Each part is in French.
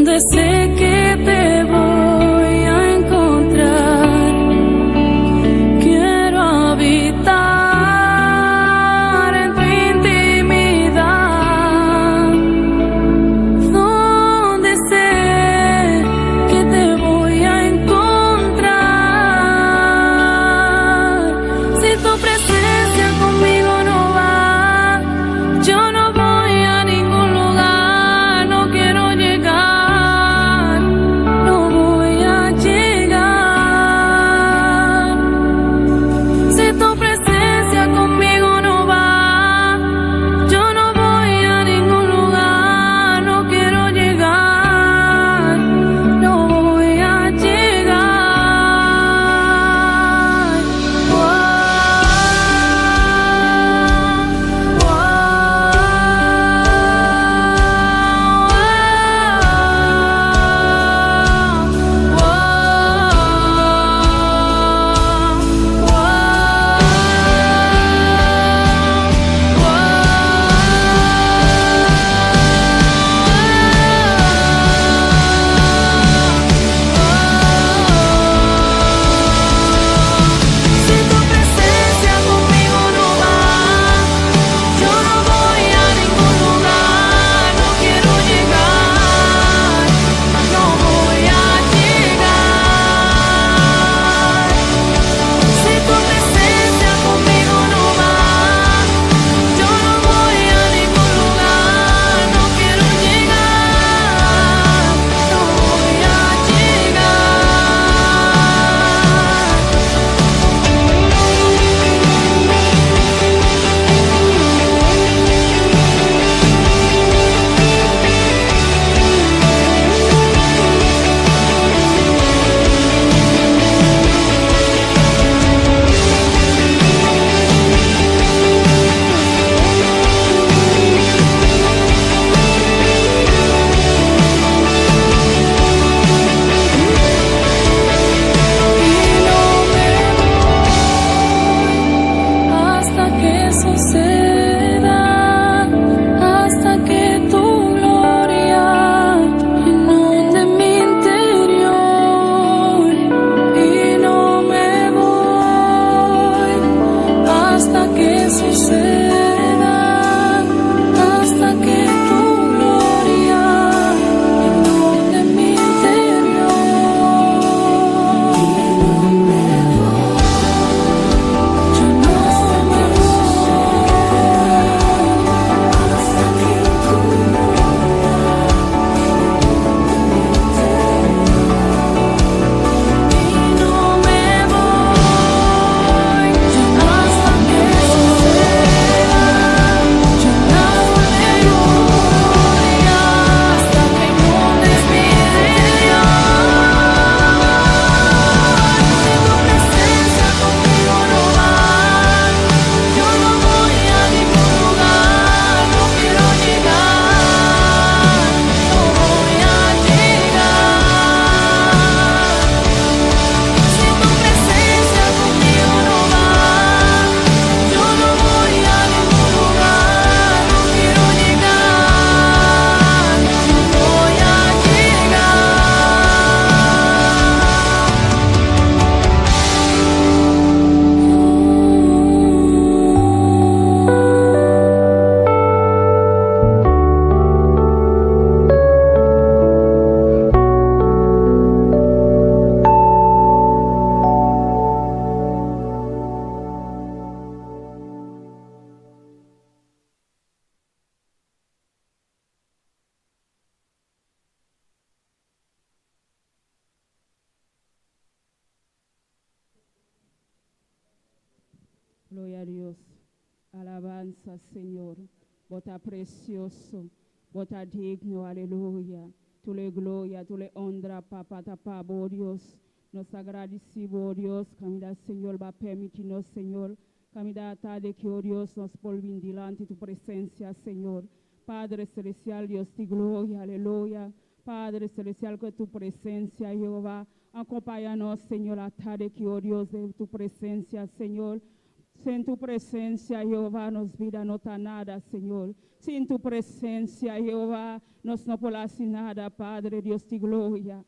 donde sé que te voy a encontrar. Quiero habitar en tu intimidad, donde sé que te voy a encontrar. Si tu presencia conmigo no va, yo no voy a ningún lugar, no quiero llegar, no voy a llegar. Si tu presencia conmigo no va, yo no voy a ningún lugar, no quiero llegar, no voy a llegar. Si tu presencia conmigo no va, yo no voy a ningún lugar, no quiero llegar, no voy a llegar. Si tu presencia conmigo no va, yo no voy a ningún lugar, no quiero llegar, no voy a hasta que suceda, hasta que tu gloria inunde mi interior. Y no me voy hasta que suceda, hasta que tu gloria inunde mi interior. Yo no me Gloria a Dios. Alabanza, Señor. Vota precioso, vota digno, aleluya. Tu le gloria, tu le honra, papá, tapa, oh Dios. Nos agradecemos, oh Dios, camida, Señor, va permitirnos, Señor. Camida, tarde que, oh Dios, nos volvimos delante de tu presencia, Señor. Padre celestial, Dios de gloria, aleluya. Padre celestial, que tu presencia, Jehová, acompáñanos, Señor, a tarde que, oh Dios, de tu presencia, Señor. Sin tu presencia, Jehová, nos vida no está nada, Señor. Sin tu presencia, Jehová, nos no podemos hacer nada, Padre, Dios de gloria.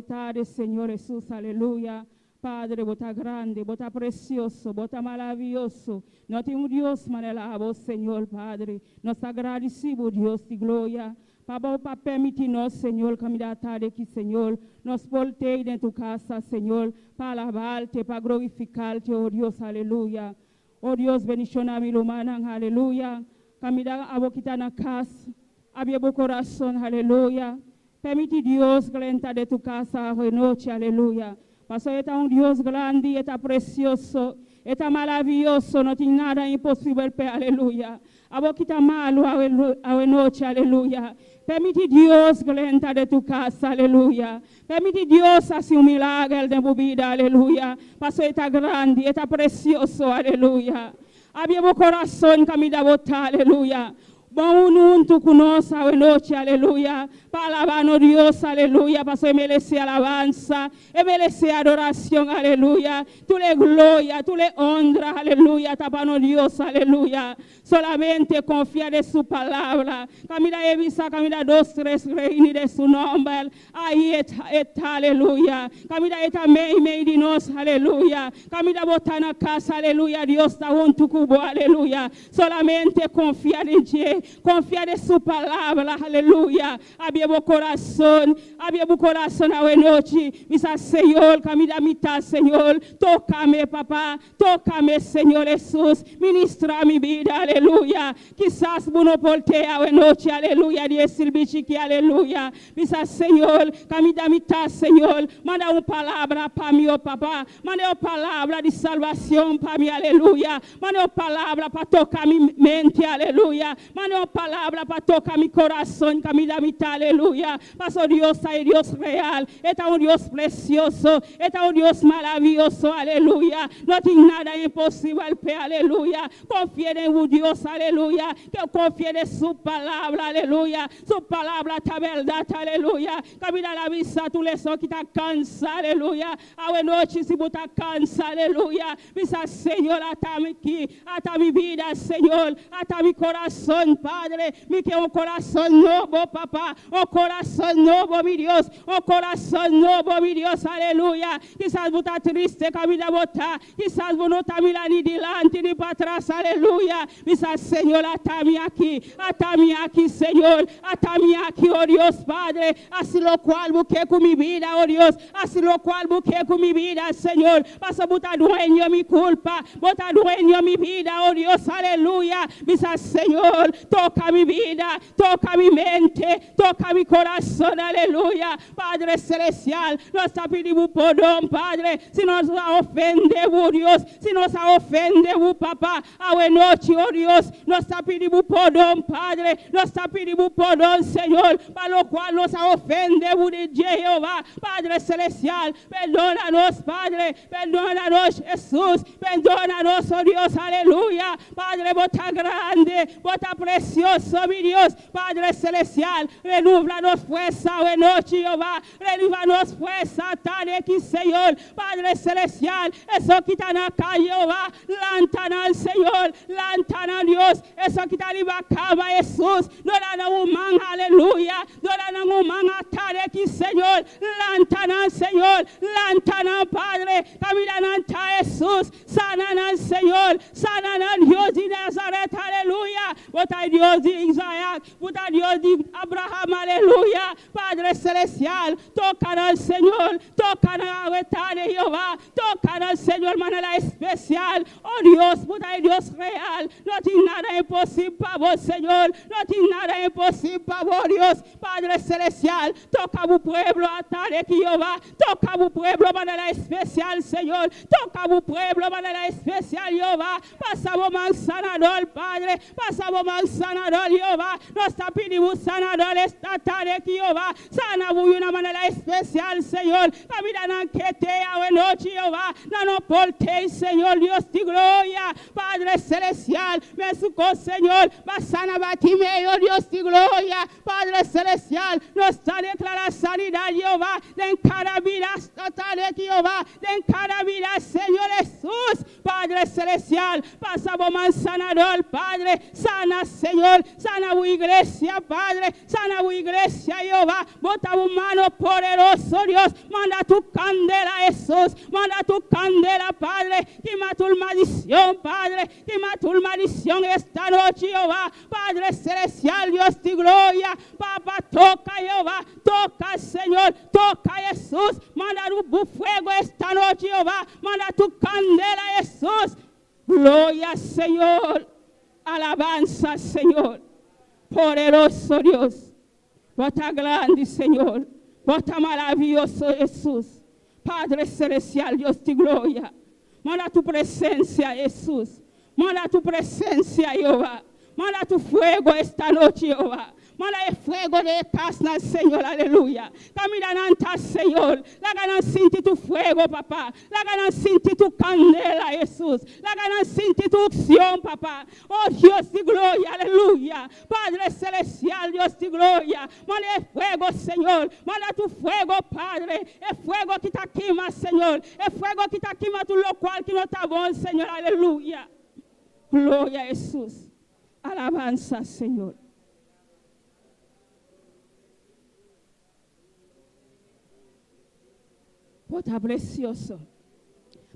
Tarde, Señor Jesús, aleluya. Padre, bota grande, bota precioso, bota maravilloso. No tem Dios manelavo, Señor, Padre. Nos agradecemos, Dios de gloria. Para permitir-nos, Senhor, caminhar tarde aqui, Senhor. Nos voltei dentro de casa, Senhor, para alabar-te, para glorificar-te, oh Deus, aleluia. Oh Deus, bendicionar-me, humana, aleluia. Caminhar a boquita na casa, abrir o coração, aleluia. Permite Deus entrar dentro de casa hoje noite, aleluia. Pastor, é Deus grande, é precioso, é maravilhoso, não tem nada impossível, aleluia. A boquita malo, hoje noite, aleluia. Permite Deus entrar dentro de casa, aleluia. Permite Deus fazer milagre dentro da vida, aleluia. Pastor, é grande, é precioso, aleluia. Abrir o coração, caminhar a botar, aleluia. Bom junto conosco, hoje noite, aleluia. Para alabar Deus, aleluia. Para merecer alabança, e merecer adoração, aleluia. Tu le glória, tu le honra, aleluia. Tapando Deus, aleluia. Solamente confia de sua palavra. Camina evisa, camina 2, 3, reine de su nome. Aí está, aleluia. Camina está meio de nós, aleluia. Camina botar na casa, aleluia. Deus está junto com aleluia. Solamente confia em ti. Confia de sua palavra, aleluia. Abrir o coração hoje noite. Visa, Senhor, caminha a mitad, Senhor. Toca-me, papá. Toca-me, Senhor Jesus. Ministra minha vida, aleluia. Quizás não volteia hoje noite, aleluia. De servir que, aleluia. Visa, Senhor, caminha a mitad, Senhor. Manda uma palavra para mim, oh, papá. Manda uma palavra de salvação para mim, aleluia. Manda uma palavra para tocar minha mente, aleluia. Manda uma palavra para tocar meu coração, caminho da mitad, aleluia. Pastor, Deus é Deus real, é Deus precioso, é Deus maravilhoso, aleluia. Não tem nada impossível, aleluia. Confia em Deus, aleluia. Que eu confie em sua palavra, aleluia. Sua palavra está verdade, aleluia. Caminho da vista, tu leção que está cansado, aleluia. A noite se botar cansado, aleluia. Visa, Senhor, atame aqui, atame vida, Senhor, atame coração, Padre, me que um coração novo, papá, um coração novo, meu Deus, um coração novo, meu Deus, aleluia. Quizás você está triste, caminha botar, quizás você não está mirando de diante, nem para trás, aleluia. Quizás, Senhor, atame aqui, Senhor, atame aqui, oh Deus, Padre, assim lo qual você com minha vida, oh Deus, assim lo qual você com minha vida, Senhor, passa botar dueño minha culpa, botar dueño minha vida, oh Deus, aleluia. Quizás, Senhor, toca minha vida, toca minha mente, toca meu coração, aleluia. Padre Celestial, nós pedimos perdão, Padre, se nós ofendemos, Deus, se nós ofendemos, papá, a noite, oh Deus, nós pedimos perdão, Padre, nós pedimos perdão, Senhor, para o qual nós ofendemos de Jeová, Padre Celestial, perdona-nos, Padre, perdona-nos, Jesus, perdona-nos, oh Deus, aleluia. Padre, bota grande, bota precioso, meu Deus, Padre Celestial, renova-nos fuerza, oh noite, Jeová, renova-nos fuerza, tarde aqui, Senhor, Padre Celestial, isso que está na casa, Jeová, lantana, Senhor, lantana, Deus, isso que está ali na cama, Jesus, dona humana, aleluia, dona humana, tarde aqui, Senhor, lantana, Senhor, lantana, Padre, caminhando, Jesus, sana, Senhor, sana, Deus de Nazaré, aleluia, bota Deus de Isaac, bota Deus de Abraham, aleluia, Padre Celestial, toca no Senhor, toca na eternidade, Jehová, toca no Senhor, de maneira especial, oh Deus, bota Deus real, não tem nada impossível para você, Senhor, não tem nada impossível para você, Deus, Padre Celestial, toca o pueblo a tarde aqui, Jehová, toca o pueblo de maneira especial, Senhor, toca o pueblo de maneira especial, Jehová, passa o man sanador, Padre, passa o man sanador, Jehová, nós pedimos sanador esta tarde aqui, Jehová, sana de uma maneira especial, Senhor, caminha na queteia, a noite, Jehová, não portei, Senhor, Deus de glória, Padre Celestial, mesmo com Senhor, sana batimeio, Deus de glória, Padre Celestial, nós está declarando sanidade, Jehová, em cada vida, esta tarde aqui, Jehová, em cada vida, Senhor Jesus, Padre celestial, pasa como sanador, Padre, sana, Señor, sana tu iglesia, Padre, sana tu iglesia, Jehová, bota tu mano poderoso, Dios, manda tu candela, Jesús, manda tu candela, Padre, quema tu maldición, Padre, quema tu maldición esta noche, Jehová, Padre celestial, Dios de gloria, Papá, toca, Jehová, toca, Señor, toca, Jesús, manda tu fuego esta noche, Jehová, manda tu candela, Jesús, gloria, Señor, alabanza, Señor, poderoso Dios, bota grande, Señor, bota maravilloso, Jesús, Padre celestial, Dios de gloria, manda tu presencia, Jesús, manda tu presencia, Jehová, manda tu fuego esta noche, Jehová. Manda el fuego de casa, Señor, aleluya. Camina anta, Señor. La ganan sentir tu fuego, papá. La ganan sentir tu candela, Jesús. La ganan sentir tu unción, papá. Oh Dios de gloria, aleluya. Padre celestial, Dios de gloria. Manda el fuego, Señor. Manda tu fuego, Padre. El fuego que te quema, Señor. El fuego que te quema tu lo cual que no está bon, Señor, aleluya. Gloria a Jesús. Alabanza, Señor. Bota precioso,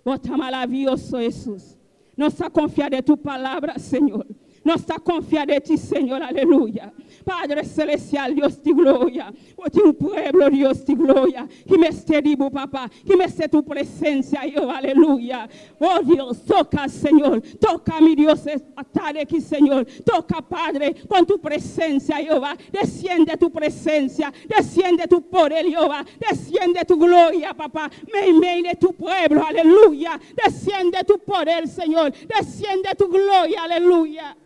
bota maravilloso, Jesús. Nos está confiado de tu palabra, Señor. Nos está confiado de ti, Señor, aleluya. Padre celestial, Dios de gloria. Porque un pueblo, Dios de gloria. Que me esté vivo, papá. Que me esté tu presencia, yo, aleluya. Oh Dios, toca, Señor. Toca, mi Dios, esta aquí, Señor. Toca, Padre, con tu presencia, Jehová. Desciende tu presencia. Desciende tu poder, Jehová. Desciende tu gloria, papá. Me de tu pueblo, aleluya. Desciende tu poder, Señor. Desciende tu gloria, aleluya.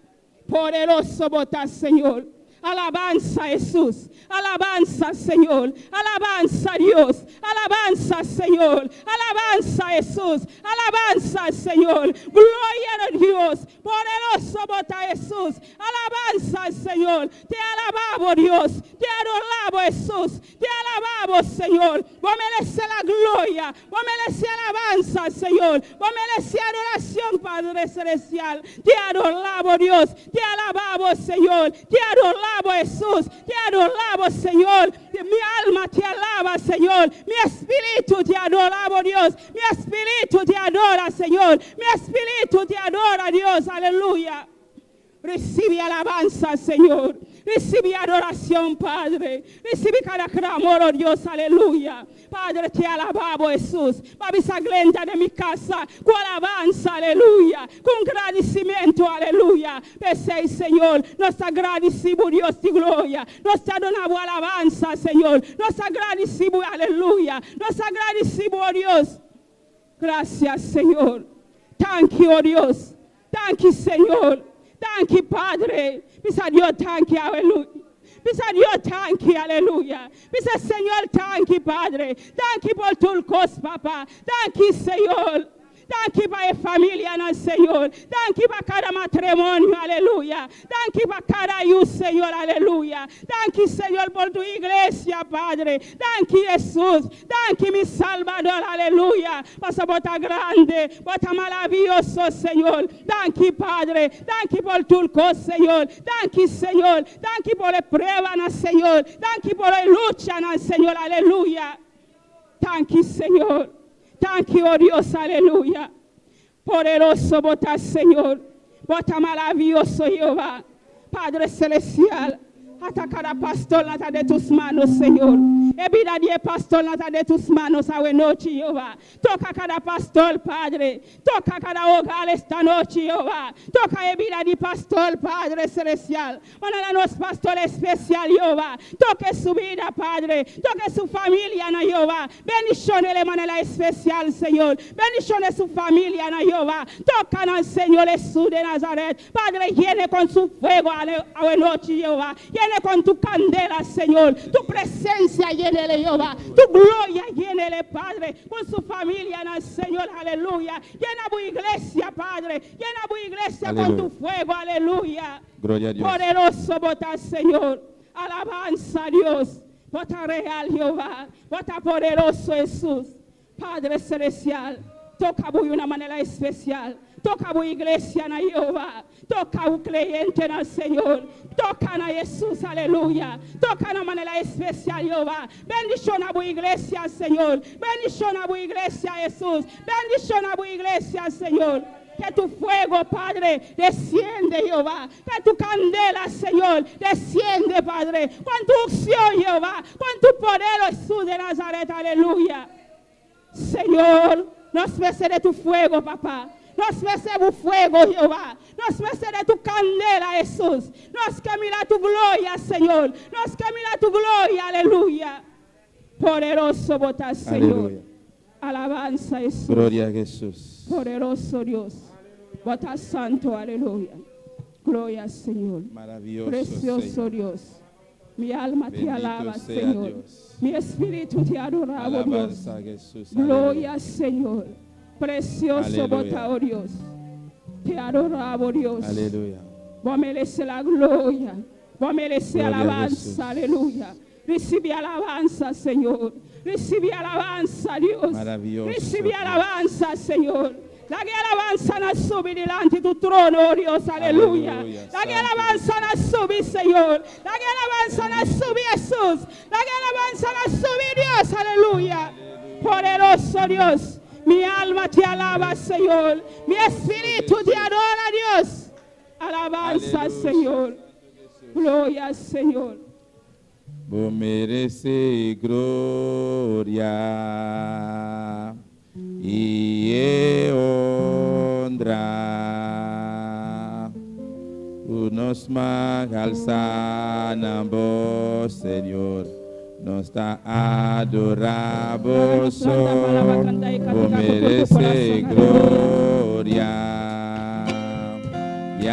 Poderoso botas, Señor. Alabanza, Jesús. Alabanza, Señor. Alabanza, Dios. Alabanza, Señor. Alabanza, Jesús. Alabanza, Señor. Gloria a Dios. Poderoso bota, Jesús. Alabanza, Señor. Te alabamos, Dios. Te adoramos, Jesús. Te alabamos, Señor. Vos mereces la gloria. Vos mereces alabanza, Señor. Vos mereces adoración, Padre celestial. Te adoramos, Dios. Te alabamos, Señor. Te adoramos, Jesús, te adoramos, Señor. Mi alma te alaba, Señor. Mi espíritu te adora, Dios. Mi espíritu te adora, Señor. Mi espíritu te adora, Dios. Aleluya. Recibe alabanza, Señor. Recibe adoración, Padre. Recibe cada clamor, oh Dios, aleluya. Padre, te alabamos, Jesús. Papi, esa glenda de mi casa, con alabanza, aleluya. Con agradecimiento, aleluya. Pese, Señor, nos agradecemos, Dios de gloria. Nos adoramos alabanza, Señor. Nos agradecemos, aleluya. Nos agradecemos, oh Dios. Gracias, Señor. Thank you, oh Dios. Thank you, Señor. Thank you, Padre. Pisa Dios, thank you, aleluya. Pisa Dios, thank you, aleluya. Pisa Señor, thank you, Padre. Thank you por tu cos, papá. Thank you, Señor. Thank you para la familia, no, Señor. Thank you para cada matrimonio, aleluya. Thank you para cada luz, Señor, aleluya. Thank you, Señor, por tu iglesia, Padre. Thank you, Jesús. Thank you, mi Salvador, aleluya. Pasa bota grande, bota maravilloso, Señor. Thank you, Padre. Thank you por tu cosa, Señor. Thank you, Señor. Thank you por la prueba, no, Señor. Thank you por la lucha, no, Señor, aleluya. Thank you, Señor. Thank you, oh Dios, aleluya. Poderoso botas, Señor. Bota maravilloso, Jehová. Padre celestial. Hasta cada pastor nata de tus manos, Señor. Vida de pastor nata de tus manos a noche, Jehová. Toca cada pastor, Padre. Toca cada hogar esta noche, Jehová. Toca vida de pastor, Padre celestial. Mándanos pastor especial, Jehová. Toque su vida, Padre. Toque su familia, na Jehová. Bendiciones de manera especial, Señor. Bendiciones su familia, na Jehová. Toca, na Señor Jesús de Nazaret. Padre, llene con su fuego a noche, Jehová. Llene con tu candela, Señor. Tu presencia, llénele, Jehová. Tu gloria, llénele, Padre. Con su familia, no, Señor, aleluya. Llena tu iglesia, Padre. Llena tu iglesia, aleluya, con tu fuego, aleluya. Gloria a Dios. Poderoso botas, Señor. Alabanza a Dios. Bota real, Jehová. Bota poderoso, Jesús. Padre celestial. Toca de una manera especial. Toca a iglesia na Jehová. Toca o cliente na Senhor. Toca na Jesus, aleluia. Toca na maneira especial, Jehová. Bendición a iglesia, Senhor. Bendición a iglesia, Jesus. Bendición a iglesia, Senhor. Que tu fuego, Padre, desciende, Jehová. Que tu candela, Señor, desciende, Padre. Con tu unción, Jehová. Con tu poder, Jesús de Nazaret, aleluya. Señor, nos merece de tu fuego, papá. Nos merece tu fuego, Jehová. Nos merece de tu candela, Jesús. Nos camina tu gloria, Señor. Nos camina tu gloria, aleluya. Poderoso votar, Señor. Aleluya. Alabanza, Jesús. Gloria a Jesús. Poderoso Dios. Votar santo, aleluya. Gloria al Señor. Maravilloso Precioso Señor. Dios. Mi alma te Bendito alaba, sea Señor. Dios. Mi espíritu te adora, oh Dios. Alabanza a Jesús. Gloria Aleluya. al Señor. Precioso Aleluya. votar, oh Dios. Te adoraba, oh Dios. Aleluya. Vos mereces la gloria. Vos mereces Gloria a alabanza, Jesús. aleluya. Recibe alabanza, Señor. Recibe alabanza, Dios. Maravilloso Recibe Dios. alabanza, Señor. La que alabanza nos sube delante de tu trono, oh Dios, aleluya. Aleluya, La que santo alabanza nos sube, Señor. La que alabanza nos sube, Jesús. La que alabanza nos sube, Dios, aleluya. Poderoso Dios. Mi alma te alaba, Señor. Mi espíritu te adora, Dios. Alabanza, Aleluya. Señor. Gloria al Señor. Vos mereces gloria y honra. Unos más alzan vos, Señor. Nos está adorado. Vos mereces gloria y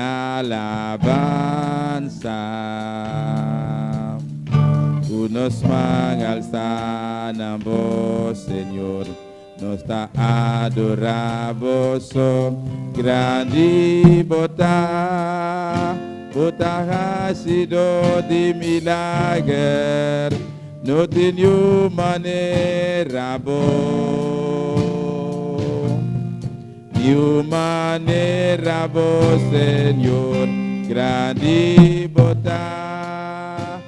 alabanza. Unos más alzan vos, Señor. Nos está adorado. Grande bota ha sido de milagre. No tenho maneira boa, de maneira boa, Senhor, grande bota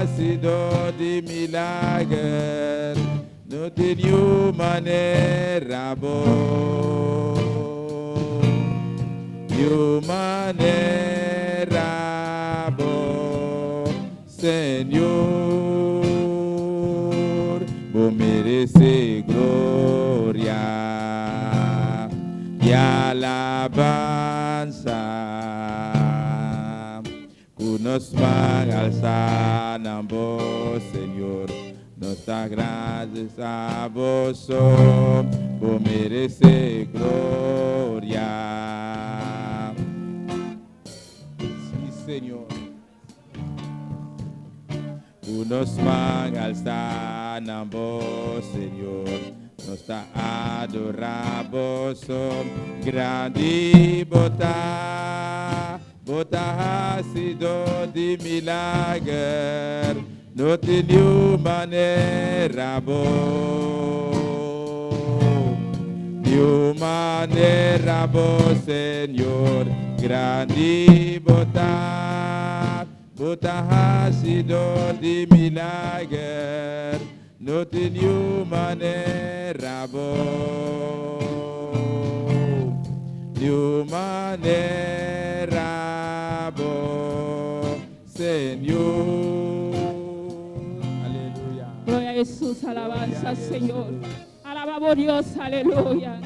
ha sido de milagre, no tenho maneira boa, de maneira boa, Senhor. Vos mereces gloria y alabanza. Nos van alzar a vos, Señor. Nos da gracias a vos. Vos mereces gloria. Sí, Señor. Nos van alzar a vos, Señor. Nos está adoramos, grande bota ha sido de milagre, no tenho maneira boa, de maneira boa, Senhor, grande bota ha sido de milagre, no tenho maneira boa, de maneira boa, Senhor. Aleluya. Gloria a Jesús, alabanza, Señor. Alabamos Dios, aleluya.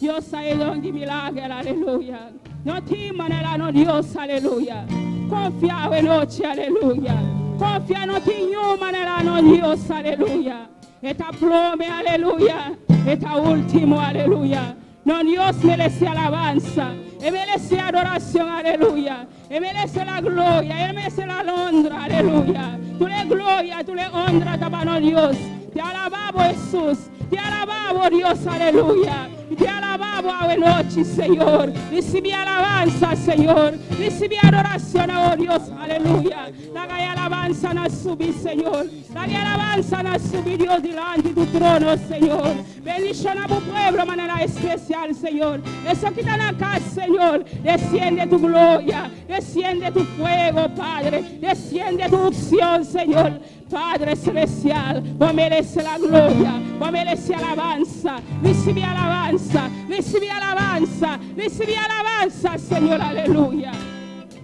Dios ha ido en milagre, aleluya. No te manera, no Dios, aleluya. Confía en noche, aleluya. Confía no te manera, no Dios, aleluya. Esta plome, aleluya. Esta último, aleluya. No, Dios merece alabanza, Él merece adoración, aleluya. Él merece la gloria, Él merece la honra, aleluya. Tú le gloria, tú le honra, tabano Dios. Te alabamos, Jesús, te alabamos, Dios, aleluya. Y te alabamos a noche, Señor. Recibe alabanza, Señor. Recibe adoración, oh Dios. Aleluya. Dale alabanza a subir, Señor. Dale alabanza a subir, Dios, delante de tu trono, Señor. Bendición a tu pueblo de manera especial, Señor. Eso que está acá, Señor. Desciende tu gloria. Desciende tu fuego, Padre. Desciende tu unción, Señor. Padre celestial, vos mereces la gloria, vos mereces alabanza, recibe alabanza, recibe alabanza, recibe alabanza, Señor, aleluya.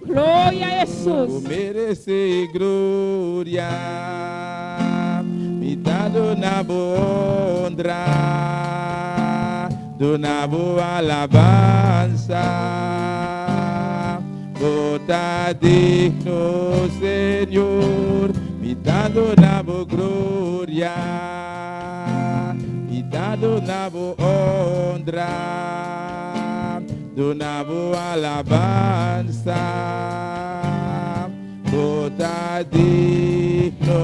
Gloria a Jesús. Merece gloria, mitad una honra, donavo alabanza, vota digno, Señor. Mitad donavo gloria, mitad donavo honra, donavo alabanza, vota digno,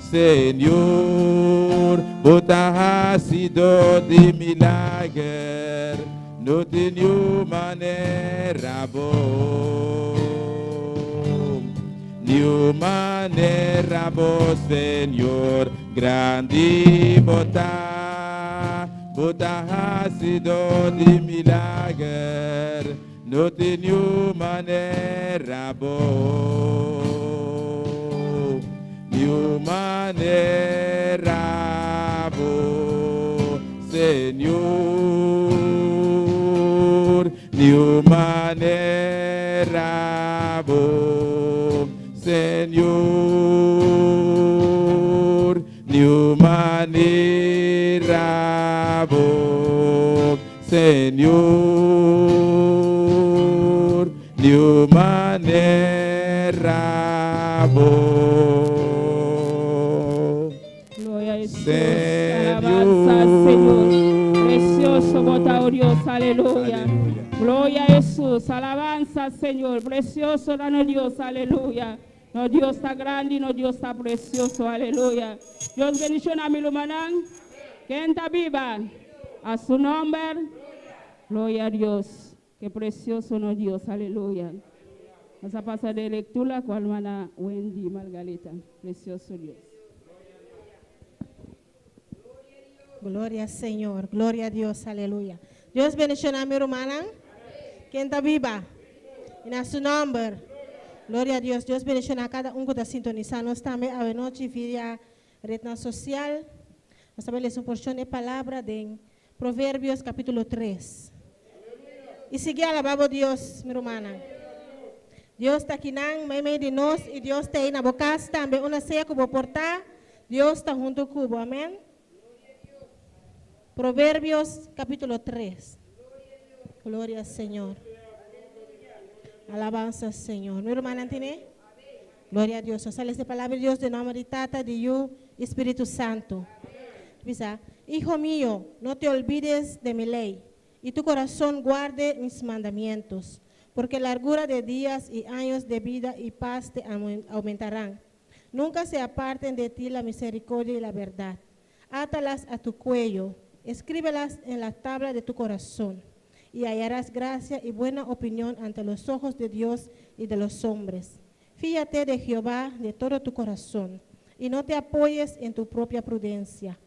Señor, vota ha sido de milagre, no tenía manera vos. Ni manera vos, Señor, grande bota, bota ha sido de milagre, no tenía manera vos, ni manera vos, Señor, ni manera vos, Señor, ni manera vos, Señor, ni manera vos. Gloria a Jesús. Señor. Alabanza al Señor. Precioso, bota, oh Dios, aleluya. Aleluya. Gloria a Jesús. Alabanza al Señor. Precioso, dano Dios, aleluya. No Dios está grande, no Dios está precioso, aleluya. Dios bendición a mi lumanán. ¿Quién está viva? A su nombre. Gloria a Dios. Qué precioso, no Dios, aleluya. Vamos a pasar de lectura con la hermana Wendy Margarita. Precioso Dios. Gloria al Señor, gloria a Dios, aleluya. Dios bendición a mi hermana. ¿Quién está viva? En su nombre. Gloria a Dios. Dios bendición a cada uno que está sintonizando también a noche vía red social. Vamos a ver una porción de palabra de Proverbios capítulo 3. Y sigue alabando a Dios, mi hermana. Dios está aquí en medio de nos y Dios está en la boca también. Una sea que portar, Dios está junto con amén. Proverbios capítulo 3. Gloria al Señor. Alabanza al Señor. Mi hermana tiene. Gloria a Dios. Sale esta palabra de Dios de nombre de Tata, de Yu, Espíritu Santo. Dice, hijo mío, no te olvides de mi ley y tu corazón guarde mis mandamientos, porque largura de días y años de vida y paz te aumentarán. Nunca se aparten de ti la misericordia y la verdad. Átalas a tu cuello, escríbelas en la tabla de tu corazón, y hallarás gracia y buena opinión ante los ojos de Dios y de los hombres. Fíate de Jehová de todo tu corazón, y no te apoyes en tu propia prudencia.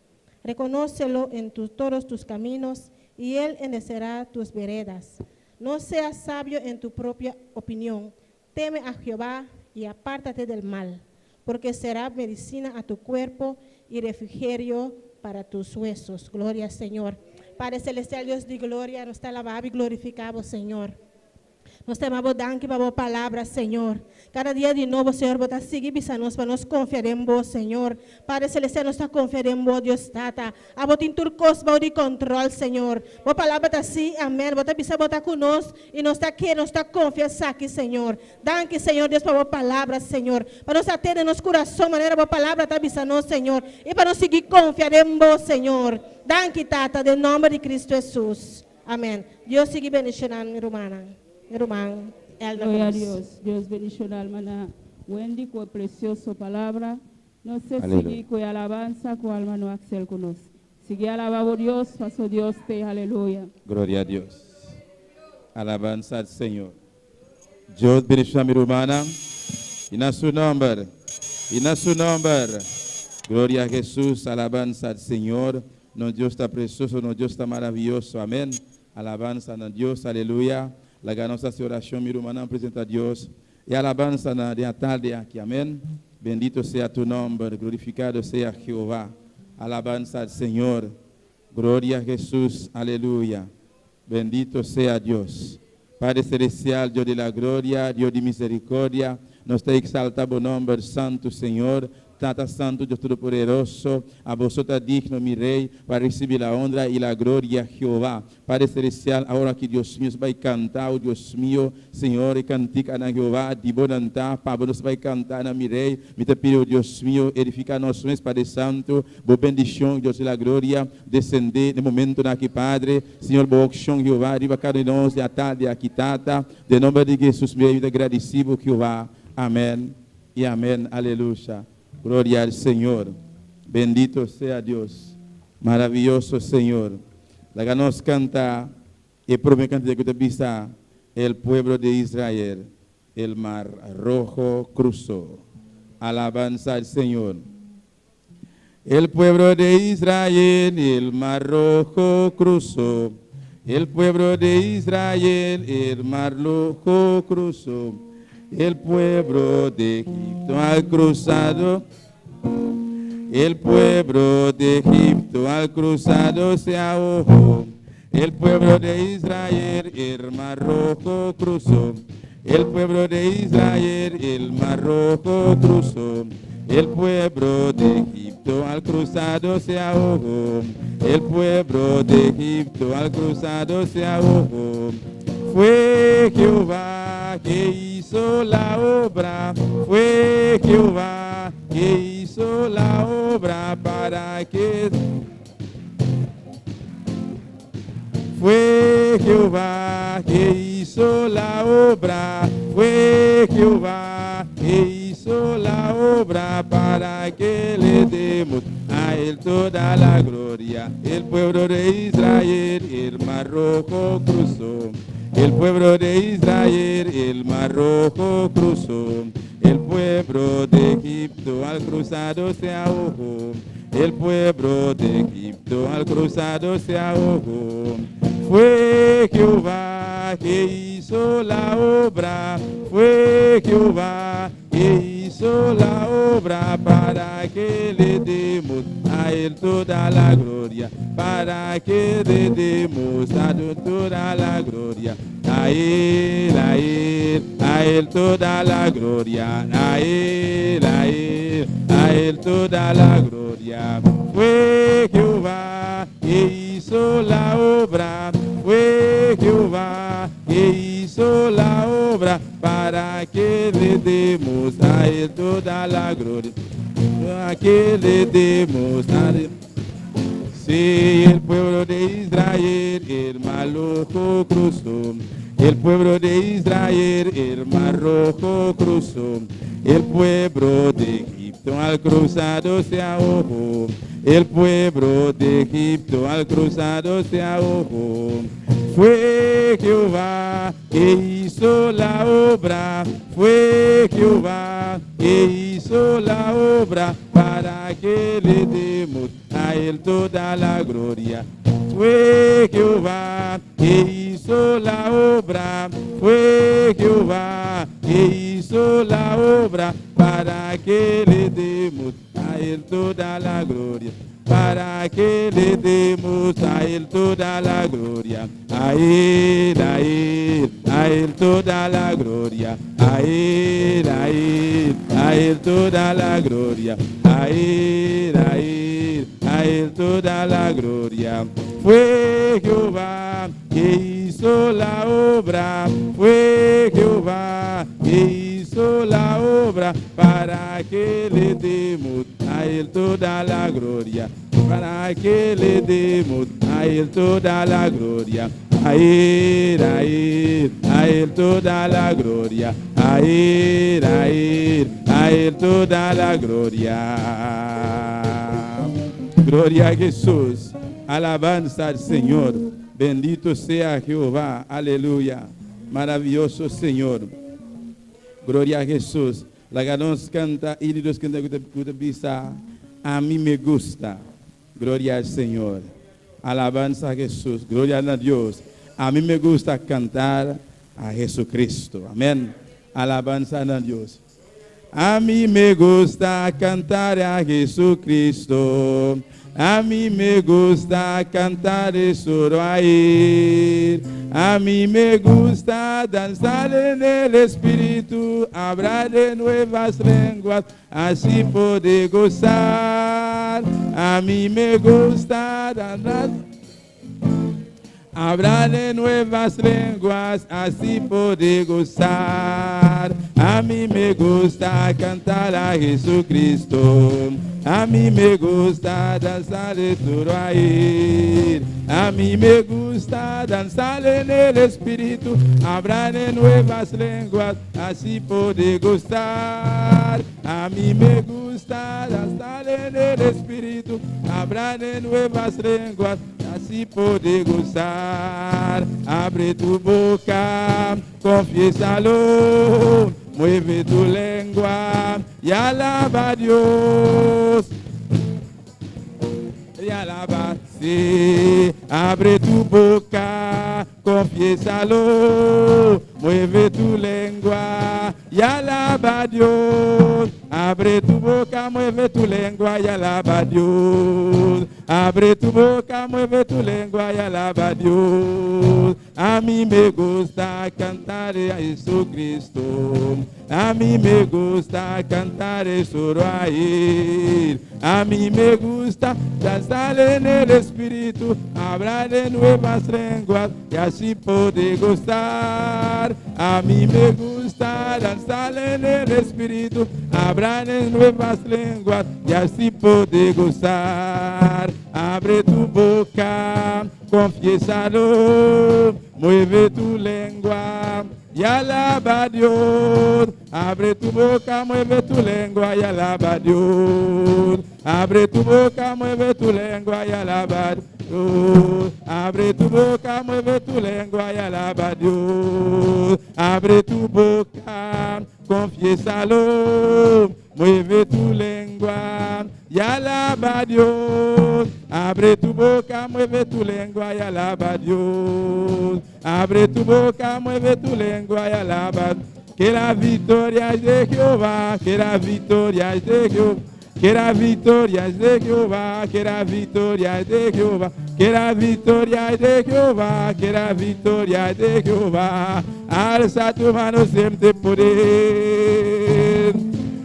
Reconócelo en todos tus caminos, y Él enderezará tus veredas. No seas sabio en tu propia opinión. Teme a Jehová y apártate del mal, porque será medicina a tu cuerpo y refrigerio para tus huesos. Gloria al Señor. Padre celestial, Dios de gloria, nos te alabamos y glorificamos, Señor. Nos te amamos, danke para palabra, Señor. Cada día de nuevo, Señor, vos seguir bisanos para nos confiar en vos, Señor. Padre celestial, nos está confiar en vos, Dios tata. A vos en turcos, vos de control, Señor. Vos palabra está así, amén. Vos bisa vos con nos y nos está aquí, nos está confianza aquí, Señor. Danke, Señor, Dios, para vos palabra, Señor. Para nos atender en nuestro corazón, manera vos palabra está bisanos, Señor. Y para nos seguir confiar en vos, Señor. Danke, tata, en nombre de Cristo Jesús. Amén. Dios sigue bendicionando mi hermana. Hermano, Gloria a Dios. Dios bendición a la hermana Wendy con preciosa palabra. No sé Aleluya. si con alabanza con hermano Axel con nos. Sigue alabado Dios, paso Dios te, aleluya. Gloria a Dios. Alabanza al Señor. Dios bendiga a mi hermana. Y en su nombre. Y en su nombre. Gloria a Jesús. Alabanza al Señor. Nuestro Dios está precioso. Nuestro Dios está maravilloso. Amén. Alabanza a Dios. Aleluya. La ganancia de oración, mi hermana, presenta a Dios. Y alabanza de la tarde aquí. Amén. Bendito sea tu nombre. Glorificado sea Jehová. Alabanza al Señor. Gloria a Jesús. Aleluya. Bendito sea Dios. Padre celestial, Dios de la gloria, Dios de misericordia, nos te exaltamos nombre santo, Señor. Tata Santo, Dios Todopoderoso, a vosotros digno, mi Rey, para recibir la honra y la gloria, Jehová. Padre Celestial, ahora que Dios mío vai cantar, oh Dios mío, Senhor, e cantica na Jehová, de bonantar, Pablo nos vai cantar na mi Rei, me te pido, Dios mío, edificar nossos Padre Santo, boa bendição, Deus da glória, descender no momento aqui, Padre, Senhor, boa opção, Jehová, riba cada nós, de a tarde aqui, Tata, de nome de Jesus, meu agradecido, Jehová, amém e amém, aleluia. Gloria al Señor. Bendito sea Dios. Maravilloso Señor. La que nos canta el primer canto que te pisa el pueblo de Israel. El mar rojo cruzó. Alabanza al Señor. El pueblo de Israel, el mar rojo cruzó. El pueblo de Israel, el mar rojo cruzó. El pueblo de Egipto ha cruzado. El pueblo de Egipto al cruzado se ahogó. El pueblo de Israel el mar rojo cruzó. El pueblo de Israel el mar rojo cruzó. El pueblo de Egipto al cruzado se ahogó. El pueblo de Egipto al cruzado se ahogó. Fue Jehová que hizo la obra, fue Jehová que hizo la obra para que... Fue Jehová que hizo la obra, fue Jehová que hizo la obra para que le demos a él toda la gloria. El pueblo de Israel el mar rojo cruzó. El pueblo de Israel el mar rojo cruzó. El pueblo de Egipto al cruzado se ahogó. El pueblo de Egipto al cruzado se ahogó. Fue Jehová que hizo la obra. Fue Jehová que hizo la obra para que le demos a él toda la gloria. Para que le demos a él toda la gloria. A él toda la gloria. A él toda la gloria. Fue Jehová que hizo la obra. Fue Jehová que hizo la obra para que le demos a él toda la gloria. Para que le demos a él. Sí, el pueblo de Israel el mar rojo cruzó. El pueblo de Israel el mar rojo cruzó. El pueblo de Egipto al cruzado se ahogó. El pueblo de Egipto al cruzado se ahogó. Fue Jehová que hizo la obra. Fue Jehová que hizo la obra para que le demos a él toda la gloria. Fue Jehová que hizo la obra. Fue Jehová que hizo la obra para que le demos a él toda la gloria. Para que le demos a él toda la gloria. A él toda la gloria. A él toda la gloria. A él toda la gloria. Fue Jehová que hizo la obra. Fue Jehová que hizo la obra para que le demos a él toda la gloria. Para que le demos a él toda la gloria. A él toda la gloria. A él toda la gloria. Gloria a Jesús. Alabanza al Señor. Bendito sea Jehová. Aleluya. Maravilloso Señor. Gloria a Jesús. La que nos canta y nos canta que pisa. A mí me gusta. Gloria al Señor. Alabanza a Jesús. Gloria a Dios. A mí me gusta cantar a Jesucristo. Amén. Alabanza a Dios. A mí me gusta cantar a Jesucristo. A mí me gusta cantar solo a Él. A mí me gusta danzar en el Espíritu, hablar de nuevas lenguas, así poder gozar. A mí me gusta danzar, hablar de nuevas lenguas, así poder gozar. A mí me gusta cantar a Jesucristo. A mí me gusta danzar de todo a Él. A mí me gusta danzar en el Espíritu, hablar de nuevas lenguas, así poder gozar. A mí me gusta danzar en el Espíritu, hablar de nuevas lenguas, así poder gozar. Abre tu boca, confiésalo, mueve tu lengua y alaba a Dios. Y alaba, sí. Abre tu boca, confiésalo, mueve tu lengua y alaba a Dios. Abre tu boca, mueve tu lengua y alaba a Dios. Abre tu boca, mueve tu lengua y alaba a Dios. A mí me gusta cantar a Jesucristo. A mí me gusta cantar solo a Él. A mí me gusta danzar en el Espíritu, hablar de nuevas lenguas y así poder gozar. A mí me gusta danzar en el Espíritu, hablar de nuevas lenguas y así poder gozar. Abre tu boca, confiésalo, mueve tu lengua y alaba a Dios. Abre tu boca, mueve tu lengua y alaba a Dios. Abre tu boca, mueve tu lengua y alaba a Dios. Abre tu boca, mueve tu lengua y alaba a Dios. Abre tu boca, confiésalo, mueve tu lengua y alaba a Dios. Abre tu boca, mueve tu lengua y alaba a Dios. Abre tu boca, mueve tu lengua y alaba a Dios. Que la victoria es de Jehová, que la victoria es de Jehová. Que la victoria es de Jehová, que la victoria es de Jehová, que la victoria es de Jehová, que la victoria es de Jehová. Alza tu mano, siente poder.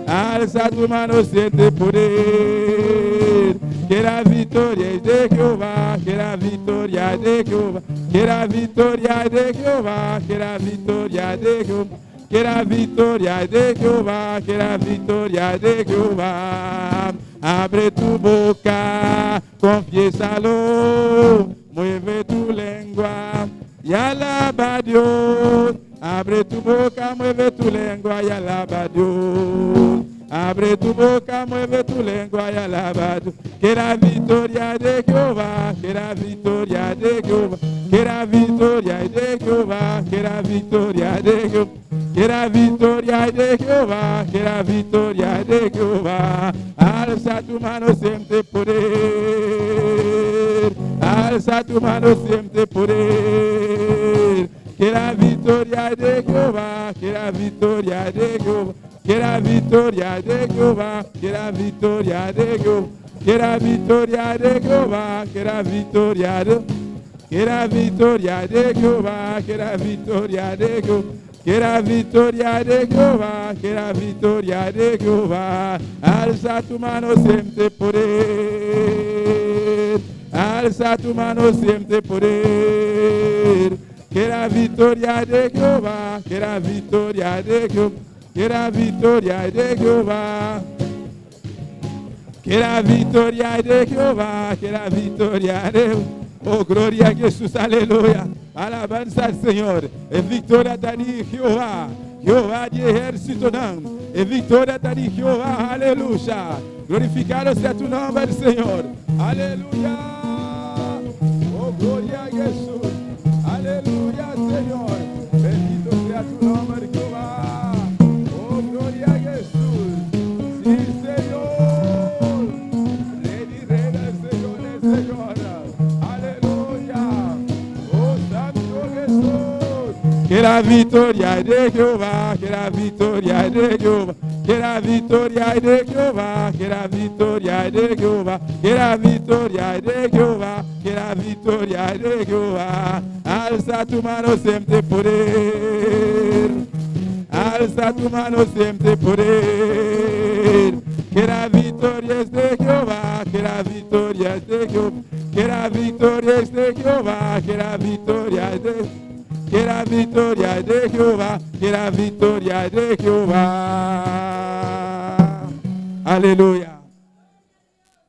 Alza tu mano, siente poder. Que la victoria es de Jehová, que la victoria es de Jehová, que la victoria es de Jehová, que la victoria es de Jehová. Que la victoria es de Jehová, que la victoria es de Jehová. Abre tu boca, confiésalo, mueve tu lengua y alaba a Dios. Abre tu boca, mueve tu lengua y alaba a Dios. Abre tu boca, mueve tu lengua y alaba a Dios. Que la victoria es de Jehová, que la victoria es de Jehová, que la victoria es de Jehová, que la victoria es de Jehová. Que la victoria es de Jehová, que la victoria es de Jehová. Alza tu mano, siente poder. Alza tu mano, siente poder. Que la victoria es de Jehová, que la victoria es de Jehová. Que la victoria es de Jehová, que la victoria es de Jehová. Que la victoria es de Jehová, que la victoria es de Jehová. Que la victoria es de Jehová, que la victoria es de Jehová. Que la victoria de Jehová, que la victoria de Jehová. Alza tu mano, siente poder. Alza tu mano, siente poder. Que la victoria de Jehová, que la victoria de Jehová, que la victoria de Jehová. Que la victoria de Jehová, que la victoria de Jehová. Oh, gloria a Jesús, aleluya. Alabanza al Señor. Es victoria de Jehová. Jehová de ejército, e vitória está de Jeová, aleluia. Glorificado seja tu nome, Senhor, aleluia. Oh, glória a Jesus, aleluia, Senhor. Bendito seja tu nome, Jeová. Oh, glória a Jesus, sim, Senhor. Rei de reis, Senhor, Senhor, aleluia. Oh, Santo Jesus. Que a vitória de Jeová, que a vitória de Jeová. Que a vitória de Jeová, que a vitória de Jeová, que a vitória de Jeová, que a vitória de Jeová. Alza tu mano sempre poder, alza tu mano sempre poder. Que a vitória de Jeová, que a vitória de Jeová, que a vitória de Jeová, que a vitória de que a vitória de Jeová, que a vitória de Jeová. Aleluia.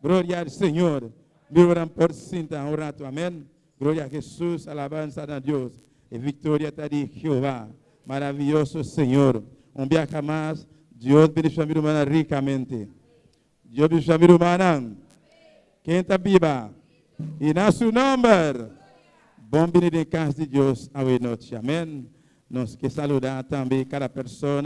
Glória ao Senhor. Me oram por sinta um rato, amém. Glória a Jesus, alabança a Deus. E vitória está de Jeová. Maravilhoso Senhor. Um dia mais, Deus bendiga a minha irmã ricamente. Deus bendiga a minha irmã. Quem está viva? E na seu nome. Bom venir em casa de Deus à noite. Amém. Nós que saludar também cada pessoa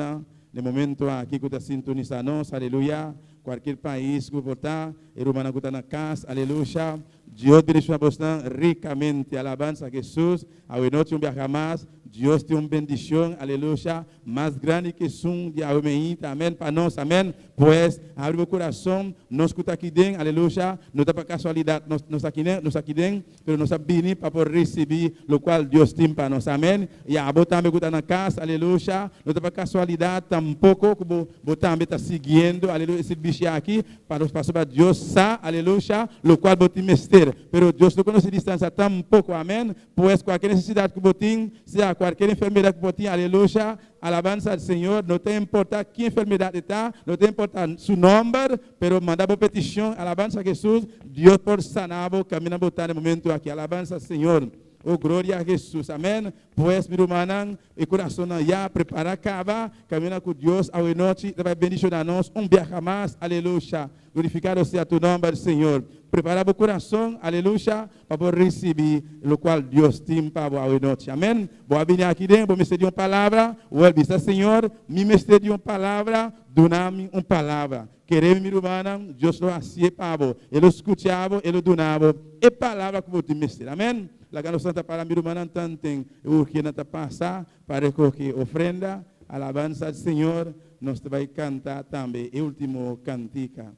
no momento aqui que está sintonizando. Aleluia. Qualquer país que está, irmã que está na casa. Aleluia. Deus bendiga você ricamente. Alabança a Jesus. À noite um dia mais. Deus tem uma bendição. Aleluia. Mais grande que som de amém. Amém. Para nós. Amém. Pois, abre o coração. Nós que está aqui dentro. Aleluia. Não está para casualidade. Nós aqui dentro. Mas nós estamos para poder receber o qual Deus tem para nós. Amém. E a botar me na casa. Aleluia. Não está para casualidade. Tampouco. Botar me está seguindo. Aleluia. Esse bicho aqui. Para nós passar para Deus. Sa. Aleluia. O qual botar mestre. Pero Deus não conhece distância tampouco. Amém. Pois qualquer necessidade que botem. Seja qualquer enfermidade que botem. Aleluia. Alabança ao Senhor, não tem importar que enfermidade está, não tem importar seu nome, pero mandar uma petição, alabança a Jesus, Deus por sanar, caminhar botar no momento aqui, alabança ao Senhor. Oh, glória a Jesus, amém. Pois, meu irmão, o coração já prepara acaba, caminha com Deus, a noite, vai bendicionar nós, dia mais, aleluia. Glorificado seja tu nome, Senhor. Prepara o coração, aleluia, para receber o qual Deus tem para a noite, amém. Vou vir aqui dentro, vou me ceder uma palavra, o Elbisa, Senhor, me ceder uma palavra, dona-me uma palavra. Queremos, meu irmão, Deus lo hacía para ele escutava, ele donava, e palavra que vou te mestre, amém. La que Santa para mi hermana tanten que nata passa para recoger ofrenda, alabanza al Señor, nos va a cantar también el último cantica.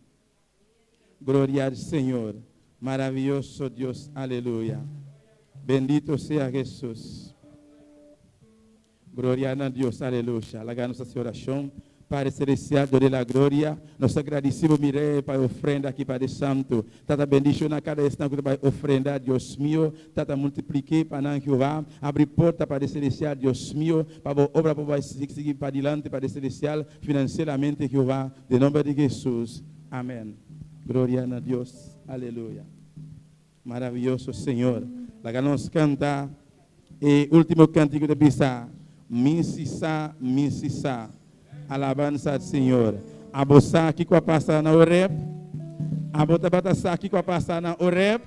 Gloria al Señor, maravilloso Dios, aleluya. Bendito sea Jesús. Gloria a Dios, aleluya. La que nuestra oración. Pai celestial, Deus da glória, nós agradecemos, mirei, para a ofrenda aqui, Pai Santo. Tata bendição na cada instante que vai ofrendar, Deus meu. Tata multiplique para não Jeová. Abre porta, Pai celestial, Deus meu. Para a obra, para seguir para adiante, Pai celestial, financeiramente, Jeová. Em nome de Jesus. Amém. Glória a Deus. Aleluia. Maravilhoso Senhor. Lá que nós canta, e último cântico de Pisa. Minsisa, minsisa. Alabança ao Senhor. A bossa aqui com a passar na oreb. A bota batassa aqui com a passar na oreb.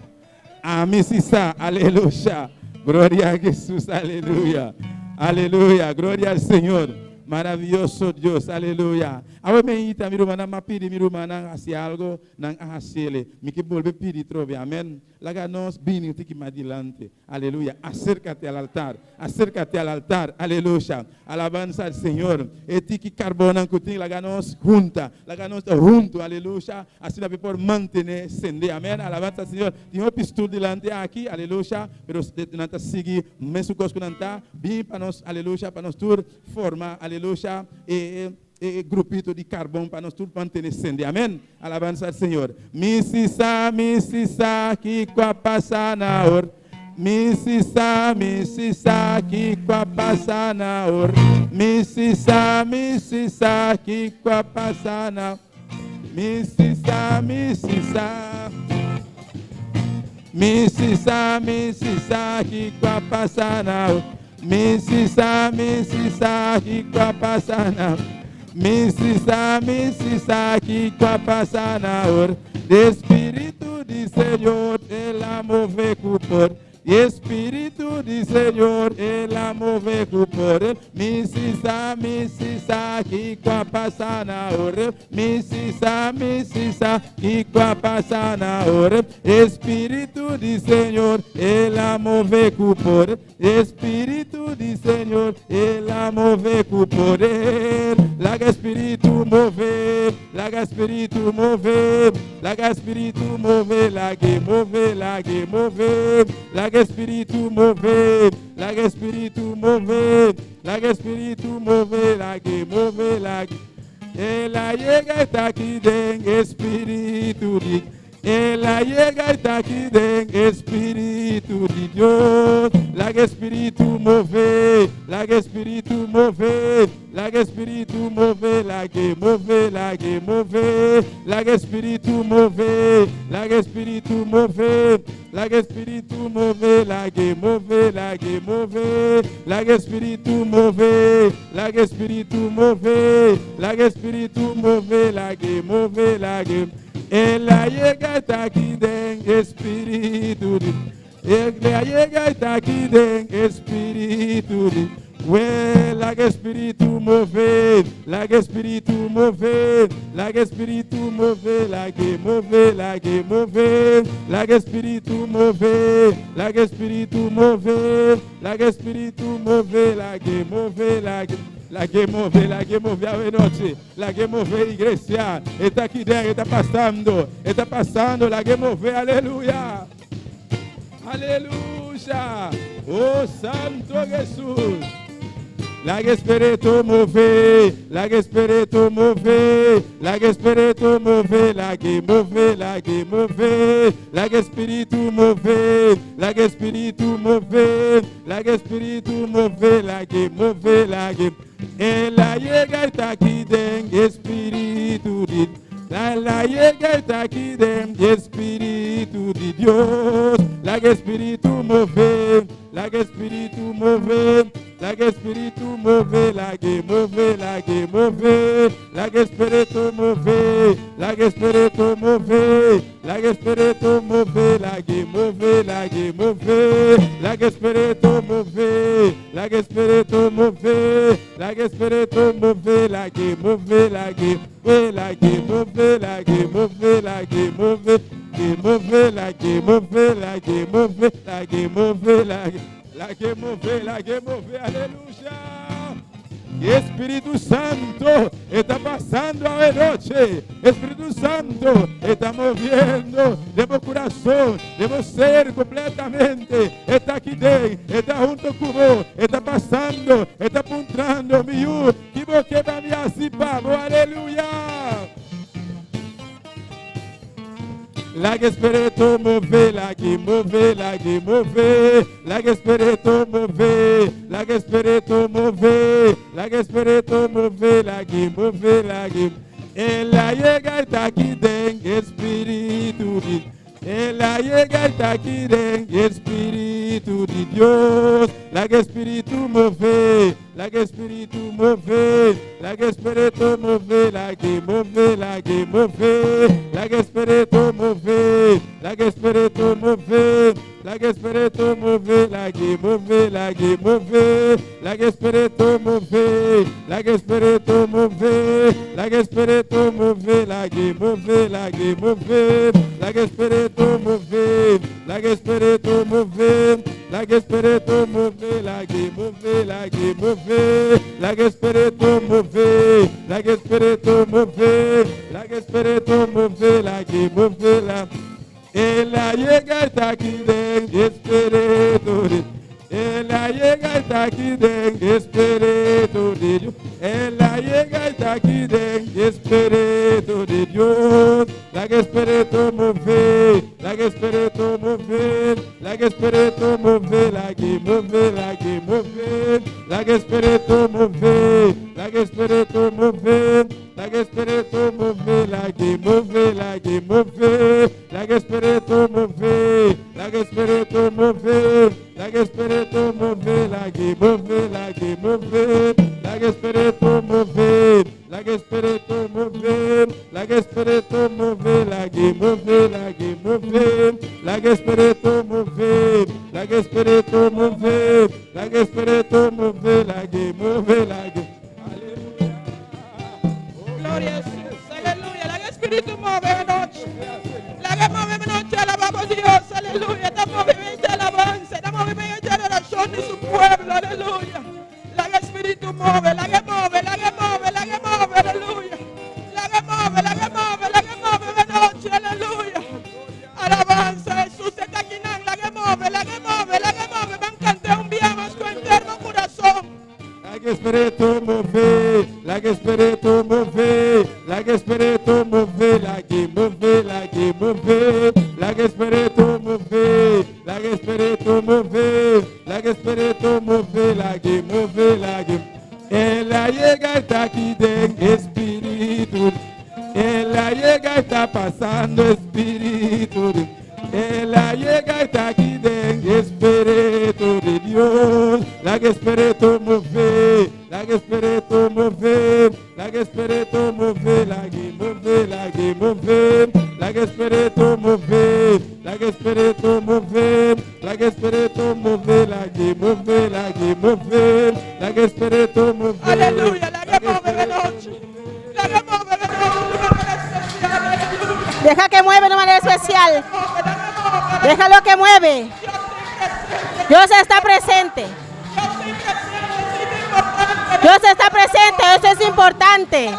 A mississa, aleluia. Glória a Jesus, aleluia. Aleluia, glória ao Senhor. Maravilhoso Deus, aleluia. Awe me ita mi rumana mapidi mi rumana asi algo nang ahasele. Mi que volve pedir trove, amém. Laga nós bini tiki madilante. Aleluia. Acércate al altar, aleluia. Alabanza al Senhor. E tiki carbona que laga nós junta, junto, aleluia. Assim dá por manter sende, amém. Alabanza al Senhor. Tinha um pistola delante aqui, aleluia. Pero nanta seguir mesu cosco nanta, bem para nós, aleluia, para nós tur forma, aleluia. E grupito de carvão para nós tudo manter sende. Amém? Alabança ao Senhor. Mississa, que qua passa na hora. Mississa, que qua passa na hora. Mississa, que qua passa na hora. Mississa, que qua passa na hora. Mississa, que qua passa na hora. Mississa, que vai passar na hora. Espírito de Senhor, ela move cupor. Espírito de Senhor, ela move cupor. Mississa, que vai passar na hora. Mississa, que vai passar na hora. Espírito de Senhor, ela move cupor. Espírito de Senhor, ela move com poder. Laga Espírito mover, laga Espírito mover, laga Espírito mover, lague mover, lague mover, laga Espírito mover, laga Espírito mover, laga Espírito mover, lague mover, lague. Ela chega está aqui dentro, Espírito de ela chega está aqui dentro, Espírito de Deus. Laga Espírito mover, laga Espírito mover, laga Espírito mover, lague mover, lague mover, laga Espírito mover, laga Espírito mover, laga Espírito mover, lague mover, lague mover, laga Espírito mover, laga Espírito mover, laga Espírito mover, lague mover, lague. Ela chega está aqui dentro, Espírito de ela chega está aqui dentro, Espírito de laga Espírito mover, laga Espírito mover, laga Espírito mover, lague mover, lague mover, laga Espírito mover, laga Espírito mover, laga Espírito mover, lague mover, lague. Lague mover a noite, lague mover igreja, está aqui dentro, está passando, lague mover, aleluia, aleluia, oh Santo Jesus. Laga Espírito mover, laga Espírito mover, laga Espírito mover, lague mover, lague mover, laga Espírito mover, laga Espírito mover, laga Espírito mover, lague mover, lague. Ela chega está aqui dentro, Espírito de ela chega está aqui dentro, Espírito de Deus. Laga Espírito mover, laga Espírito mover, laga Espírito mover, lague mover, lague mover, laga Espírito mover, laga Espírito mover, laga Espírito mover, lague mover, lague mover, laga Espírito mover, laga Espírito mover, laga Espírito mover, lague mover, lague lague mover, lague mover, lague mover, lague mover, lague mover, lague mover, lague mover, lague mover, aleluia. Espírito Santo está passando a noite. Espírito Santo está movendo de meu coração, de meu ser completamente. Está aqui dentro, está junto comigo, está passando, está apontando meu que você vai me assipar, aleluia. Laga Espírito mover, lague mover, lague mover, laga Espírito mover, laga Espírito mover, laga Espírito mover, lague mover, lague. Ela chega está aqui dentro, Espírito de ela chega está aqui dentro, Espírito de Deus. Laga Espírito mover, laga Espírito mover, laga Espírito mover, lague mover, lague mover, laga Espírito mover, laga Espírito mover, laga Espírito mover, lague mover, lague mover, laga Espírito mover, laga Espírito mover, laga Espírito mover, lague mover, lague mover, laga Espírito mover, laga Espírito mover, laga Espírito mover, lague mover, lague mover, laga Espírito mover, laga Espírito mover, laga Espírito mover, lague mover, lague. Ela chega está aqui dentro, Espírito de ela chega está aqui dentro, Espírito de Deus. Ela chega está aqui dentro, Espírito de Deus. Laga Espírito mover, laga Espírito mover, laga Espírito mover, lague mover, lague mover, laga Espírito mover, laga Espírito mover, laga Espírito mover, lague mover, lague mover, laga Espírito mover, laga Espírito mover, laga Espírito mover, lague mover, lague mover, laga Espírito mover, laga move, like it move, like it move, like a spirit to move, like a spirit to move, like a spirit to move, like it move, like it. Gloria a Jesús, aleluya. La que Espíritu mueve noche. La que mueve noche, alabamos a Dios, aleluya. Esta movimiento de alabanza, esta movimiento de adoración de su pueblo, aleluya. La que Espíritu mueve, la que mueve, la que mueve, la que mueve, aleluya. La que mueve, la que mueve, la que mueve noche, aleluya. Alabanza, Jesús está aquí, la que mueve, la que mueve, la que mueve. Van a cantar un bien más tu interno corazón. Like a spirit to move, like a spirit to move, like a spirit to move, like it move, like it move, like a spirit to move, like a spirit to move, like a spirit to move, like it move, like it. Ela llega está aquí de espíritu, ela llega está pasando espíritu. Ela llega está aquí de espíritu de Dios, la que espíritu move, la que espíritu move, la que espíritu move, la que move, la que move, la que espíritu move, la que espíritu move, la que espíritu move, la que move, la que move, la que espíritu move. Aleluya, la que mueve de noche, la que mueve de noche. Deja que mueve de manera especial. Déjalo que mueve. Dios está presente. Dios está presente. Eso es importante.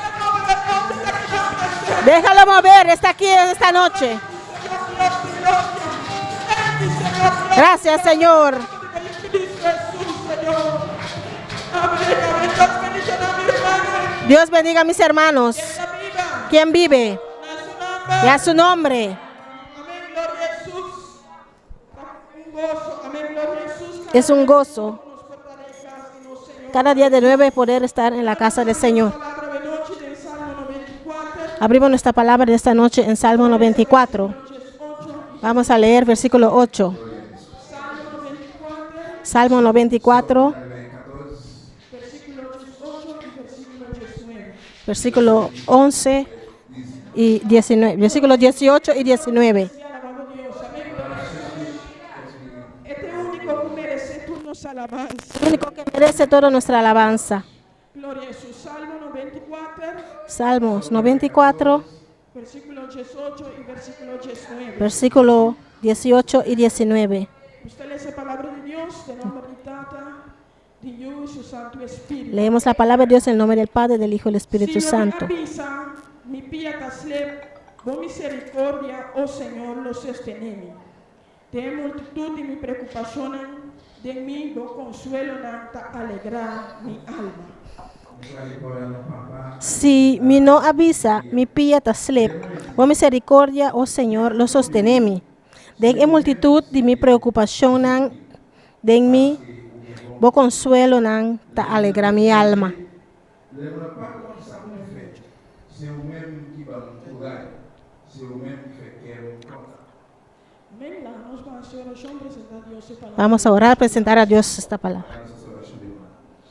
Déjalo mover. Está aquí en esta noche. Gracias, Señor. Dios bendiga a mis hermanos. ¿Quién vive? Y a su nombre. Es un gozo cada día de nuevo poder estar en la casa del Señor. Abrimos nuestra palabra de esta noche en Salmo 94. Vamos a leer versículo 8. Salmo 94, versículo 11 y 19, versículos 18 y 19. Alabanza. El único que merece toda nuestra alabanza. Gloria a Jesús. Salmo 94. Salmos 94, Versículo 18 y versículo 19. versículo 18 y 19. Usted lee esa palabra de Dios, de nombre de Tata, de Hijo y su Santo Espíritu. Leemos la palabra de Dios en el nombre del Padre, del Hijo y del Espíritu Santo. Avisa, mi pia taslep, por misericordia, oh Señor, lo sostenemi. De multitud de mi preocupación, de mí do consuelo nanta alegrar mi alma. Si mi no avisa, mi pilla taslep, oh misericordia, oh Señor, lo sostenemi. De en multitud de mi preocupación, de en mí, bo consuelo nanta alegra mi alma. Vamos a orar, presentar a Dios esta palabra.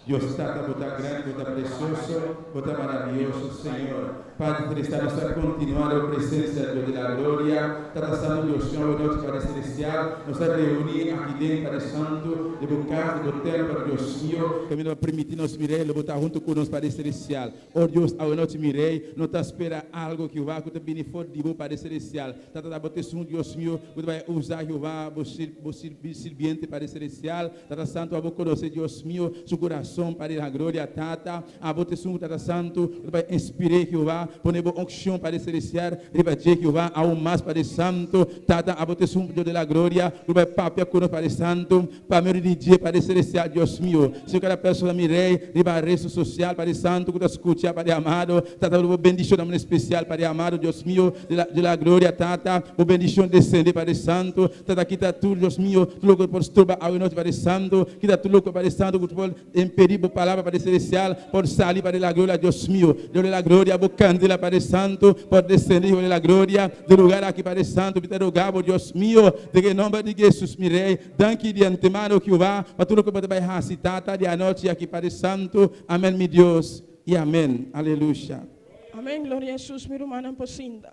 Dios está grande, está precioso, está maravilloso, Señor. Padre Celestial, nos ha continuado la presencia de la gloria. Está pasando Dios, Señor, noche Padre Celestial. Nos ha reunido aquí dentro, Padre Santo, de bocar, de botar, Padre Dios mío. Também nos permitir nos mirar, nos botar junto conosco, Padre Celestial. Oh Deus, ao noite mirei, não está espera algo que vai que também for de bom, Padre Celestial. Está a botar um Deus mío, que vai usar Jeová, você sirviente, Padre Celestial. Está santo, a boca conhecer Deus mío, seu coração, Padre da glória, Tata. A botar Tata Santo, que vai inspirar Jeová. Poner unção para celestial, riba Jehová, ao mais para santo, tata a votação de la glória, riba papia conosco para santo, para meu dia para celestial, Deus meu. Se cada pessoa me rei, riba resto social para santo, que escuta para amado, tata o bendição da especial para amado, Deus meu, de la glória, tata, o bendição descende para santo, tata quita tudo, Deus meu, tudo que por turba ao noite para santo, quita tudo que para santo, que por impedir palavra para celestial, por salir para la glória, Deus meu, de la glória, bocando la Padre Santo, por descender de la gloria, de lugar aquí Padre Santo, te rogamos, Dios mío, de que en nombre de Jesús, mirei, danke de antemano que va, para tudo que vai recitar, de anoche aqui Padre Santo, amén, mi Dios, y amén, aleluya. Amén, gloria a Jesús, mi hermana posinda.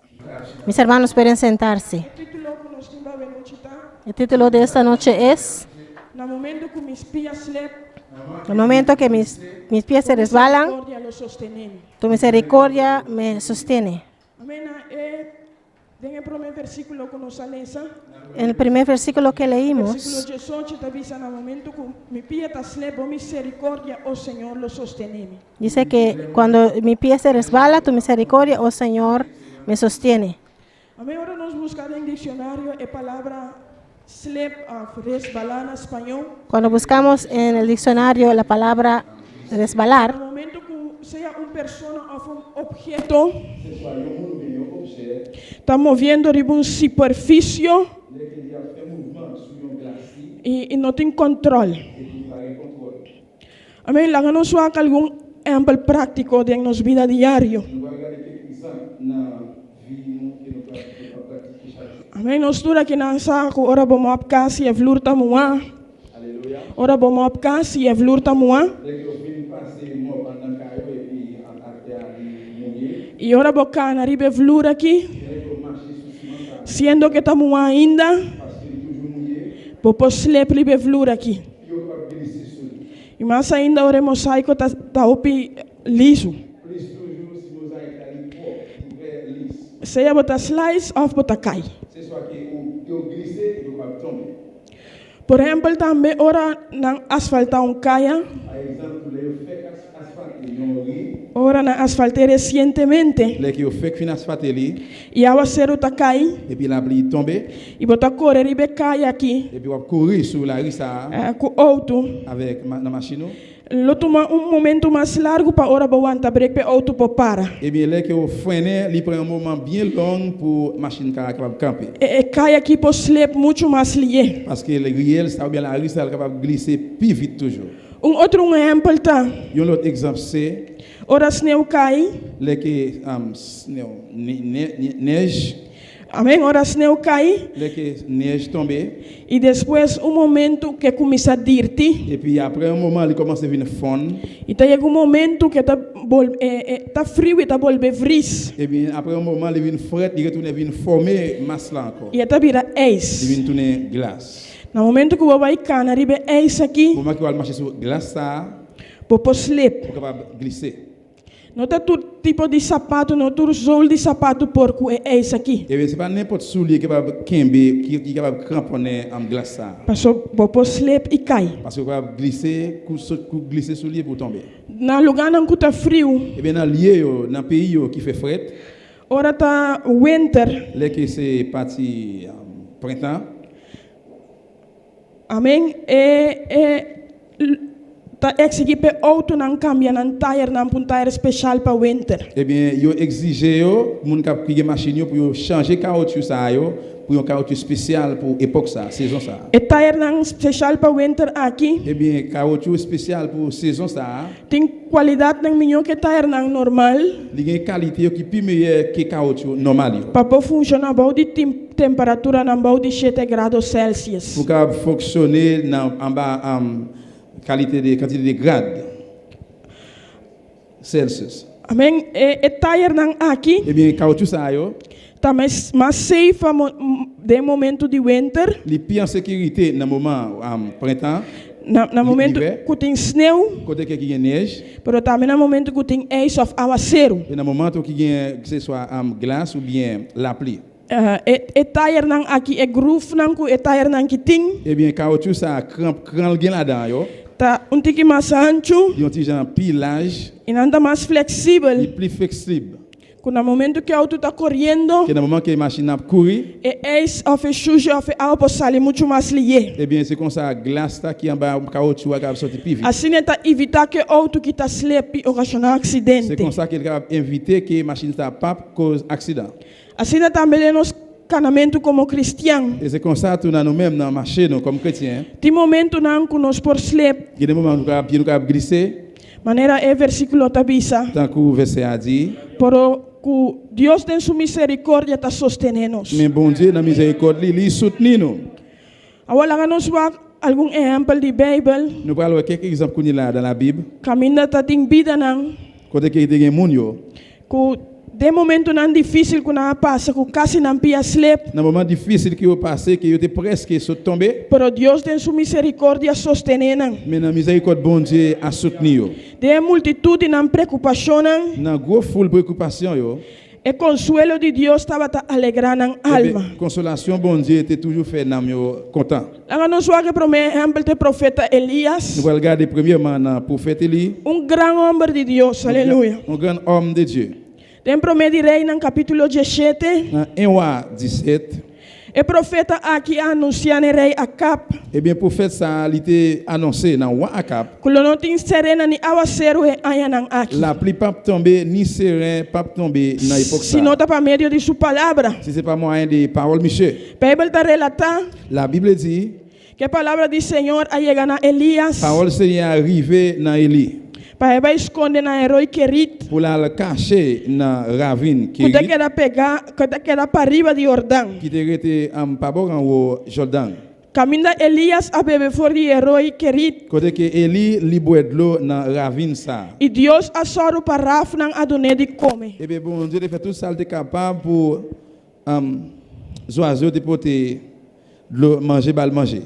Mis hermanos pueden sentarse. Título que nos timba venuchita. El título de esta noche es Na momento que mis pies slep, el momento que mis pies se resbalan, misericordia lo sostenemos. tu misericordia me sostiene. Amén. Den el primer versículo que nos aleza. En el primer versículo que Versículo leímos, 18 te avisa na momento que mi pie está slep, misericordia, oh Señor, lo sostenemos. dice que cuando mi pie se resbala, tu misericordia, oh Señor, me sostiene. Amén. Ahora nos busca en diccionario la palabra slep, resbalar en español. Cuando buscamos en el diccionario la palabra Al resbalar, momento que sea una persona o un objeto, está moviendo de una superficie y no tiene control. Amén. La nos va a algún ejemplo práctico de nuestra vida diaria. Amém. Nós dura que não saco, ora vamos a casa e flurta moa. Ora vamos a casa e flurta moa. E ora boca na ribe flura aqui. Sendo que estamos ainda, popo slep ribe flura aqui. E mais ainda ora mosaico tá opi liso. Seja botar slice ou botar cai. Por exemplo, também ora não asfaltar caia. Ora na asfaltei recentemente. Leki yo fek fin asfate li, E a ser outra cai. et puis la pli tombe, E botar correr e cai aqui. et puis wap kouri sou la risa Com outro. avec na machine. Lo toma momento mais largo para ora bawanta break pe outro para para. Et bien leki yo freine, li prend un moment bien long pour machine capable camper. E cai aqui por slip muito mais lié. Parce que le griel, ça ou bien la risa elle capable glisser plus vite toujours. Outro exemplo tá. Yon l'autre exemple c'est Ora sneu cai. leki neige, Amém. Ora sneu cai. leki neige tombe, E depois momento que começa a dirty. et puis après un moment il commence à venir fondre, E tá chega momento que tá frio e tá volve fris. et bien après un moment il vient fret, il retourne vient former masse là encore. E tá vira Il ice. vient tourner glace. No momento que o vai cana ribe ice aqui, Moment qu'il va marcher sur glace ça, popo slip. pour capable glisser. Não tá todo tipo de sapato, não todo sol de sapato porco é ice aqui. Et bien c'est pas n'importe soulier qui va kembe, qui est capable cramponner en glace ça. Passou popo slip e cai. Parce que va glisser, glisser soulier pour tomber. Na lugar não tá frio, Et bien dans lieu yo, dans pays yo qui fait fret, ora tá winter. là que c'est parti printemps, Amém. Tá exigipe outro não cambia não tire não um tire especial para winter. eh bien yo exige yo moun k'ap ki gen machine yo pour yo changer caoutchouc ça yo pour un caoutchouc spécial pour époque ça, saison ça. E tire não especial para winter aqui Eh bien caoutchouc spécial pour saison ça, tem qualidade não melhor que tire não normal. li gen qualité yo qui plus meilleur que caoutchouc normal yo. Para funcionar bom de temperatura não bom de 7 graus Celsius. Pour capable fonctionner dans en bas quantité de grades Celsius. Amém. E tire não aqui Eh bien caoutchouc ça yo, tá mais safe de momento de winter. li plus en sécurité dans moment printemps, Na momento Hiver. que tem snow, côté que gen neige, pero também na momento que tem ice of aguacero. et dans moment où qui gen que ce soit glace ou bien la pluie. E tire não aqui é groove não que tire não que tem. Eh bien caoutchouc ça cran gen là-dedans yo, Tá tique mais ancho yon ti jan pilage, e anda mais li flexível. plus flexible. Que no momento que o auto tá correndo, Que dans moment que machine a courir, e ice of sujo of água sale muito mais lié. eh bien c'est comme ça glace ta qui en bas caoutchouc a capable sortir plus vite. Assim é tá evitar que o auto que tá slip ocasionar C'est acidente. comme ça qu'il est capable éviter que machine ta pas cause accident. Assim é também nos canamento como cristiano. Et c'est comme ça tout dans nous-mêmes dans marcher nous comme chrétiens. Tem momento não que nós por slip, Il y a des moments où nous capable glisser, maneira é versículo tabisa, tant que le verset a dit, pero que Deus tem sua misericórdia tá sostenendo-nos. mais bon Dieu dans miséricorde li soutenir nous. Agora nós vamos algum exemplo de Bible, Nous parlons quelques exemples qu'on là dans la Bible. caminho tá tem vida não, Côté que des gens moun yo, que de momento não difícil que não passa, que quase não pia sleep, Dans moment difficile que vous passez, que vous êtes presque sauté tomber, pero Deus tem sua misericórdia sostenendo. mais dans miséricorde bon Dieu a soutenu. De multitude não preocupação, Dans gros foule préoccupation yo, e consuelo de Deus estava a alegrar na alma. consolation bon Dieu était toujours fait dans yo content. Lá nós vamos para o exemplo do profeta Elias, Nous allons regarder premièrement dans le prophète Élie, grand homem de Deus, aleluia. un grand homme de Dieu. Tem promessa rei no capítulo 17, Dans 1 roi 17, e profeta aqui anuncia no rei Acab, eh bien prophète ça il était annoncé dans roi Akab. que não tem serena ni awaseru e ayanang aqui. La pluie pas tomber ni serein pas tomber dans l'époque Se ça. nota para meio de sua palavra. Si c'est pas moyen de paroles Michel. A Bíblia está relatar La Bible dit que a palavra do Senhor a chegar na Elias, parole Seigneur arrivé dans Élie para esconder na herói Querit, pour la cacher dans ravine qui que era pegar, que era para riba de Jordão. était en pas bon en haut Jordan. Caminha Elias a bebe fora de herói Querit, Côté que Élie li boit de l'eau dans ravine ça. e Deus a soro para Rafa não adone de come. Et bien bon Dieu il fait tout ça il est capable pour oiseaux de porter l'eau manger bal manger.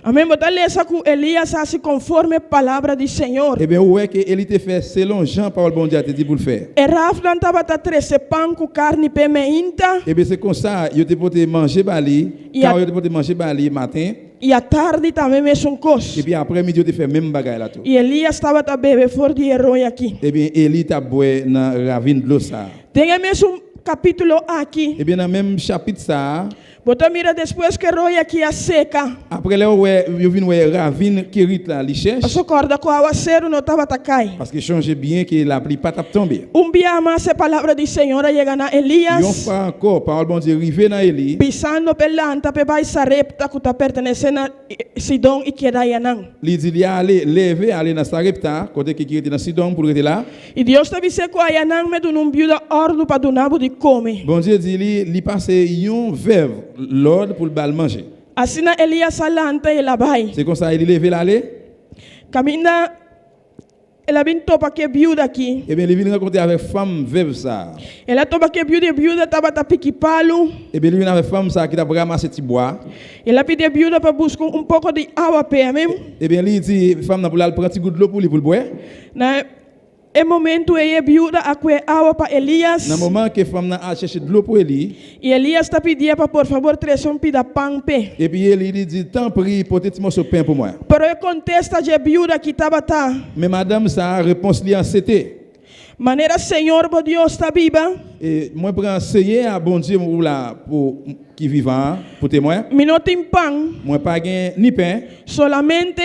Amém. Botar lesa que Elias se conforme a palavra do Senhor. Et bien ouais que Élie te fait selon Jean parole bon Dieu te dit pour le faire. E Rafa não estava a trece pão com carne pimenta, Et bien c'est comme ça il te porter manger bali, Il y a- quand il te porter manger bali matin e à tarde também mesmo coisa. et puis après midi il te fait même bagaille là tout. E Elias estava a beber fora de herói aqui. Eh bien, Élie t'a boit dans la ravine de l'eau ça. Tem mesmo capítulo aqui. Eh bien, dans le même chapitre ça, Bota mira depois que herói aqui a seca. après là, ouais, il vient ouais ravine qui rit là, il cherche Só corda com a aguaceiro não estava a cair. parce que change bien que la pluie pas tape tomber. Dia mais a palavra do Senhor a chegar na Et on Elias, fait encore parole bon Dieu arrivé dans Élie. pisando pelanta pe vai sarepta que está pertencendo a Sidon e Kedaianang. Il dit il aller lever aller dans Sarepta côté qui était dans Sidon pour rester là. E Deus te disse que Aianang me deu biuda ordo para donabo de come. Bon Dieu dit il passe un veuve l'ordre pour le bal manger. Assim na Elias alanta e la vai. C'est comme ça il levé l'aller. Caminha ela vem topa que biuda aqui. Et bien il vient rencontrer avec femme veuve ça. Ela topa que biuda estava a pique palo. Et bien il vient avec femme ça qui t'a ramassé petit bois. Ela pediu biuda para buscar pouco de água para mim. Eh bien, il dit, femme, pour aller prendre un petit goût de l'eau pour lui pour le boire. Na e momento e biuda a que água para Elias. Dans le moment que femme a cherché de l'eau pour Élie, E Elias está pedindo para por favor trazer pida pão pe. et puis Élie dit, tant pis, portez un morceau de pain pour moi. Pero e contesta de biuda que estava tá. Mais madame, sa réponse lui a c'était. Maneira Senhor, bo Deus está viva. Et moi, pour enseigner à bon Dieu pour qui vivant, pour témoin, Me não tem pão, moi, pas gain ni pain, solamente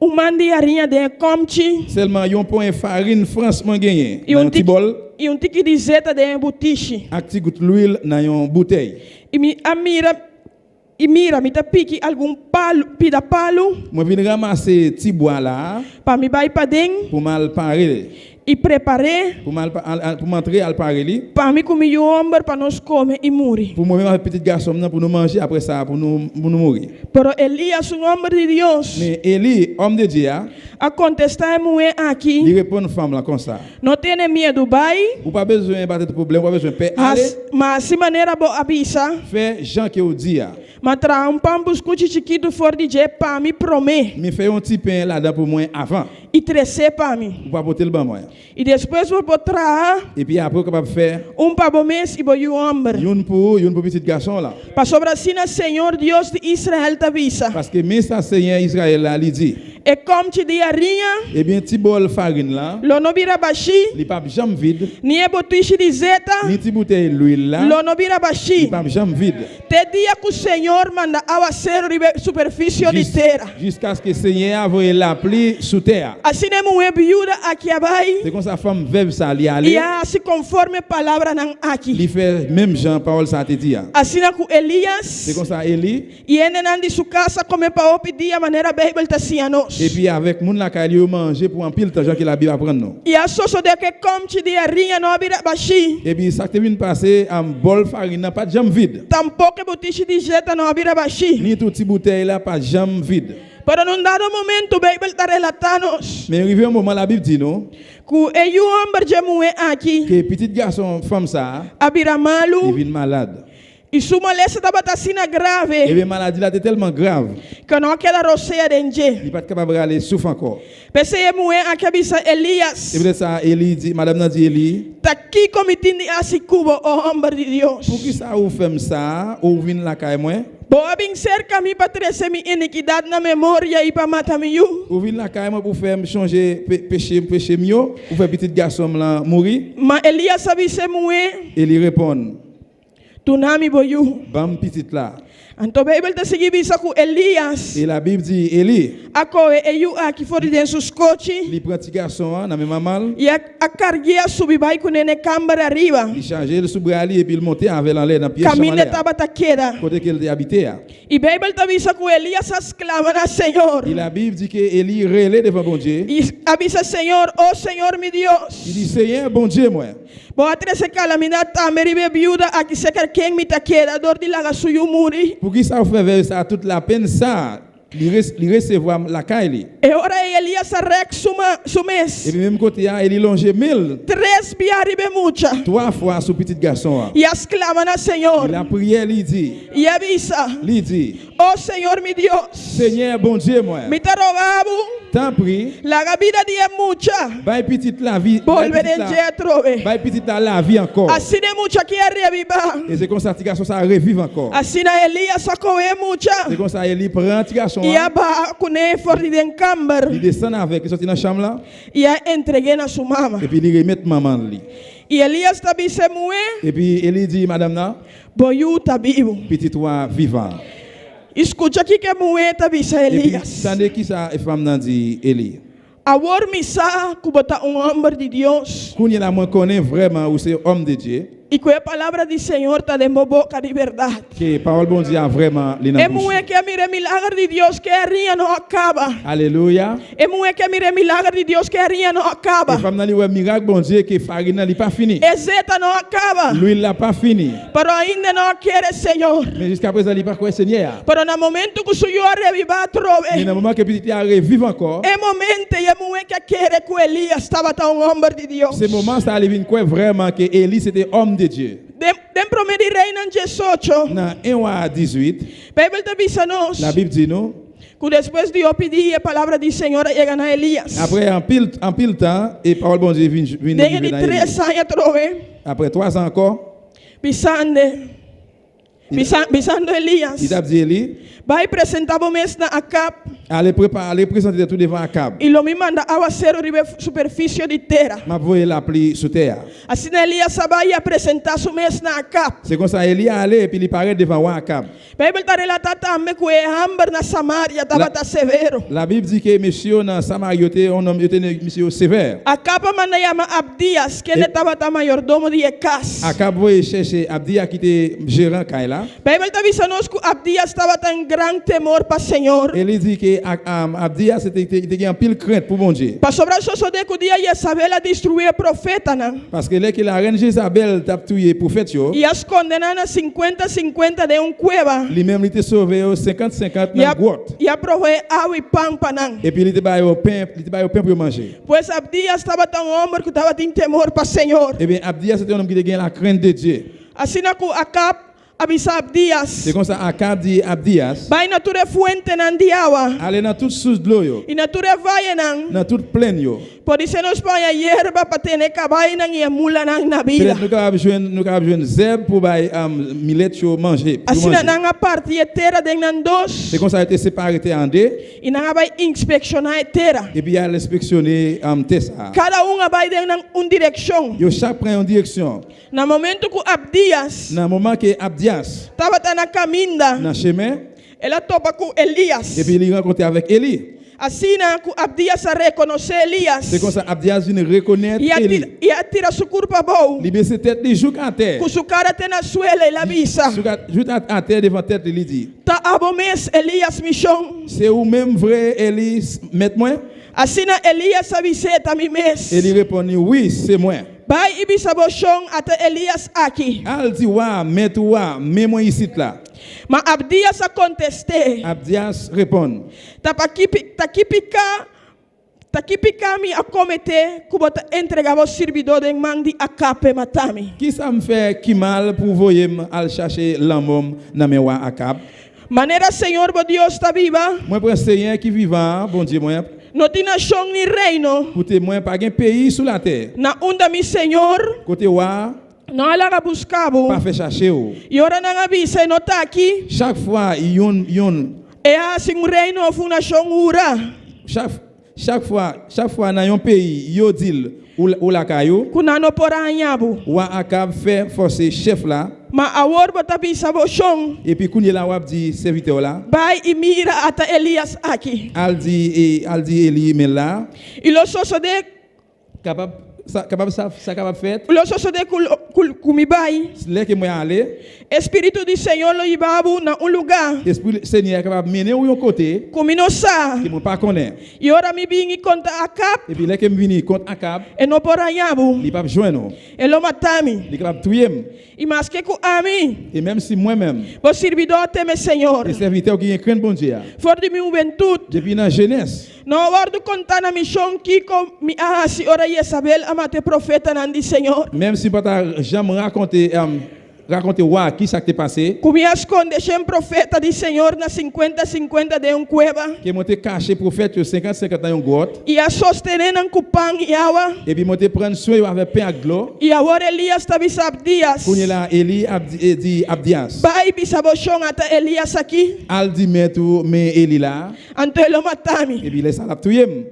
mandi arinha de comchi seulement yon point de farine France moi gagné. e Dans un petit bol, e tique de zeta de butiche. avec petit goutte d'huile dans une bouteille. E mira, me tá pique algum palo, pida palo, Moi, viens ramasser petit bois là, para me vai para dentro pour mal parer, e preparei pour m'entrer à le parer. para me comer o ombro para nós comer e morrer. Pour moi-même, avec petit garçon, pour nous manger après ça, pour nous mourir. Pero Elias, um homem de Deus, Mais Élie, homme de Dieu, a contestar mulher il aqui, répond à une femme là comme ça. não tem medo, vai, Ou pas besoin de battre de problème, pas besoin de paix. Allez, mas se maneira boa avisa, fais Jean qui vous dit. mas tra pão buscuti chiquito fora de je para me promer Mais fais un petit pain là-dedans pour moi avant. e crescer para mim. Ou pas porter le bain moi. E depois vou botar Et puis après, capable de faire para o mês e vou o ombro. une pour petit garçon là. Para sobre assim, Senhor Deus de Israel te avisa. Parce que mais ça, Seigneur Israël là, il dit. E como te diarinha, Eh bien, petit bol farine là, lo no vira baixi, il pas jamais vide. ni e botiche de zeta, Ni petit bouteille d'huile là, lo no vira il baixi. pas jamais vide. Te dia que o Senhor manda aguaceiro de superfície de terra. Jusqu'à ce que Seigneur envoie la pluie sous terre. Assim é mulher viúva aqui abai. C'est comme ça femme veuve ça li E aller. assim conforme a palavra não aqui. Il fait même Jean parole ça te dit. Assim com C'est Elias. comme ça Élie E ele não de sua casa come para pedir a maneira Bíblia está assim a nós. et puis avec moun la caille yo manger pour en pile temps Jean qui la Bible apprendre nous. E a só de que como te diarinha não vira baixi. Et puis ça te vient passer en bol farine n'a pas jamais vide. Tampouco botiche de jeta não vira baixi. Ni tout petit bouteille là pas jamais vide. Pero num dado momento, a Bíblia está relatando-nos Mais arrivé un moment, la Bible dit nous que o homem de mulher aqui, que petit garçon, femme ça, a Biramalu, il vient malade. e sua moléstia estava assim Et grave, bien maladie là était tellement grave, que não queda roceia dentro. il n'est pas capable d'aller souffrir encore. Pensei a mulher aqui, a Elias, Et peut-être ça, Élie dit, madame n'a dit Élie, está aqui cometendo esse cubo, o homem de Deus. pour qui ça ou fait ça, ou vient la caille moi, Boa bem cerca me para trazer minha iniquidade na memória e para matar me. ou vient la caille moi pour faire me changer péché mieux, ou faire petit garçon là mourir. Mas Elias sabe ser mulher, Élie répond, tu não me boiu. bam petit là. Então a Bíblia está seguindo isso com Elias. Et la Bible dit Élie, Akoe eu aqui fora dentro dos coches il prend petit garçon dans même mal, e a cargueia subir vai com nene câmara arriba. il change le sous ali et puis il monter avec l'enlève dans pied Caminho chamalé. estava taqueira. Côté qu'il habitait. E a Bíblia está visa com Elias exclama na Senhor. Et la Bible dit que Élie relève devant bon Dieu. E avisa Senhor, oh Senhor meu Deus. Il dit Seigneur bon Dieu moi. Boa treze calamidade tá meribe viúva aqui se quer quem me taqueira dor de laga suyu muri. Pour qui ça fait vers ça toute la peine ça, il recevoir la caille. E ora Elias arrec Et sumes. puis même côté Élie longe 1000 Três biaribe mucha. 3 fois ce petit garçon. E exclama na Senhor. Il a prié, il dit, E avisa, oh Senhor meu Deus. Seigneur bon Dieu moi. Me tá rogado. T'en prie, La vida de mucha. bail petite la vie, Volver en trove. bail petite la vie encore. Assim de mucha que reviva. Et c'est comme ça petit garçon ça revive encore. Assim na Elias sacoe mucha. C'est comme ça Élie prend petit garçon. E aba kune for de camber. Il descend avec, il sortit dans la chambre là, E a entreguei na sua mama. et puis il remet maman lui. E Elias tabi se mue. Et puis Élie dit, madame là, Boiu tá vivo. petit toi vivant. Escuta aqui que mue tabi se Et puis, Elias. tandis qui ça, et femme n'a dit Élie. A war misa kubota homem de Deus. Qu'on y a moi connaît vraiment où c'est homme de Dieu, E que a palavra do Senhor tá de boca de verdade. que parole bon Dieu a vraiment les É mue que a mire milagre de Deus que a rinha não acaba. Alléluia. É mue que a mire milagre de Deus que a rinha não Et acaba. femme n'a dit ouais miracle bon Dieu que farine n'a pas fini. É zeta não acaba. L'huile n'a pas fini. Pero ainda não quer Senhor. Mais jusqu'à présent il pas quoi Seigneur. Pero no momento que o Senhor reviva Mais trove. dans le moment que petit a revive encore, É momento e é mue que quer que Elias estava tão homem de Deus. ce moment ça arrive quoi vraiment que Élie c'était homme de Dieu. Dentro de Reina 18, Dans 1 roi 18, a Bíblia avisa-nos la Bible dit nous, que depois de eu pedir a palavra do Senhor chega na Elias. après en pile temps et parole bon Dieu vient Desde de 3 anos trove, après 3 ans encore, bisando Elias. il a dit Élie, Vai apresentar o mês na Acab allez préparer, allez présenter tout devant Akab. e lo me manda aguacero de superfície de terra. M'a voyé la pluie sur terre. Assim Elias vai apresentar o mês na Acab. C'est comme ça Élie allait et puis il paraît devant roi Akab. A Bíblia está relatando também que o Amber na Samaria estava tá severo. La Bible dit que monsieur dans Samarie était un homme était monsieur sévère. Acab manda chama Abdias, que ele estava tá mayordomo de casa. Akab voyait chercher Abdia qui était gérant Kaila. A Bíblia está avisando que Abdias estava em grande temor para o Senhor. Élie dit que Abdia c'était un pile crainte pour mon Dieu. Para sobrar só de que o dia Jezabel a destruir o profeta, não? Parce que là que la reine Jézabel t'a tué prophète yo, E as condenaram a 50-50 de cueva. lui-même il était sauvé 50-50 dans grotte. E aprovei água e pão para não. Et puis il était baillé au pain pour manger. Pois Abdias estava tão homem que estava em temor para o Senhor. Et bien Abdia c'était un homme qui avait la crainte de Dieu. Assim que Acab avisa Abdias. C'est comme ça Akab dit Abdias, Vai na tua fuente na diawa. allez dans toute source de l'eau yo, E na tua vaia não. dans toute plaine yo. Por isso nós põe a hierba para ter cabai não e a mula não na vida. Peut-être nous avons besoin de zèbre pour bailler millet yo manger. Assim não a parte inteira de nan dos. C'est comme ça a été séparé en deux E não vai inspecionar inteira. et puis il a inspectionné Tessa. Cada vai de direção. Yo chaque prend une direction. No momento que Abdias Dans le moment que Abdias estava na caminda, dans le chemin ela topa com Elias. et puis il rencontre avec Élie. Assim que Abdias a reconhecer Elias. C'est comme ça Abdias vient reconnaître Élie. E atira sua curva boa. Il baisse tête, il joue à terre. Com sua cara tem na suela e avisa. Joue à terre devant tête, il dit, Tá abomes Elias mission. c'est où même vrai Élie, mettez-moi? Assim Elias aviseta mi mes. Élie répondit, oui, c'est moi. Vai ibisa bochon até Elias aqui. Elle dit, ouais, mets-moi ici là. Ma Abdias a contesté. Abdias répond. Takipika mi a comete kubota entregava o servidor de mandi a cape matami. Qui ça me fait qui mal pour voyer al chercher l'homme dans mes wa Akab? Maneira Senhor, bo Deus está viva. Moi pour Seigneur qui vivant, bon Dieu moi. No tem nação ni reino. Côté moi pas un pays sur la terre. Na unda mi Senhor. Côté wa Não alaga buscabo. pas fait chercher ou. E ora não avisa não tá aqui. Chaque fois yon É assim um reino of uma nação ura. chaque fois dans un pays yo dit ou la caillou Kunano pora anyabu. wa Akab fait forcer chef là Ma awor bota bisa bo chong. et puis kounye la wap dit serviteur là Bai imira ata Elias aqui. al dit Eli mais là Ilo soso de capable ça capable fait Ilo soso de kumibai. là que moi aller Espírito de Senhor lo ibabu na lugar. esprit Seigneur capable mener ou un côté Kumino sa. que moi pas connaît E ora mi bingi conta Akap. et puis là que me vini contre Akab E no pora anyabu. il pas joindre E lo matami. il capable tuer E mas que ku ami. et même si moi même Bo servidor teme Senhor. les serviteurs qui craint bon Dieu For de mi juventude. depuis dans jeunesse No guardo contar na missão Kiko mi ahasi ora Isabel amate profeta nandi Senhor. même si pas jamais raconter wa qui ça t'est passé Comias com deixem profeta de Senhor na 50-50 de cueva. que moi te caché prophète 50 dans une grotte E a sostener nan kupang iawa. et puis moi te prendre soin avec pain à glo E agora Elias tabi sabdias. kounye la Eli dit Abdias Bai bisaboshong ata Elias aqui. al dit mais Eli là Antelo matami. et puis laisse la tuer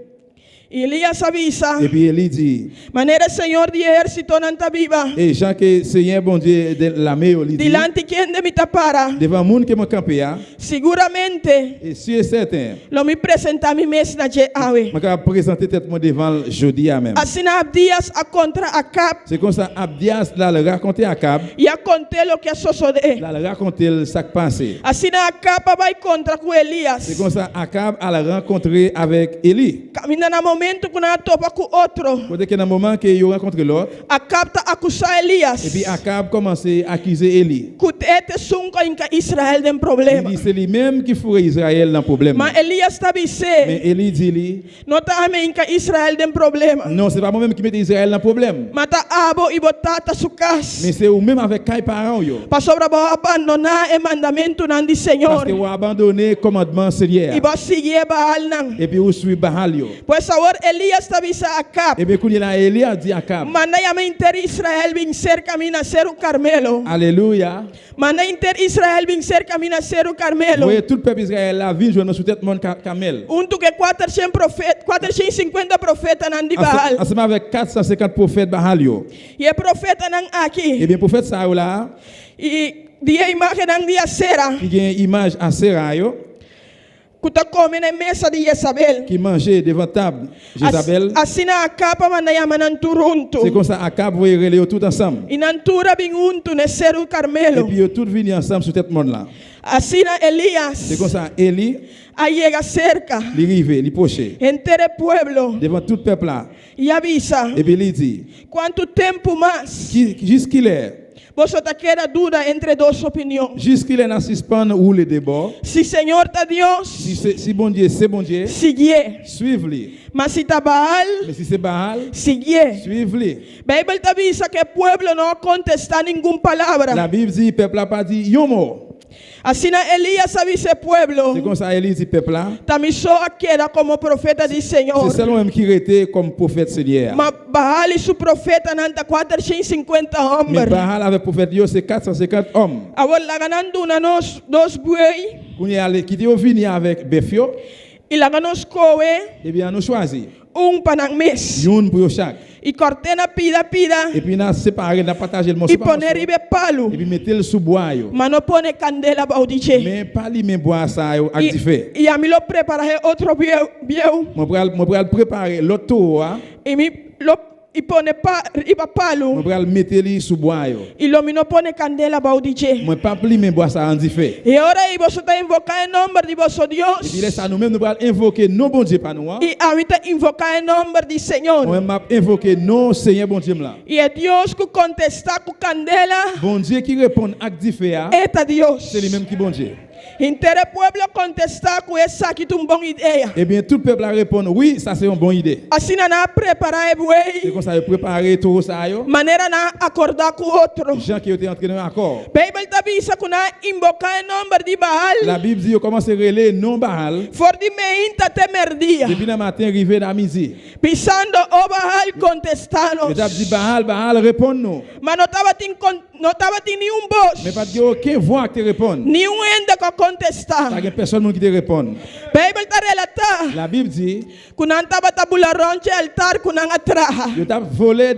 Elias avisa. et puis Eli dit Maneira Senhor de exército nanta viva. et Jean que Seigneur bon Dieu de la meilleure lui dit Dilante quem de mitapara. devant monde que moi camper Seguramente. et sûr et certain Lo me presenta mi mes na je awe. moi capable présenter tête moi devant jeudi même Assina Abdias a contra Akab. c'est comme ça Abdias là le raconter à Akab E a conter lo que a sosode. là le raconter ça qui passé Assina Akab vai contra com Elias. c'est comme ça Akab a la rencontré avec Eli Camina na momento que na topa com outro. côté que dans le moment que il rencontré l'autre Akab ta acusar Elias. et puis Akab commençait à accuser Eli Kutete sunka inka Israel den il problema. dit c'est lui-même qui ferait Israël dans problème Ma Elias tabi mais se. Eli dit lui Nota ame inka Israel den problema. non c'est pas moi-même qui mette Israël dans problème Mata abo ibotata sukas. mais c'est ou même avec kai parents yo Pa sobra ba abandonar e mandamento nan di parce Senhor. que vous abandonné commandement Seigneur Iba sigue Baal nan. et puis vous suivez Baal yo Pues agora Elias tabi sa Akab. et bien quand il a Eli a dit Akab Manda yama inter Israel bin ser camina ser o Carmelo. alléluia Manda inter Israel bin ser camina ser o vous Carmelo. voyez tout le peuple Israël la vie jouer sous tête monde Carmel Que 400 profeta, 450 profeta nan di Baal. ensemble avec 450 prophètes Baal yo E profeta nan et aqui. bien prophète ça là E dia imagem nan dia Sera. qui a une image à Serah yo Kuta come na mesa de Jezabel. qui mangeait devant table Jézabel Assina a capa manda yama nan turuntu. c'est comme ça Akab voyait relayer tout ensemble Inantura bin untu ne ser o et Carmelo. puis ils tous venus ensemble sous tête monde là Assina c'est Elias. comme ça Eli Allega cerca. li rive li poché Entere pueblo. devant tout le peuple là E avisa. et puis il dit Quanto tempo mais? jusqu'il est Você tá querendo dúvida entre duas opiniões. jusqu'il est dans suspend ou le débat Se Senhor tá Deus, si bon Dieu c'est bon Dieu seguir. suivez-le Mas se tá Baal, mais si c'est Baal seguir. suivez-le Bíblia tá avisa que o pueblo não contesta nenhuma palavra. la Bible dit peuple a pas dit yon mot Assim Elias avisa o c'est pueblo. comme ça Eli dit peuple là Também só queda como profeta de Senhor. c'est seulement même qui était comme prophète Seigneur Mas Baal e seu profeta não tá 450 mais homens. Baal avec prophète yo c'est 450 hommes Agora lá ganhando nos dos buey qu'on y allé qui était venu avec Befio e lá nos coe et bien nous choisi panang mes. une pour chaque E cortena pida et puis n'a séparé n'a partagé le morceau e par poner morceau. ribe palo. et puis mettez le sous bois yo Mas não pone candela para o DJ. mais pas li mais bois ça yo ak di fait E a mim lo prepara outro bieu. moi pral préparer l'autre tour E mi lo y pone riba Moi palo pral mettre li sous bois yo. y lo mino pone candela baudije. Moi pas pli men bois ça en fait. Y ahora y vosotros invocar el nombre de vuestro Et puis Dios là ça nous même nous pral invoquer non bon Dieu pas nous. y ahorita invocar el nombre del Señor. Moi m'a invoquer non Seigneur bon Dieu là. Y el Dios que contesta con candela, Bon Dieu qui répond acte différent. eta Dios. C'est lui même qui bon Dieu. Intere pueblo contesta con esa que un bon idea. Eh bien tout le peuple a répondre oui, ça c'est une bonne idée. Así na prepara el C'est buey, comme ça de préparer tout ça yo. manera na acordar con otro. Gens qui étaient entrés dans l'accord. Bible te avisa que na invocar el nombre de Baal. La Bible dit comment c'est relé non Baal. For di meinta te merdia. Depuis le matin arrivé à midi. Pisando o Baal contestanos. Et dit Baal, Baal répond nous. Ma no estaba ni un Mais voz, pas de aucun voix qui te répond. ni un ende que contesta. Pas de personne qui te répond. Bible te relata. La Bible dit Kunan taba tabula ronche altar kunan atraja. yo t'a volé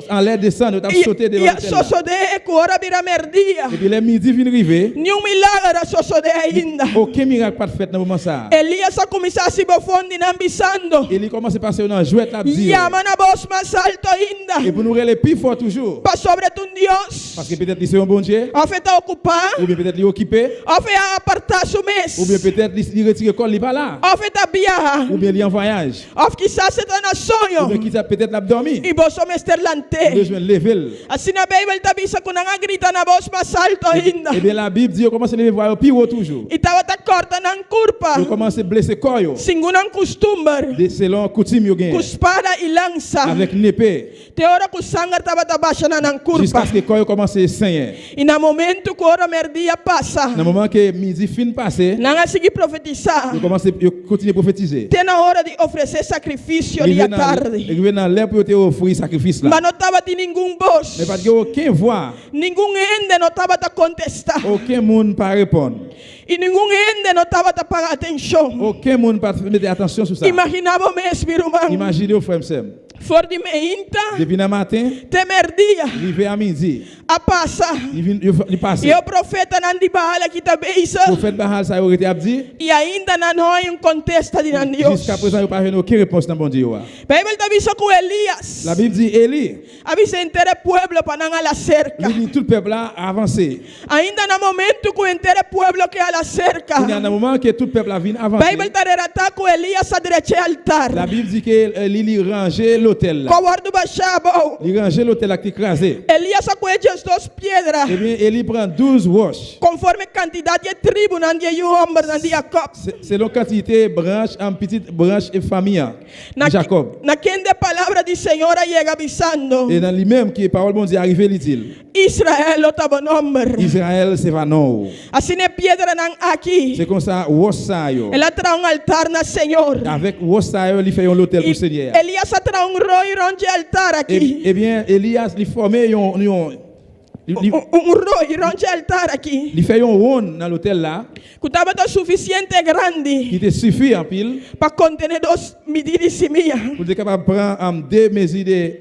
en l'air descendre, yo t'a sauté devant Ya l'autel. soso de kuora bira merdia. Et puis les midi vient arriver. Ni un milagro soso de ainda. Aucun miracle pas fait dans le moment ça. Elias a comenzado a si bofondi nambisando. Et il commence à passer dans jouet la dire. Llaman a voz más alto ainda. Et pour nous les plus fort toujours. Pa sobre tu Dios. Parce que peut-être il c'est un bon Dieu. A fe ta ocupar. Ou bien peut-être il est occupé. A fe a apartar su mes. Ou bien peut-être il retire col, il pas là. A fe ta viaja. Ou bien il est en voyage. A quizás se ta na Ou sonho. bien qu'il a peut-être l'a dormi. Y vos somos Il a esterlante. besoin de lever. Así na Bible te avisa que nanga grita na voz más alto ainda. Et bien la Bible dit, on commence à lever voir plus haut toujours. Y tava ta corta nan curpa. On commence à blesser corps yo. Singunan costumbre. Selon coutume yo gain. Cuspada y lanza. Avec une épée. Te ora ku sangar tava ta basha na nan Jusqu'à curpa. ce que corps yo commence à saigner. Y na momento que ora merdia passa. Dans le moment que midi fin passé, Nanga sigi profetizar. on commence à continuer à prophétiser. Tem na hora de oferecer sacrifício dia tarde. Arrivé dans l'air pour te offrir sacrifice là. Mas não estava de nenhum voz. Mais pas que aucun voix, Nenhum ende não estava a contestar. aucun monde pas répondre. E nenhum ende não estava a pagar atenção. Aucun monde pas mettre attention sur ça. Imaginava mesmo, irmão. Imaginez au frère Sem. For de meinta, Depuis le matin, temer dia, arrivé à midi, a passa. il passe. E o profeta não de bala que está beisa. Le prophète Bahal ça aurait été abdi. E ainda não há contesta de Deus. Jusqu'à présent, il n'y a pas eu aucune réponse dans bon Dieu. Bible está avisa com Elias. La Bible dit Élie, Avisa inteiro pueblo para não la cerca. il dit tout le peuple a avancé. Ainda no momento que o inteiro pueblo que a la cerca. Il y a un moment que tout le peuple a vu avancer. Bible está relata com Elias a direita altar. La Bible dit que Élie rangeait l'autel là. Covardo baixabo. Il rangeait l'autel là qui écrasé. Elias acuelha as duas pedras. Eh bien, Élie prend 12 roches. Conforme quantidade de tribo nan dia Jacob nan dia Jacob. Selon quantité, branche, en petite branche et famille. Jacob. Na quem de palavra de Senhor chega avisando. Et dans lui-même, qui est parole bon Dieu arrivé, il dit Israel otava nombre. Israël, c'est va non. Assim ne pedra nan aqui. C'est comme ça, Wossayo. Ela tra altar na Senhor. Avec Wossayo, il fait l'autel pour le Seigneur. Elias tra roi ronde altar aqui. Eh bien, Elias, il formait un roi ronde altar aqui. il fait un rond dans l'hôtel là, Que estava tão suficiente grande qui te suffit en pile para contener 2 medidas de semilla. pour être capable de prendre 2 mesures de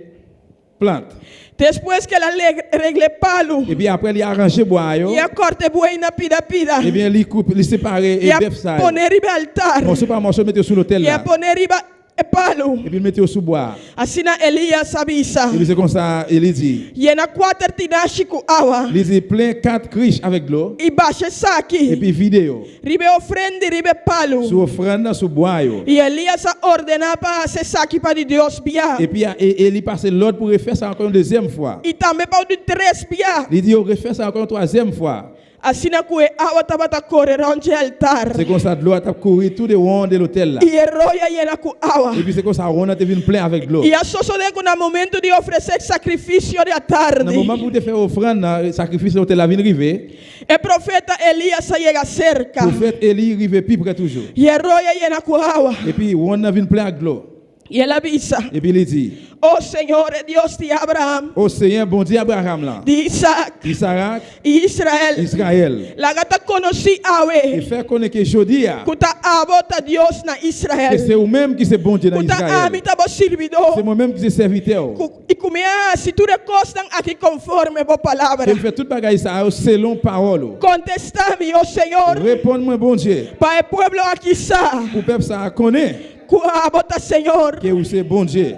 plantes. Depois que ela regle palo. Et puis après, il a arrangé bois. E a corte buey na pida. Et bien, il coupe, il sépare E et a bœuf ça. poner riba altar. Morceau par morceau, mettez sur l'hôtel E a là. poner riba e palo. Et puis, mettez sous bois. Assim na Elias avisa. Et puis, c'est comme ça, il dit. E na 4 tinashi ku awa. Il dit plein 4 criches avec de l'eau. E baixa Et saki. puis, vidéo. Ribe ofrende, ribe palo. Sous offrande, sous bois. E Elias a ordenar para se saki para de Deus bia. Et puis, il passe l'autre pour refaire ça encore une deuxième fois. E também para de 3 bia. Il dit, on refait ça encore une troisième fois. Assim na ku awa tava ta correr onde altar. C'est comme ça, de l'eau a couru tout le long de l'hôtel là. E roia e na ku awa. Et puis c'est comme ça, on a devenu plein avec de l'eau. E a sosodeko na momento de oferecer sacrifício de Dans tarde. le moment où tu fais offrande, le sacrifice de l'hôtel là vient arriver. E profeta Elias chega cerca. Le prophète Élie arrive plus près toujours. E roia e na ku awa. Et puis on a venu plein avec de l'eau. E ela avisa. Et puis il dit, Oh Senhor, Deus de Abraham, ô Seigneur, bon Dieu Abraham là, de Isaac Isaac, e Israel. Israël. La gata conheci Et awe. faire connaître que jeudi, Kuta abota Deus na que Israel. c'est vous-même qui c'est bon Dieu dans Kuta Israël. amita bo C'est servidor. moi-même qui c'est serviteur. E comia se tu recostam aqui conforme bo palavra. Il fait toute bagaille ça selon parole. Contesta-me, oh Senhor, Réponds-moi bon Dieu. para o pueblo aqui está. Pour peuple ça connaît Ku abota Senhor. que vous c'est bon Dieu.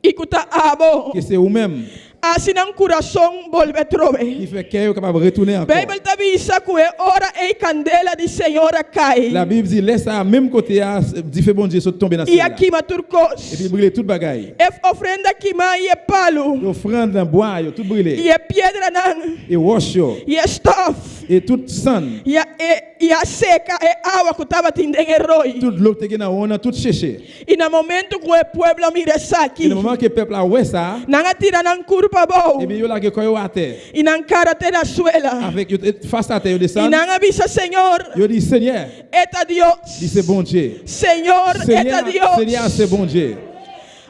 ikuta abo. que c'est vous-même Assim ang coração volve trove. qui fait qu'elle est capable de retourner encore. Bible tabisa que ora e candela di Senhora cai. La Bible dit laisse à même côté à dit fait bon Dieu saute tomber dans E ciel. aqui Et maturcos. puis brûler toute bagaille. E ofrenda que mai e palo. L'offrande dans bois, yo, tout E brûlé. e pedra nan. Et wash yo. E stuff. Et toute sang. E a seca e água que estava tindendo eroi. Toute l'eau que na on a tout cherché. E no momento que o pueblo mira Et aqui. le moment que le peuple a ouais ça, Nanga tira nan curva et bien bo. yo la que koyo à terre. E nan cara te na suela. Avec yo face à terre yo E descend. nanga bisa Senhor. Yo dit Seigneur, Eta Dios. dit c'est bon Dieu. Senhor, Seigneur, eta Dios. Seigneur c'est bon Dieu.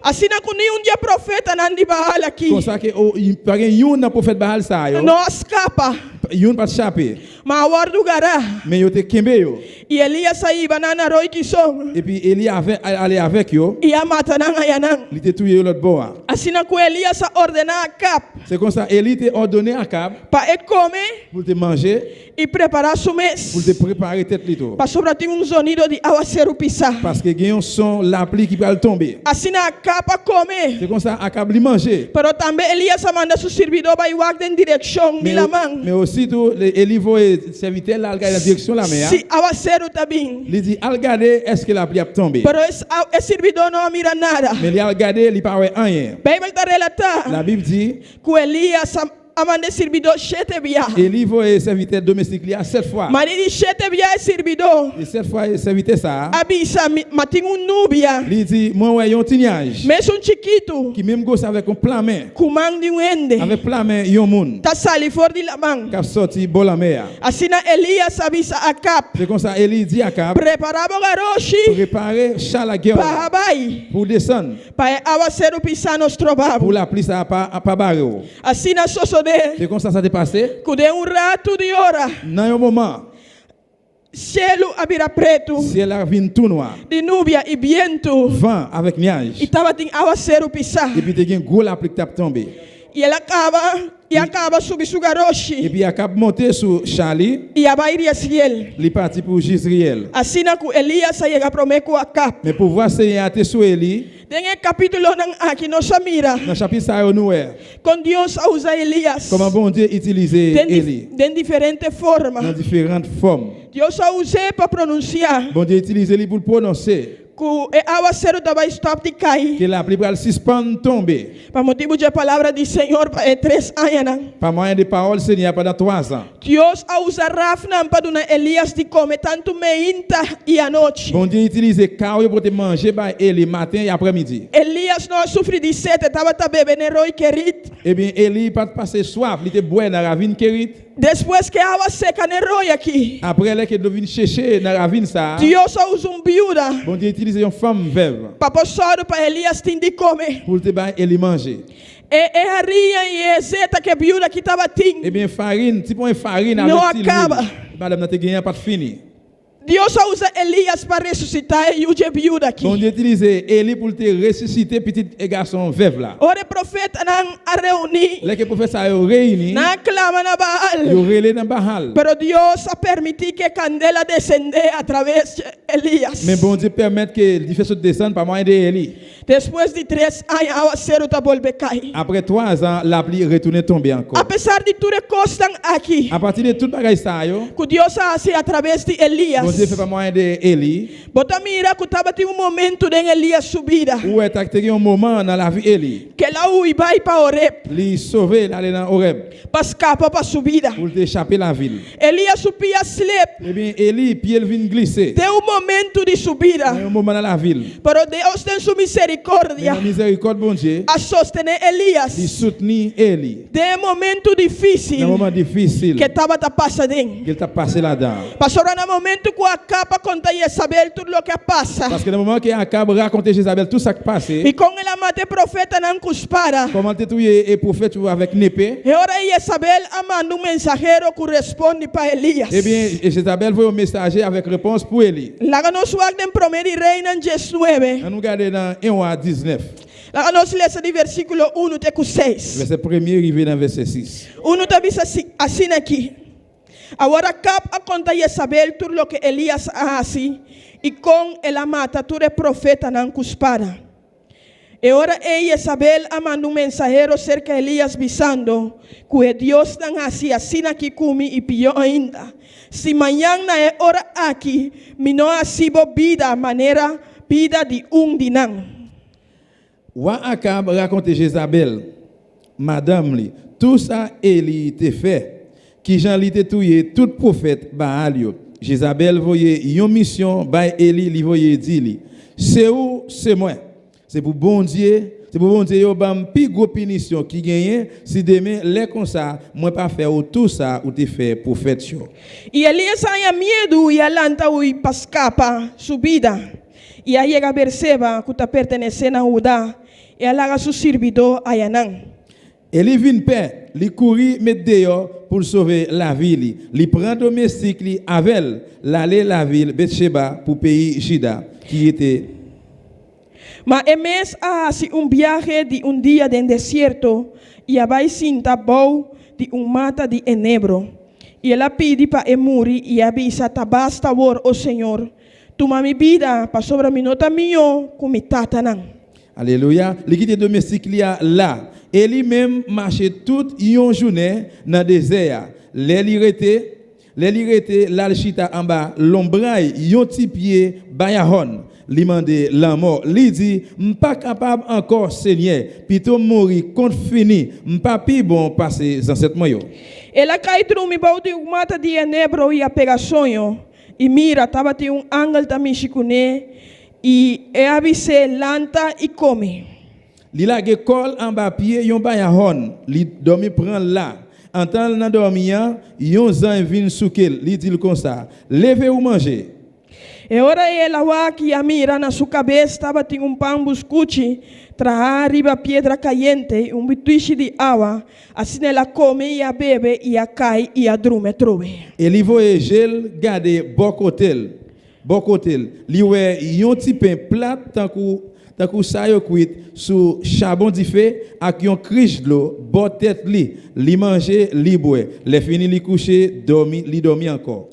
Assim na kuni dia profeta nandi bahala aqui. Comme ça que il pas yon na prophète Baal ça yo. Não escapa. Yon pas échappé. Ma wardu gara. Mais yo te kembe yo. E Elias aí banana roi que som. Et puis Élie avait aller avec yo. E a mata nanga yanang. Il était tué l'autre bord. Assim na ku Elias a ordena a cap. C'est comme ça Élie t'a ordonné à Cab Pa e comer pour te manger, e preparar su pour mês. te préparer tête lito. Pa sobra tem sonido de aguacero pisar. Parce que gagne son l'appli qui va tomber. Assim na capa comer. C'est comme ça Acab lui manger. Pero também Elias a manda su servidor para ir em direção de la mão. Mais aussi tout Élie voit serviteur là dans la direction la mer. Se aguacero tá bem. Il dit al regarder est-ce que l'appli a tombé. Pero esse servidor não mira nada. Mais il a regardé, il pas rien. Bible tá relatar. La Bible dit Que Elias a mandado servidor 7 via. Élie voit serviteur domestique là 7 fois. Mas ele 7 via é servidor. Et 7 fois serviteur ça. Avisa, mas tem núbia. Il dit moi ouais un tignage Mesmo chiquito. qui même gosse avec un plat main. Kumang de ende. Avec plat main yon moun. Tá sali fora de la mão. Qui a sorti bol la mer. Assim na Elias avisa a cap. C'est comme ça Élie dit à Cab Preparava o garoshi. préparer char la guerre Para vai. pour descendre Para aguacero pisar nos pour trovavo. la pluie ça pas barrer. Assim na sosode. C'est comme ça s'est passé. Cude rato de hora. Dans un moment, Cielo a vira preto. si elle a vu tout noir, De nubia e viento. vent avec nuage, E tava tem aguacero pisar. et puis tu as un gros la pluie qui tape tomber. E ela acaba subir su Et garoshi. puis il a monté sur Charlie, E a vai ir ciel. il est parti pour Gisriel. Assim na ku Elias chega promeco a cap. Mais pour voir Seigneur était sur Élie, Tem capítulo nang aqui no Samira. dans le chapitre ça nous est Com Deus a usa Elias. comment bon Dieu utilisait Élie De diferente dans forma. différentes formes. Deus a usei para pronunciar. Bon Dieu utilisait Élie pour prononcer Que o aguacero tava stop de cair. que la pluie va suspendre tomber. Para motivo de palavra do Senhor para 3 anos. Par moyen de paroles Seigneur pendant 3 ans. Deus a usa Rafna para donar Elias de comer tanto meinta e a noite. Bon Dieu utilisait carreau pour te manger par Élie matin et après-midi. Elias não sofre de sede, estava bebendo roi querido. Eh bien, Élie pas passé soif, il était boire dans la ravine Kérit. Depois que a água seca ne roi aqui. Après, elle est venue chercher dans la ravine ça. Deus a usa viúva. Bon Dieu utilisait une femme veuve Para soro para Elias tem de comer. pour te bailler Élie manger. E a rinha e a zeta que a viúva que estava tem. Eh bien, farine, petit point farine Não avec acaba. Madame n'a te gagné pas de fini. Deus a usa Elias para ressuscitar e o viúva aqui. Bon Dieu utilisait Élie pour te ressusciter petit garçon veuve là. Ora profeta não a reunir. Les que prophètes ça réuni, Não clama na ils Baal. relé dans Bahal. Pero Deus a permitir que candela descender através de Elias. Mais bon Dieu permet que le feu descende par moyen d'Élie. Depois de 3 anos, a aguacero tá volve cair. Après 3 ans, la pluie retourne tomber encore. Apesar de tudo que estão aqui, À partir de tout bagage ça yo, que Deus faz através de bon Elias. Dieu fait par moyen d'Élie. Bota mira que estava tem momento de Elias subida. Où est acté un moment dans la vie Élie. Que lá o vai para Oreb, Lui sauver l'aller dans Horeb para escapar para subida. pour échapper la ville. Elias subia slip. Eh bien, Élie, puis elle vient glisser. Deu momento de subida. Un moment dans la ville. Pero Deus tem sua Mais misericórdia la miséricorde, bon Dieu, a sostener il Elias. soutenir Élie. De momento Dans un difícil moment difficile que estava tá passando. qu'il t'a passé là-dedans. Pastor, no momento que acaba conta Isabel tudo o que passa. Parce que dans le moment qu'il acaba de raconter Jézabel tout ça qui passé, E com ela mate profeta não cuspara. comment tu es prophète avec une épée, E ora Isabel manda mensageiro que responde para Elias. eh bien, Jézabel voit un messager avec réponse pour Élie. Lá no suag den promeri reina 19. On nous regarde dans 1 à 19. Lá no lesa de versículo 1 até 6. Verset 1er arrivé dans verset 6. Uno tá bisa assim aqui. Agora cap a conta Isabel tudo o que Elias hace e com ela mata tudo profeta não cuspara. E ora Jezabel mandou um mensageiro cerca de Elias avisando que Deus não assim aqui comigo e pior ainda. Se amanhã não é hora aqui, me não assibo vida maneira vida de dinam. Wa Akab raconte Jézabel, madame li, tout ça Eli te fait, qui Jean li te touye tout prophète Baal yo. Jézabel voye yon mission bay Eli li voye di li. C'est où c'est moi. C'est pour bon Dieu, yo bam pi gros punition qui gagne si demain les comme ça, moi pas faire tout ça ou te fait prophète yo. E Elias tinha medo e alanta o pascapa subida. E aí ele perceba que está pertencendo a Judá e ela su servidor a Yanang. Eli vin paix, li couri met dehors pour sauver la ville. Li prend domestique li avec l'aller la ville Bethsheba pour pays Juda qui était. Mas é mês assim viaje de dia de deserto e a vai sinta bom de mata de enebro. E ela pede para Emuri e avisa tabasta por o Senhor. Toma mi vida para sobre mi nota mio como tatanan. Alléluia. Li quitte domestique li a là. Et lui-même marchait toute une journée dans le désert. Les rete la chita en bas l'ombraille yon ti pied bayahon. Li mande la mort. Li dit m'pas capable encore Seigneur. Plutôt mourir compte fini. M'pas pi bon passer dans cette moyo. Ela cai trumi balde mata de enebro e a pega sonho. E mira tava te ángel também chicune e avise lanta e come. Li la ge kol en bas pied yon bayahon. Li dormi prend là. En temps nan dormi yon zan vin soukel. Li dit comme ça. Levez ou manger. E ora ela que a mira na sua cabeça estava tem pão buscuchi, tra arriba pedra caliente, bituiche de água, assim ela come e a bebe e a cai e a drume trove. Eli voye gel gade bokotel. Li we yon ti pain plat tant que ça yo cuit sous charbon di feu ak yon criche d'eau bo tête li manger li boire. Le fini li coucher dormi encore.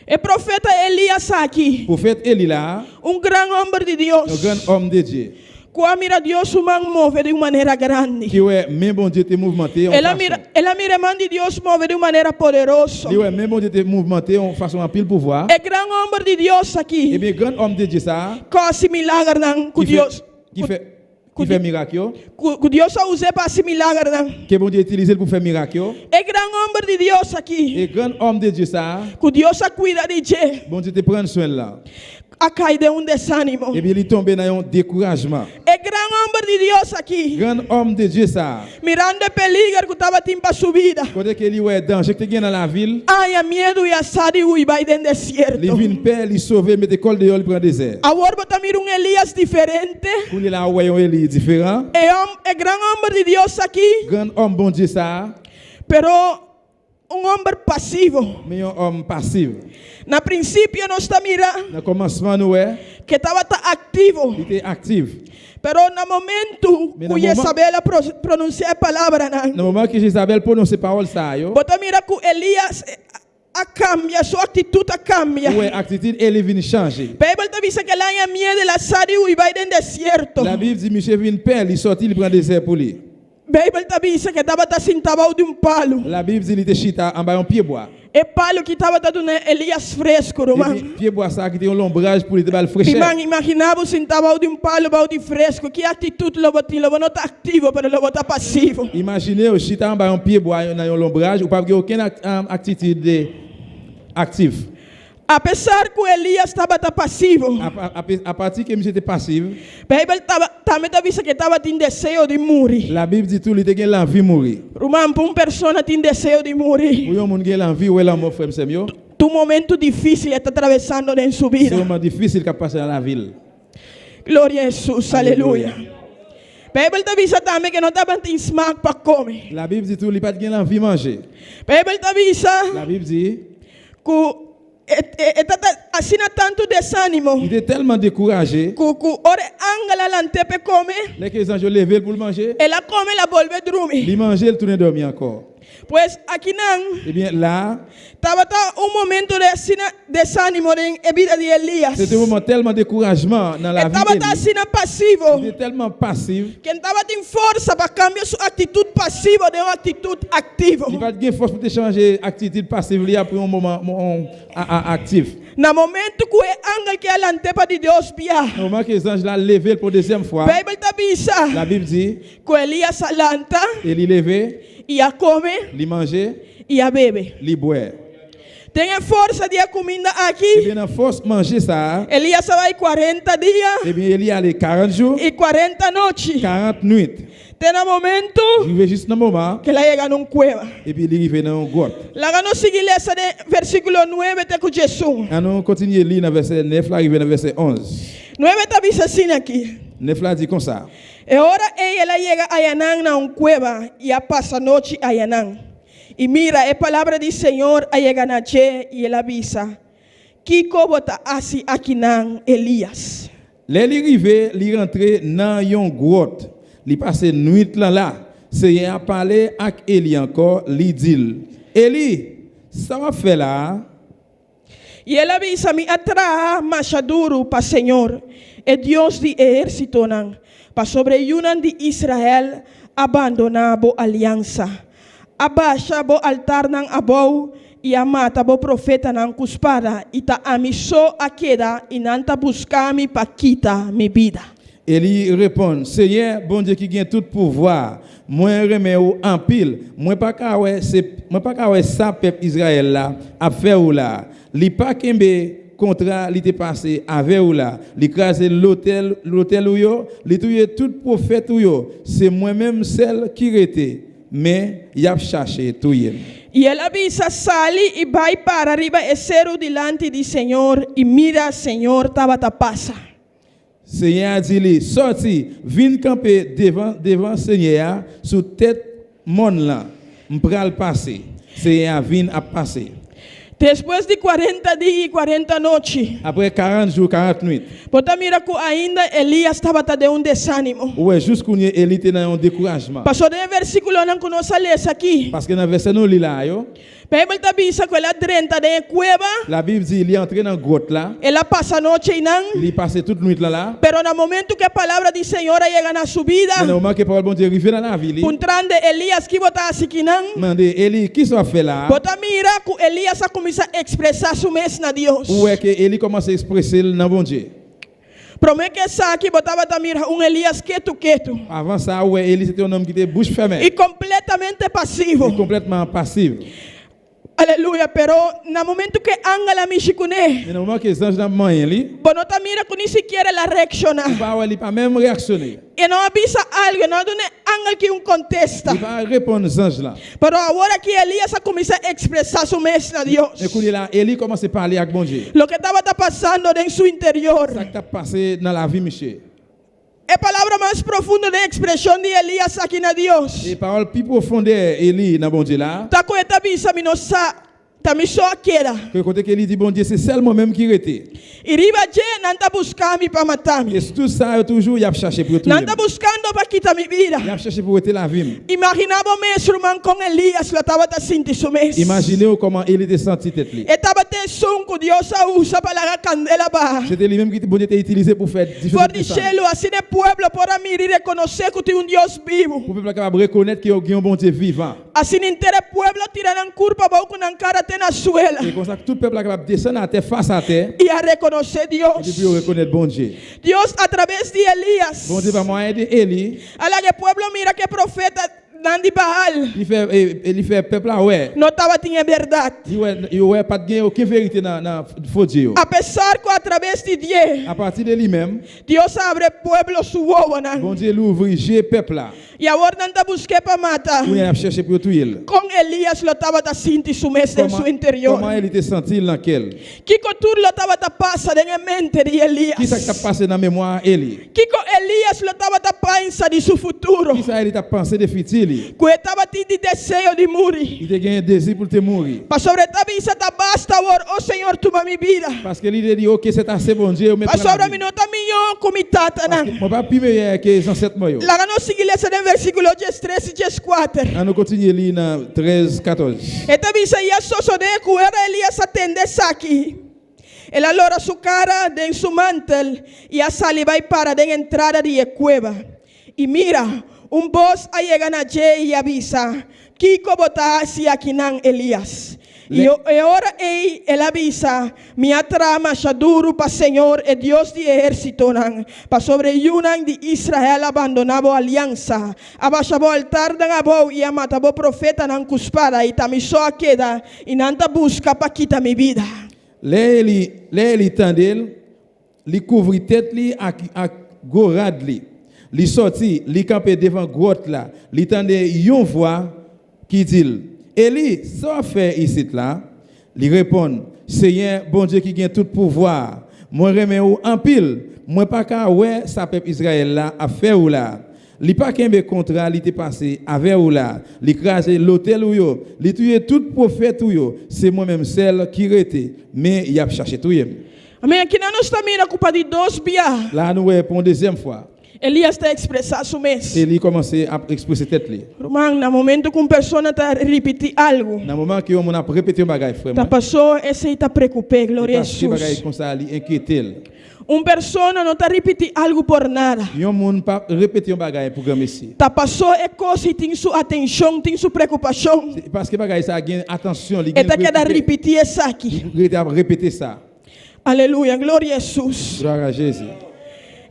E profeta Elias aqui, Prophète Eli là, grande homem de un Deus, grand homme de Dieu. que mira Deus move de maneira grande. Qui ouais même bon Dieu te mouvementé en Ela façon. mira mão de Deus move de maneira poderosa. Li ouais même bon Dieu te mouvementé en façon en pile pouvoir. É grande homem de Deus Et aqui, bien grand homme de Dieu ça quase milagre não com Deus. qui fait miracle yo, Que Deus usa para esse milagre não. que bon Dieu utilisé pour faire miracle yo. É grande homem de Deus aqui, Et grand homme de Dieu ça, que Deus cuida de você. bon Dieu te prend soin là. A cair de desânimo. Et bien il tombe dans un découragement. É grande homem de Deus aqui, Grand homme de Dieu ça, mirando o peligro que estava tendo para sua vida. côté que li ouais danger que te gagne dans la ville, Ai, a medo e a sadi e vai dentro do li deserto. vinn père, li sauver mette école dehors, li prend désert. Agora você mira Elias diferente. Pour li là ouais un Eli différent. É grande homem de Deus aqui, Grand homme bon Dieu ça, pero homem passivo. mais un homme passif. Na princípio nós está mirando Dans le commencement nous ouais, que estava ativo, il était actif. pero no momento Mais no que moment- Isabela pronuncia a palavra Dans não. le moment que Jézabel prononce parole ça yo, Você mira que Elias cambia, sua atitude cambia. ouais attitude Eli vinn changer. Bible te dice que lá em meio de la sadi e vai dentro do deserto. La Bible dit monsieur vinn père, il sorti, il prend désert pour lui. Bible te dice que estava sentado de palo. La Bible dit il était chita en bas un pied bois. E palo que estava dando Elias fresco, Et irmão. puis, pied bois ça qui était un lombrage pour lui te bal fraîcheur. Irmão, imaginava sentado de palo, balde fresco. Que atitude lo botin, lo não tá ativo, pero lo tá passivo. Imaginez au chita en bas un pied bois dans un lombrage ou pas aucune activité active. Apesar que Elias estava passivo, À partir que monsieur était passif, Bible também te avisa que estava tem desejo de morrer. la Bible dit tout il était l'envie de mourir. Irmão, para uma pessoa tem desejo de morrer. Pour un monde qui a l'envie ou la mort frère Samuel, Tu momento difícil está atravessando em sua c'est vida. vraiment difficile de passer dans la ville. Glória a Jesus, aleluia. Bible te avisa também que não estava tem smack para comer. La Bible dit tout il pas de l'envie de manger. Bible te avisa La Bible dit que assim tanto desânimo. il était tellement découragé, Que ore angela lantepe come, les que les anges levé pour le manger, ela come la volve dormir. il mangeait, il tournait dormir encore. Pues aquí nan, Eh bien, là, estaba un momento de desánimo en la vida de Elías. c'était un moment tellement de découragement dans la vie Estaba d'Élie. así pasivo. Il était tellement passif. Que estaba sin fuerza para cambiar su actitud pasiva de una actitud activa. Il va te force pour te changer attitude passive là pour un moment actif. Na momento que o ángel que alante para de Deus via. Au moment que les anges l'a levé pour deuxième fois, A Bíblia avisa la Bible dit, que Elias alanta il levé, e a come il mangeait, e a bebe. il boit. Tem força de comida Eh aqui. bien, à force manger ça, Elias vai 40 dias eh bien, il y a les 40 jours, e 40 noites. 40 nuits. Tem um momento Il arrive juste dans le moment, que ela chega num cueva. et puis il arrive dans une grotte. Lá no sigue essa de versículo 9 te com Jesus. Et nous continuons à lire dans le verset 9, là, arrivé dans le verset 11. 9 tá avisa assim aqui. 9 là dit comme ça. E ora ela chega a Yanã na cueva e a passa a noite a Yanã. E mira, a palavra do Senhor a chega na che e ela avisa. Kiko bota assim aqui nan Elias. Là, il arrivé, il rentré dans une grotte. Il passé nuit là. C'est à parler avec Élie encore, il dit, Élie, ça va faire là? E ela avisa me atrás machaduro para Senhor. É Deus de exército nan. Para sobre Yunan de Israel abandonar a aliança. Abaixa o altar nan abou e a mata o profeta nan cuspada e ta amisou a queda e não ta buscar-me para quitar minha vida. Élie répond, Seigneur, bon Dieu qui gagne tout pouvoir, moi remets ou en pile, moi pas qu'à ouais ça peuple Israël là a fait ou là, li pas kembe contrat li te passé avec ou là, li craser l'hôtel ou yo, li touye tout prophète ou yo, c'est moi-même celle qui rete, mais y a cherché touye. E ela avisa, sali e vai para arriba e cero delante do Senhor e mira, Senhor, estava ta passa. Seigneur a dit, sorti, viens camper devant Seigneur, sous tête monde là, m'pral passer. Seigneur vient à passer. Depois de 40 dias e 40 noites, Après 40 jours, 40 nuits, bota mira que ainda Elias estava de desânimo. ouais, jusqu'où Élie était dans un découragement. Passou de versículo não que nós lemos aqui. Parce que dans le verset nous lit là, yo, A Bíblia avisa que ela drenta de cueva, la Bible dit, il est entré dans la grotte là, ela passa a noite e não. il est passé toute nuit là, Pero no momento que a palavra do Senhor chega na sua vida, mais au moment que parole bon Dieu arrive dans la ville, puntrande Elias que bota assim que não. demandé, Élie, qui ça fait là? Bota mira que Elias a começar a expressar sua mesmo na Deus. Où est que Élie commence à exprimer dans bon Dieu? Promete que aqui botava tamir Elias quieto. Avant ça, ouais, Élie c'était un homme qui était bouche fermée, E completamente passivo. complètement passif. Aleluia, pero no momento que Angela me chicune, Mais au moment que les anges dans le moyen, bonota mira que ni siquiera la reacciona. il ne pas même réactionner. E não avisa algo, não dona Angel que contesta. Il va répondre aux anges là. Pero agora que Elias começa a expressar su mesmo a Deus. Et quand là, Élie commence à parler avec bon Dieu. Lo que estava passando em seu interior. Ça qui a passé dans la vie, Michel. É a palavra mais profunda de expressão de Elias aqui na Deus. Les paroles plus profondes Élie dans bon Dieu là. Tá com eta bisa minosa, tá me só queda. Que côté qu'Élie dit bon Dieu, c'est seulement même qui était. E riba je não tá buscando para matar-me. Et tout ça toujours il a cherché pour tout. Não tá buscando para quitar minha vida. Il a cherché pour être la vie. Imaginava mesmo irmão com Elias, lo estava tá sentindo isso mesmo. Imaginez comment Élie était senti tête lui. Estava te som que Deus usa para a candela ba. C'était lui-même qui bon Dieu était utilisé pour faire Por différentes choses. dizer-lo assim de pueblo para me reconhecer que tem Deus vivo. Pour peuple capable reconnaître qu'il y a un bon Dieu vivant. Assim inteiro pueblo tirando curva para o na cara te na suela. Et comme ça tout peuple capable descendre à terre face à terre E a reconhecer et Deus. puis reconnaître bon Dieu. Deus através de Elias. Bon Dieu va moyen de Élie, Ala que pueblo mira que profeta Nandi Baal il fait peuple là ouais. não estava tinha verdade. Il ouais pas de aucune vérité dans faux Dieu. Apesar que através de Deus, À partir de lui-même, Deus abre pueblo suo nan. bon Dieu l'ouvre G peuple là. E agora não tá busque para matar. Où il a cherché pour tout il. Com Elias lo estava tá sentindo su mês em seu interior. Comment il était senti dans quel? Kiko tudo lo estava tá passa na mente de Elias. Qui ça qui t'a passé dans mémoire Élie? Kiko Elias lo estava tá pensa de seu futuro. Qui ça il t'a pensé de futur? Que estava tendo desejo de morrer. Il t'a gagné désir pour te mourir. Para sobre tabisa tá basta agora, oh Senhor, toma minha vida. Parce que lui dit OK, c'est assez bon Dieu, mais Para sobre mim não tá melhor como tata mon pas plus meilleur que les ancêtres moi. Lá no seguir esse en versículo 13 y 4. On nous continue lire dans 13, 14. Esta visa ya sosodeku era Elías atende aqui. Él alora su cara de en su mantel y a saliva y para de en entrada de cueva. Y mira, un voz a llegar allí y avisa, Kiko bota hacia Kinan Elías. Y ahora él avisa, mi atrama shaduru pa Señor, el Dios de ejército, pa sobre Yunan de Israel abandonado alianza, abashabo altar dan abo y amatabo profeta nan cuspada y tamiso a queda y nanta busca pa quita mi vida. Li tendel, li couvri tête li ak gorad li. Li sorti, li campé devant grotte là, li tende yon voix qui dit Eli, ça fait ici là, li répond Seigneur bon Dieu qui gagne tout pouvoir. Moi remets ou en pile, moi pas ka ouais ça peuple Israël là a fait ou là. Li pas kembe contrat li te passé avec ou là, li craser l'hôtel ou yo, li tuer tout prophète ou yo, c'est moi même celle qui rete, mais il a cherché tout yem. Amém. Aqui não está mira culpa de dois bia. Là nous ouais pour une deuxième fois. Elias está expressar su mês. Eli commencé à exprimer tête li. Román, na momento que uma pessoa está repetir algo, Dans le moment que on a répété un bagage frère. tá passou esse está preocupé, glória a Parce que bagage Jesus. comme ça li inquiété. Pessoa não está repetir algo por nada. Yon moun pas répéter un bagage pour grand messie. Tá passou é coisa e tem sua atenção, tem sua preocupação. Parce que bagage ça gagne attention, li Eta quer repetir isso aqui. répéter ça. Aleluia, glória a Jesus. Gloire à Jésus.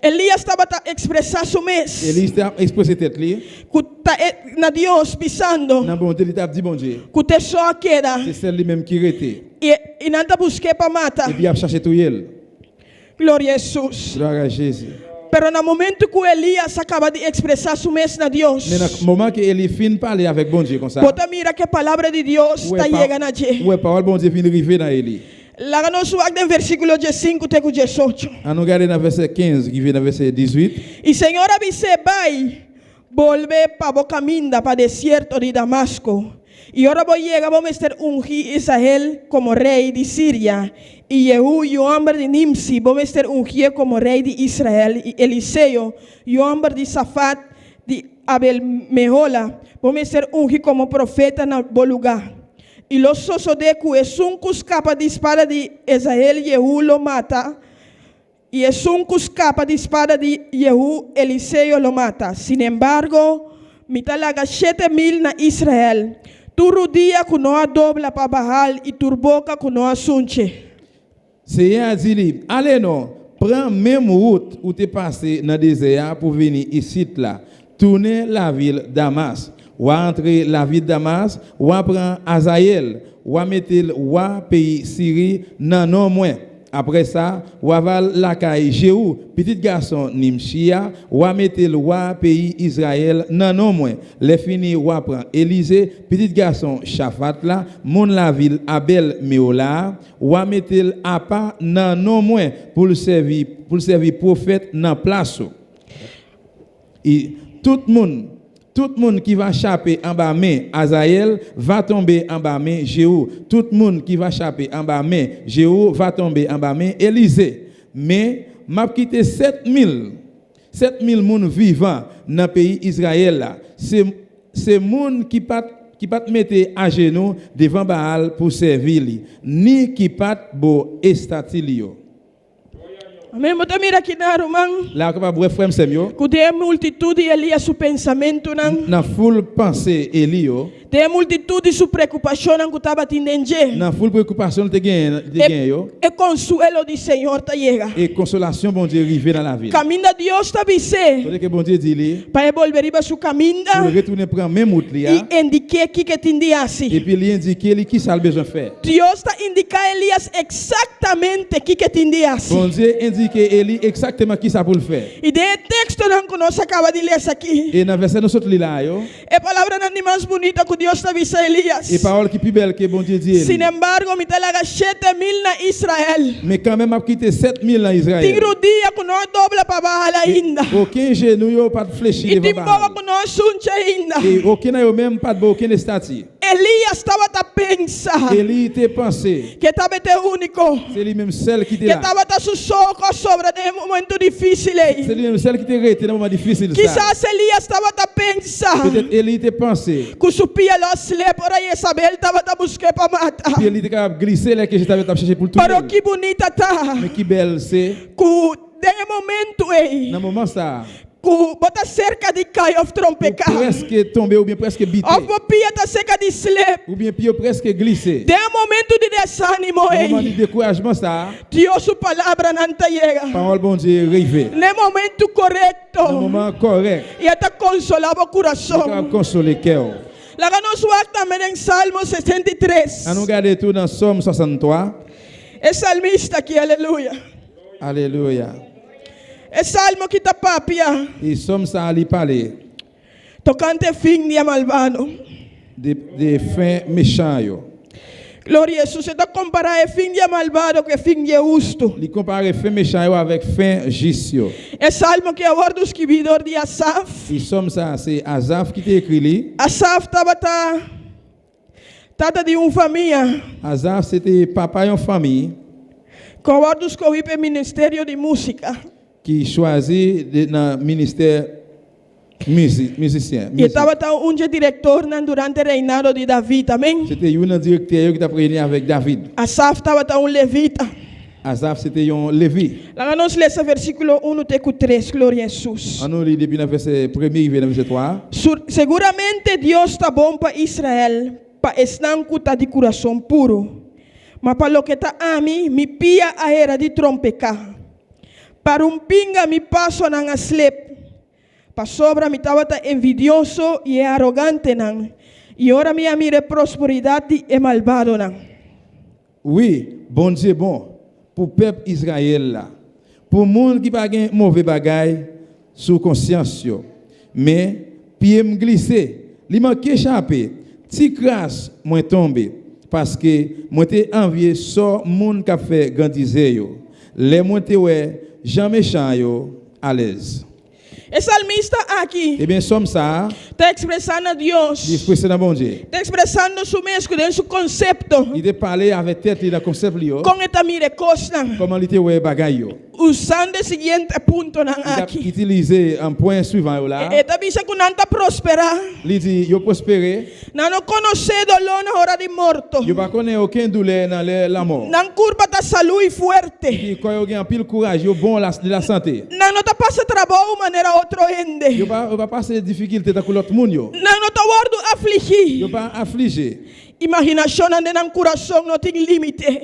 Elias estava a expressar su mês. Eli t'a exposé tête li. Que tá na Deus pisando. Nan bon Dieu t'a dit bon Dieu. Que te só queda. C'est celle lui même qui rete. E não tá busquei para matar. Et puis a cherché tout yel. Glória a Jesus. Gloire à Jésus. Pero no momento que Elias acaba de expressar su mês na Deus. Mais dans le moment que Eli fin parler avec bon Dieu comme ça. Bota mira que a palavra de Deus está chegando allí. Ouais, parole bon Dieu vient arriver dans Eli. Lá no suag do versículo 5 até 18. On nous regarde dans verset 15 qui vient dans verset 18. E Senhor avise vai volver para o caminho para o deserto de Damasco. E agora vou chegar, vamos ter ungir Israel como rei de Síria. E Jehu, o homem de Nimsi, vamos ter ungir como rei de Israel. E Eliseu, o homem de Safat de Abel Mehola, vamos ter ungir como profeta no bom lugar. E los sosodeku es un cuscapa de espada de Israel, Jehu lo mata. Y es un cuscapa de espada de Jehu, Eliseo lo mata. Sin embargo, mitalaga 7,000 na Israel. Tu rudia que não dobla para Baal e tu boca que não asunche. Seigneur a dit, allez non, prends même route où tu es passé dans le désert pour venir ici là. Tournez la ville Damas. Ou entrer la ville de Damas, ou prendre Azaël, ou mettre le pays Syrie non non moins. Après ça, ou aval la caille Jéhu, petit garçon Nimshia, ou mettre le pays Israël non non moins. Les fini ou prend Élisée, petit garçon Shaphat là, mon la ville Abel Meola, ou mettre à pas non non moins pour le servir prophète dans place. Et tout le monde qui va chapper en bas main Azaël va tomber en bas main Jéhu. Tout le monde qui va chapper en bas main Jéhu va tomber en bas main Élisée. Mais m'a quitté 7,000 moun vivants dans le pays Israël là. C'est monde qui pas mettre à genoux devant Baal pour servir li, ni qui pas bo estatilio. Amém. Bota mira aqui na Romão. Là que pas frère Semio. Que tem multitude Elias su pensamento não. Na full pensée Elio. Tem multitude su preocupação não que estava tendendo. Na full préoccupation te gagne yo. E consuelo do Senhor tá chega. Et consolation bon Dieu arriver dans la vie. Caminho de Deus está visé. Parce que bon Dieu dit li. Para volver para su caminho. Pour retourner prendre même route li a. E indiquer que tinha assim. Et puis il indiquer li qui ça le besoin faire. Deus está indicar Elias exatamente que tinha assim. Bon Dieu indique Eli exactement qui ça pour le faire. E de texto não que nós acaba de ler aqui. Et dans verset nous saute li là yo. É palavra não mais bonita que Deus está visando Elias. Et parole qui plus belle que bon Dieu dit. Sin embargo, me talaga 7,000 na Israel. Mais quand même a quitté 7,000 dans Israël. Tingro dia que não dobla para Baal ainda. Aucun genou yo pas fléchi E devant timboa Baal. que não suncha ainda. Et aucun yo même pas de aucun statue. Elías estaba a pensar Élie te pensé, que estaba este único, c'est lui-même celle qui que était là. estaba a sus ojos sobre de momentos difíciles. C'est lui-même celle qui te resté dans un moment difficile. Ça. Quizás Elías estaba a pensar Peut-être Élie te pensé, que su pie lo le por ahí Isabel estaba a buscar para matar. puis Élie te capable de glisser là que je t'avais cherché pour tout le Pero monde. que bonita está. Mais qui belle c'est, Que de momento aí, dans le moment ça, que bota cerca de cair of ou trompecar. presque tombé ou bien presque bité, Of pia tá cerca de slip. ou bien puis presque glissé. De momento de desânimo Dans le moment de aí. découragement ça, Dios su palabra não te llega. parole bon Dieu rêvé. No momento Dans le correto. moment correct, E até consolava o il capable coração. de consoler cœur. La ganó su acta en Salmo 63. À nous garder tout dans Somme 63. Es salmista aqui, aleluia. Alléluia. Es salmo que está papia. Et Somme ça ali parler Tocante fin dia malvado. de fin méchant yo. Glória a Jesus. Então comparar fin dia malvado com fin dia justo. Il compare fin méchant yo avec fin juste yo. É salmo que aborda o escribidor de Asaf. Et Somme ça c'est Asaph qui t'a écrit li. Asaf estava tata de família. Asaph c'était papa en famille Que aborda os coipe ministério de música. qui choisit dans ministère musicien. E estava um diretor durante o reinado de Davi também. C'était un directeur qui t'a prêté avec David. Asaf estava levita. Asaph c'était un Lévi. Lá nós lemos versículo 1 até 3, glória a Jesus. On nous lit depuis le verset 1er vers le verset 3. Seguramente Deus está bom para Israel, para estanco tá de coração puro. Mas para lo que está a mim, me pia a era de trompecar. Para pinga me passo nang aslep. Para sobra me estava envidioso e arrogante nang. E ora me amire prosperidade e malvado nang. Oui, bon Dieu bon pour peuple Israël là. Pour monde qui pas gen mauvais bagay sous conscience yo. Mais pied me glisser, li manque échapper. Ti grâce moi tomber parce que moi t'ai envié so monde qui a fait grandiser yo. Les moi t'ai ouais Jean méchant yo à l'aise. O salmista aqui Eh bien somme ça, está expressando a Deus, il faut c'est bon Dieu. está expressando su mesmo dentro su concepto Il te parler avec tête dans concept li yo. com esta mirecosta. Comment il te ouais bagay yo. Usando o seguinte ponto nang Il a aqui. utilisé un point suivant yo là. Eta bisa que não está prosperar. Il dit yo prospérer. Não conhecer dolor na hora de morto. Yo pas connaît aucun douleur dans la mort. Não curva ta saúde forte. Qui quand yo gen pile courage, yo bon de la santé. Não ta passa trabalho maneira outro ende. Yo pas passer difficulté dans l'autre monde yo. Não ta guardo Yo afligir. pas affligé. Imaginação ande nang coração não tem limite.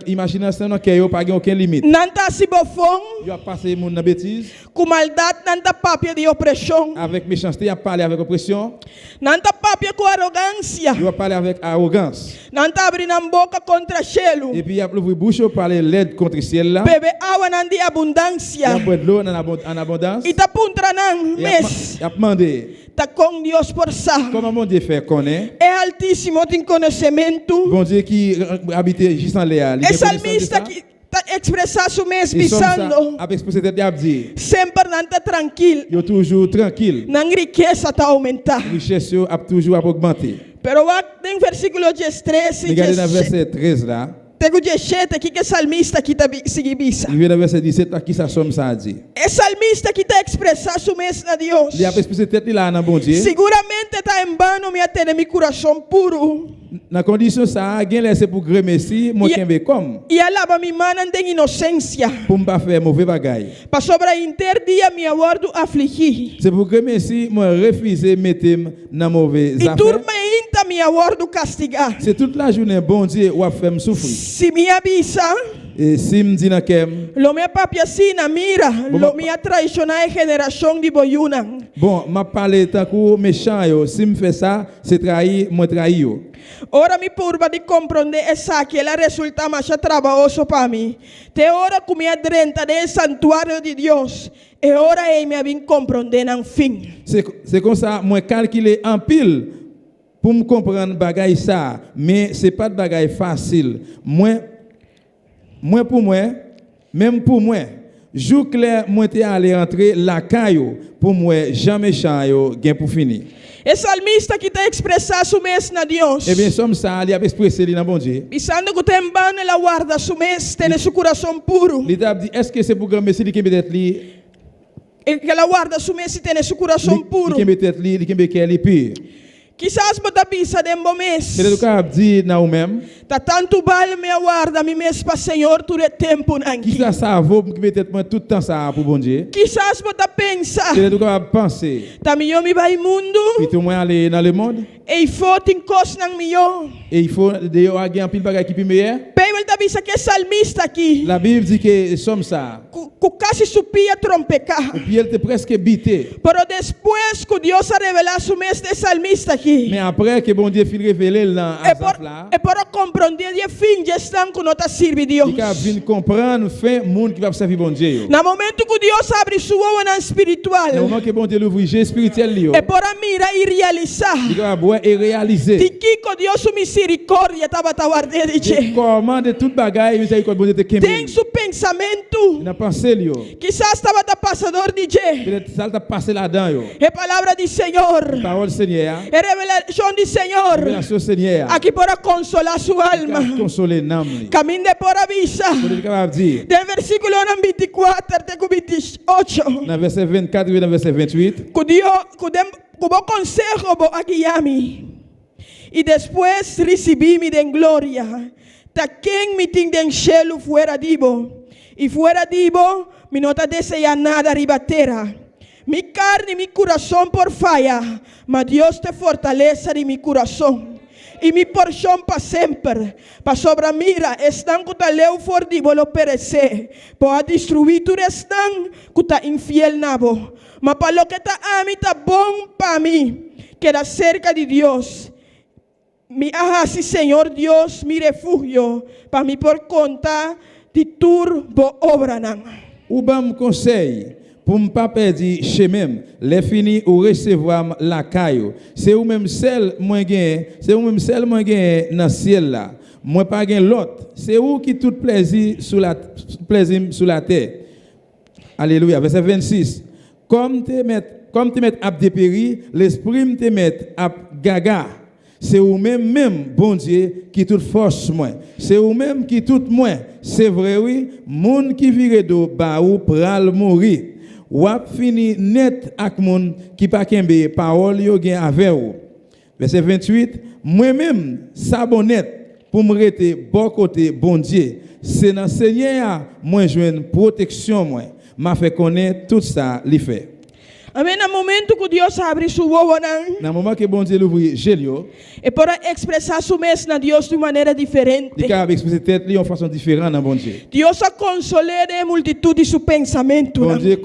Imagination dans cœur yo pas gen aucun limite. Não ta si bofão. Yo a passé monde dans bêtise Com maldade não ta papia de opressão. avec méchanceté, a parlé avec oppression, Não ta papia com arrogância. yo a parlé avec arrogance. Não ta abrir na boca contra gelo. Et puis il a ouvert bouche yo parler l'aide contre ciel là. Bebe água não de Il a abundância. boire de l'eau en abondance. E ta puntra nang Il a mes. demandé Tá com Deus por ça. comment mon Dieu fait connaître. É altíssimo, tem conhecimento. Bon Dieu qui habite juste en l'air. É salmista que está expressar su mesmo, Et pisando. avec exposé tête a dit, Sempre não está tranquilo. yo toujours tranquille. Não riqueza está aumentar. Richesse yo a toujours augmenté. Pero va tem versículo 13 Regardez dans verset 13 là. Tego 17 aqui que é salmista que está seguibisa. Il vient dans verset 17 là qui ça somme ça dit. É salmista que está expressar su mesmo a Deus. Il a exposé tête là dans bon Dieu. Seguramente está em vano me ter meu coração puro. Dans condition ça, gen laissé pour remercier moi Yeah. kembe comme E alaba mi mana tem inocência. pour pas faire mauvais bagay. Pa sobra interdia mi abordo afligir. C'est pour remercier moi refuser mettre dans mauvais E affaires. turma inta mi abordo castigar. C'est toute la journée bon Dieu ou a fait me souffrir. Si me avisa, Et si me dit dans kem, lo me papia sina mira, Bom, lo me traicionar a geração de boyuna. bon, m'a parlé tant que méchant yo, si me fait ça, c'est trahir, moi trahir yo. Ora mi purba de compreender essa que ela resulta mais trabalhoso para mim. Te ora com minha drenta de santuário de Deus. E ora ei me vim compreender en fim. C'est comme ça, moi calculer en pile pour me comprendre bagay ça, mais c'est pas de bagay facile. Moi pour moi, même pour moi, jour clair moi t'ai allé entrer la caillou pour moi jamais méchant yo gain pour finir. O salmista que está expressando su mês na Deus. Eh bien, somme ça, il a expressé dans bon Dieu. Pensando que tem bane la guarda su mês, tem su coração puro. Il a dit, est-ce que c'est pour grand messie qui peut être li, E que la guarda su mês tem su coração puro. qui peut être li, qui peut être pur. Quizás bota bisa de bom mês. C'est le cas dit dans ou même, Tá tanto vale me guarda mi mês para Senhor todo tempo qui nanki. ça vaut qui peut être moi tout le temps ça pour bon Dieu. Quizás bota pensa. C'est le cas penser. Tá milhão mi vai mundo. Puis tout moi aller dans le monde E fotin cos nang milhão. et il faut de avoir un pile bagage qui peut meilleur. Bible tá bisa que salmista aqui. La Bible dit que somme ça. Ku quase supia trompeca. Et puis elle était presque bité. Pero después que Dios ha revelado su mês de salmista aqui. Mais après que bon Dieu fin révélé dans Asaph là, E por compreender de fim já estão que não tá servir Deus. il a vinn comprendre fin monde qui va servir bon Dieu. Na momento que Deus abre sua olho espiritual. Dans le moment que bon Dieu l'ouvre jeu spirituel li yo, E por mira e realizar. il va boire et réaliser. Tiquico Deus su misericórdia estava a guardar de Et comment de toute bagaille miséricorde bon Dieu te Tem kembe. su pensamento. Il a pensé li yo. Quizás estava a passador de je. Peut-être ça t'a passé là-dedans yo. É palavra do Senhor. Parole Seigneur, É revelação do Senhor. révélation Seigneur. Aqui para consolar sua alma. Consoler nam li. Caminho de por avisa. Pour être capable de dire Del versículo 24 até o 28. dans verset 24 et dans verset 28, Que bom consejo vou guiar-me. E depois recebi-me de glória. Ta quem me tem de cielo fuera divo. E fuera divo, me não tá deseja nada ribatera. Mi carne e mi coração por falha, mas Deus te fortaleza de mi coração. E mi porção para sempre. Para sobre a mira, estão que ta leu for divo lo perecer. Pode destruir tu estão que ta infiel nabo. Mas para lo que ta ami ta bom para mim. Queda cerca de Deus. Mi así, Señor Dios, mi refugio, para mí por conta de turbo obra. ou bam conseil pour ne pas perdre chez même, les fini ou recevoir la caillou. C'est ou même celle moins gain, c'est ou même celle moins gain dans ciel là. Moi pas gain l'autre. C'est où qui tout plaisir sous la terre. Alléluia. Verset 26. Comme te met à dépérir, l'esprit te met à gaga. C'est ou même bon Dieu qui toute force moins. C'est ou même qui tout moins. C'est vrai oui, monde qui vire do ba ou pral mourir. Ou a fini net ak moun qui pa kembe parole yo gen avec ou. Verset 28, moi-même sabonnet pour me rete bon côté bon Dieu. C'est dans Seigneur moi joine protection moi. M'a fait connaître tout ça li fait. Amém. No momento que Deus abre sua boca, Dans le moment que bon Dieu l'ouvre gelio, é para expressar sua mesa na Deus de maneira diferente. il capable exprimer tête li en façon différente dans bon Dieu. Deus a consoler de multitude de seu pensamento. Bon Dieu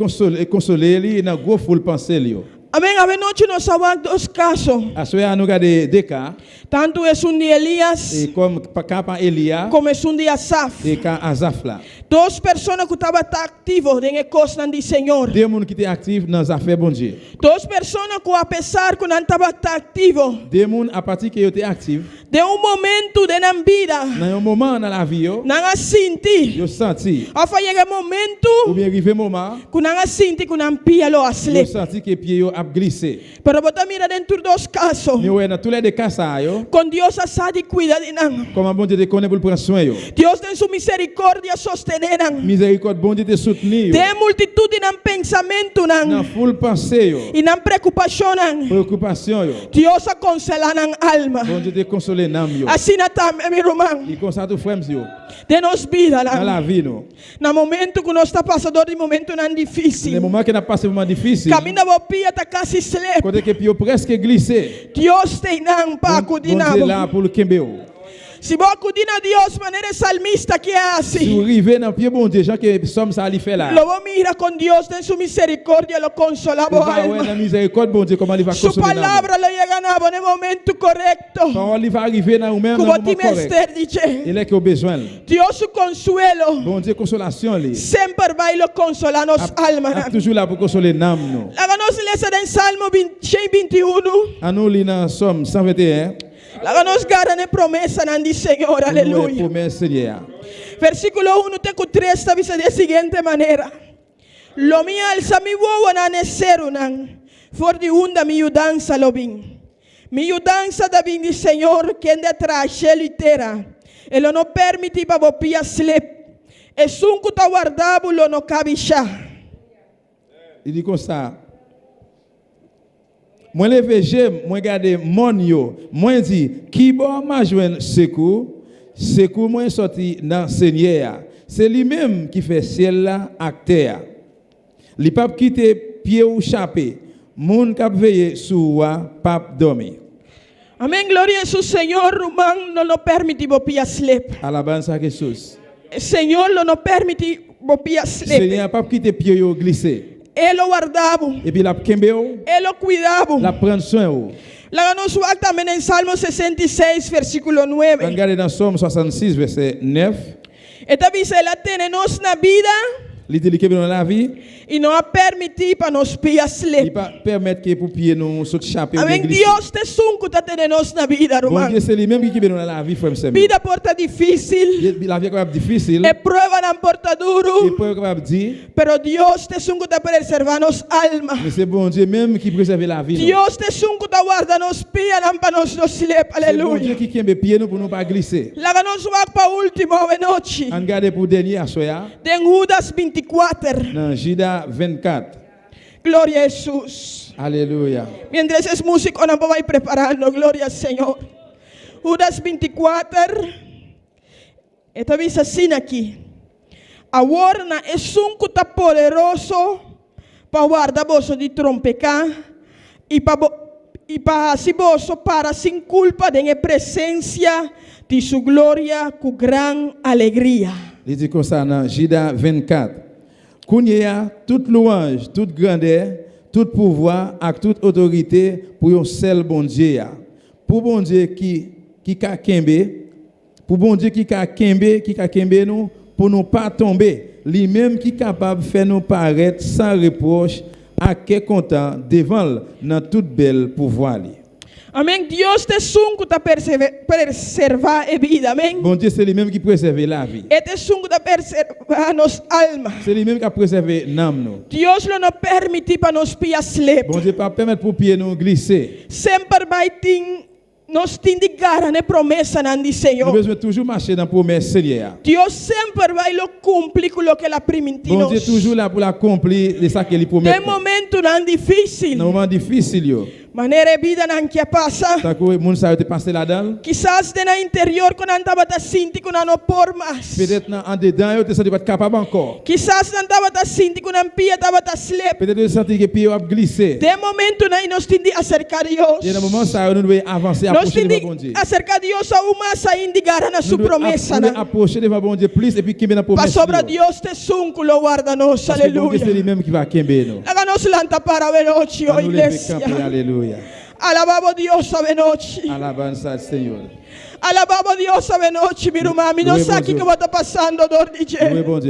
consoler li dans gros foule penser li. Amém. A noite nós sabemos dois casos. À ce nous regarder deux cas, Tanto é um de Elias, et comme quand Elia como é um de Asaf. et quand Asaph là. Duas pessoas que estavam ativas em costa do Senhor. Deux monde qui étaient actifs dans les affaires bon Dieu. Duas pessoas que apesar que não estavam ativos, Deux monde à partir que étaient actifs de momento de na vida, dans un moment dans la vie yo, não senti. yo senti A chega momento ou bien arrivé moment que não senti que não pia lo yo asle. senti que pied yo a glissé. Pero botar mira dentro dos casos. Mais ouais dans tous les deux cas ça yo, Com Deus a sabe cuida de nós. comment bon Dieu te connaît pour prendre soin yo. Deus tem sua misericórdia sostener nós. Miséricorde bon Dieu te soutenir yo. Tem multitude de pensamento Dans nós. full pensée yo, E não preocupação nós. préoccupation yo. Deus a consolar nós alma. Bon Dieu te consoler nam yo. Assim não tá, meu irmão. Il console tout frères yo De nos vida dans lá. la vie no. No momento que nós está passando de momento não Les difícil. moments que n'a passé moment difficile, Caminha bopia tá quase slep. côté que pied presque glissé. Deus tem não para Bon acudir Dieu là nabo. pour le kembe yo. Se vou acudir a Deus maneira salmista que é Si assim. vous arrivez dans pied bon Dieu, Jean que somme ça li fait là. Lo vou mira com Deus tem sua misericórdia lo consola Vous bo va ouais alma. la miséricorde bon Dieu comment il va Su consoler. palavra lo llega nabo no momento correto. Parole il va arriver dans ou même dans Como le moment ti correct. mester dice. Il est que au besoin. Deus su consuelo Bon Dieu consolation li. sempre vai lo consolar nos alma. A toujours là pour consoler nam nous. Laga nos lesa den Salmo 21. À nous li dans Somme 121. Laga nos gara ne promessa nan di Senhor, aleluia. Promesse Seigneur. Versículo 1 te 3 está dice de siguiente manera. Lo mi alza mi wowo na neseru nan. For de unda mi dança lobin. Mi dança da bem de Senhor que anda atrás litera. Ele não permite para bopia slip. E sunku ta guardabulo no cabisha. Il dit comme ça. Moi levé j'aime, moi garder mon yo. Moi dit qui bon m'a joindre secours moi sorti dans Seigneur. C'est lui-même qui fait ciel là acteur. Li pas quitter pied ou chapé. Moun k'ap veille sur wa pas dormir. Amém, glória a Jesus, Senhor, rumang não permite bopia slip. Alabanza a Jesus. Senhor não permite bopia slip. Seigneur pas quitter pied yo glisser. Ele guardava. Et puis la kembe ou, Ele cuidava. la prendre soin ou. Lá nos suak também em Salmo 66, versículo 9. Regardez dans Somme 66 verset 9. Esta vez ela tem nos na vida Il dit que dans la vie, e não a permitir para nos pia il slip. pas permettre que pour pied nous saute chapé ou Amém, glisser. Deus te sunku ta tem nos na vida, Bon rumang. Dieu c'est lui-même qui est dans la vie frère et Vida porta difícil, la vie est capable difficile. e prueba não porta Il duro, peut capable dire pero Deus te sunku ta preservar nos alma. mais c'est bon Dieu même qui préserve la vie. Deus te sunku ta guarda nos pia não para nos slip. C'est bon Dieu Aleluia. qui kembe pied nous pour nous pas glisser. Lá nos suak pa último noite. On garde pour dernier à soya Tem Judas 24. dans Judas 24. Glória a Jesus. Alléluia. Mientras es músico, não vai preparando. Glória ao Senhor. Judas 24. Esta vez assim aqui. Agora é um tá poderoso para guardar bolso de trompecar e para assim bolso para sem culpa de presença de sua glória com grande alegria. Il dit comme ça dans Judas 24. Kounya toute louange, toute grandeur, tout pouvoir et toute autorité pour un seul bon Dieu. Pour bon Dieu qui ka kembe, pour bon Dieu qui ka kembe nous pour nous pas tomber. Lui-même qui est capable de faire nous paraître sans reproche à quel content devant dans toute belle pouvoir. Amém. Deus te sunku ta preservar a vida. Amém. Bon Dieu c'est lui-même qui préserve la vie. E te sunku ta preservar nos alma. C'est lui-même qui a préservé l'âme nous. Deus não permite para nos pia slip. Bon Dieu pas permettre pour pied nous glisser. Sempre vai nos indicar a promessa de Nous Senhor. besoin toujours marcher dans la promesse Seigneur. Deus sempre vai lo cumprir com o que ela permitiu. Bon Dieu toujours là pour l'accomplir de ça qu'il promet. Tem momento não difícil. Dans un moment difficile yo. Maneira vida não que passa. Tant que moun sa te passer là-dedans. Quizás de na interior quando estava ta sinti quando não por mais. Peut-être en dedans yo te senti pas capable encore. Quizás não estava ta sinti quando pia estava ta slip. Peut-être tu senti que pied a glissé. De momento não nos tindi acercar a Deus. Et dans moment ça nous devons avancer Nós approcher devant tindi bon Dieu. acercar a Deus a uma saída gara na Nous sua promessa. devons approcher devant bon Dieu plus et puis qu'il na Para promesse. sobre Deus te sunku lo guarda nos. Parce que bon Dieu c'est Aleluia. lui-même qui va kembe nous. Laga nos lanta para venoci, oh Nous lever iglesia. camper, alléluia. Alababo Dios a venoci. Alabanza al Seigneur. Alababo Dios a venoci, mi rumami. Non Loué sa bon chi Dieu. che va passando dor di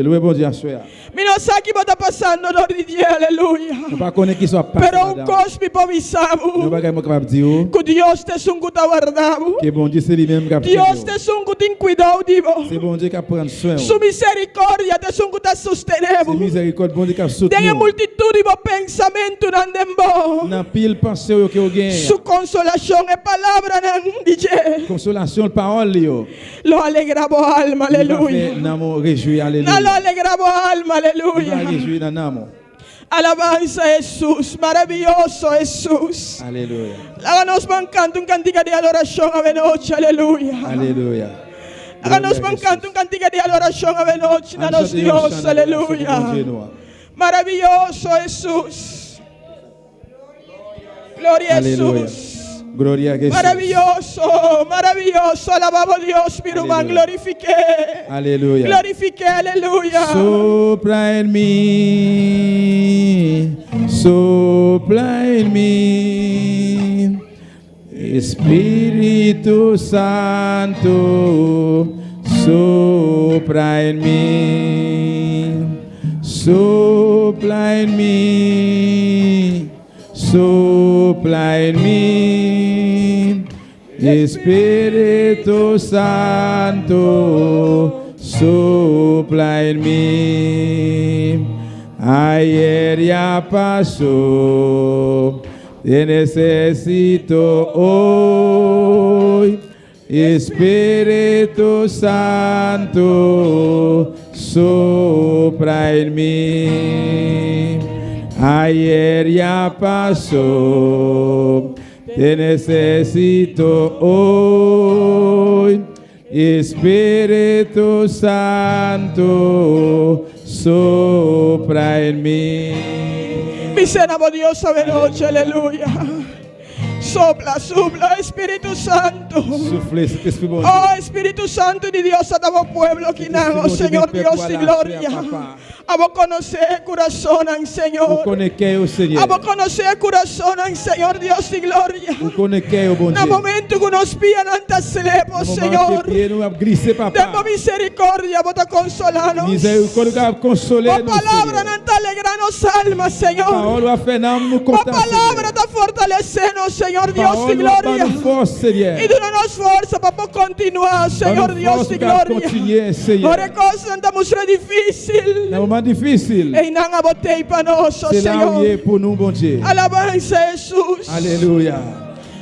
Loué bon Dieu à soir. Mi non sa chi va passando dor di Nous alleluia. pas connaître qui soit pas. Però un cosmi Nous povisamu. pas capable de dire Che Dios te sunku ta guardavu. que bon Dieu c'est lui-même qui a Dios te sunku tin cuidau divo. c'est bon Dieu qui a prendre soin. Su misericordia te sunku ta C'est sostenevu. miséricorde bon Dieu qui a Tenha soutenu. multitude di pensamento nandembo. Dans pile pensée que vous gagnez. Su consolazione e palabra nan dice. Consolation parole yo. Lo alegravo alma, aleluia. Namo réjouir No lo alléluia. alegravo alma, Va aleluia. réjouir dans namo. Alabanza a Jesús, maravilloso Jesús. Alléluia. Háganos mancando un cantiga de adoración a noche, aleluia. Alléluia. Háganos mancando un cantiga de adoración a noche, danos Dios, aleluia. Maravilloso Jesús. Gloria a Alléluia. Jesús. Gloria a Jesús. Maravilloso, maravilloso. Alabamos a Dios, mi hermano, Aleluya. glorifique. Alléluia. Glorifique, aleluya. Sopla en mí, sopla en mí, Espíritu Santo, sopla en mí, sopla en mí, sopla en mí, Espíritu Santo, sopla en mí. Ayer ya pasó, te necesito hoy. Espíritu Santo, sopla en mí. Ayer ya pasó, te necesito hoy. Espíritu Santo, sopla en mí. Mi senamo Dios sabe noche, aleluya. Sopla, sopla, Espíritu Santo. Soufflez, cet esprit bon Oh, Espíritu Santo de Dios, a dado pueblo que nada, Señor Dios de gloria. Amo conocer el corazón, Vous Señor. connaissez au Seigneur. Amo conocer el corazón, Señor Dios de gloria. Vous connaissez au bon Na Dieu. momento que nos pían ante slepo, Dans le moment Señor. que pieds nous a glissé, Demos papa. misericordia, vota consolanos. Miséricorde a consoler La nous, palabra Seigneur. no te alegranos almas, Señor. Parole a fait nous La contents, palabra Seigneur. te fortalecernos, Señor Dios de Parole a gloria. nous force, Seigneur. Y danos fuerza para continuar, Señor Donne-nous Dios force de pour gloria. continuer, Seigneur. Ora cosas andamos re difícil. Dans un moment difficile, E não abotei para nós, c'est là où il est Senhor. pour nous, bon Dieu. Alabanza Jesus. Alléluia.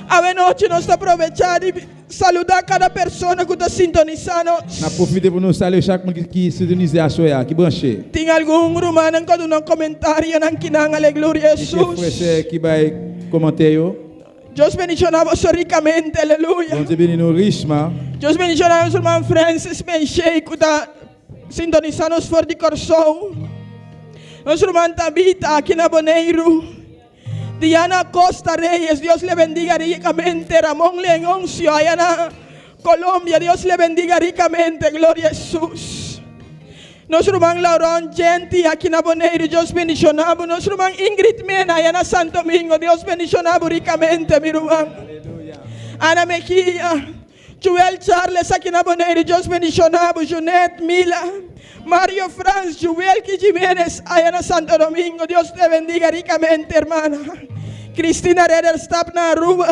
A noite nós aproveitar e saludar cada pessoa que está sintonizando. On a profité pour nous saluer chaque monde qui s'intonise à Soya, qui branché. Tem algum romano que dá um comentário na quinang aleluia Et frères Jesus. qui va commenter. Deus bendicionamos ricamente, aleluia. Bon Dieu bénit nous richement. Deus bendicionamos o irmão Francis Benchei que está sintonizando os forte coração. Nosso irmão Tabita aqui na Boneiro. Diana Costa Reyes, Dios le bendiga ricamente. Ramón Leoncio, allá en Colombia, Dios le bendiga ricamente. Gloria a Jesús. Nuestro hermano Laurent Genti, aquí en Boneiro, Dios bendicionamos. Nuestro hermano Ingrid Mena, allá en Santo Domingo, Dios bendicionamos ricamente, mi hermano. Ana Mejía, Joel Charles, aquí en Boneiro, Dios bendicionamos. Junet Mila, Mario Franz, Joel Jiménez, allá en Santo Domingo, Dios te bendiga ricamente, hermana. Cristina Rederstap na Aruba.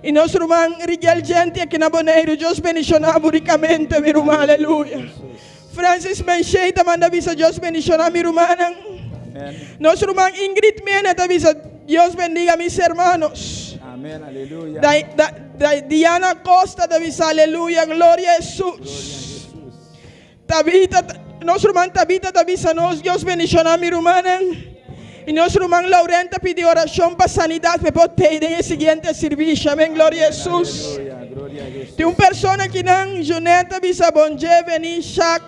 Y nuestro hermano Rigel Genti, aquí en Boneiro, Dios bendicionamos ricamente, mi hermano, aleluya. Francis Benchei te manda avisa, Dios bendicionar mi hermana. Nuestro hermano Ingrid Mena te avisa, Dios bendiga a mis hermanos. Amén, aleluya. Diana Costa te avisa, aleluya, gloria a Jesús. Tabita, nuestro hermano Tabita te avisa, Dios bendicionar a mi hermana. Y nuestro hermano Laurenta pidió oración para sanidad, me puede en el siguiente servicio, amén, gloria a Jesús. Tem uma pessoa que não, Juneta bisa bonje veni shak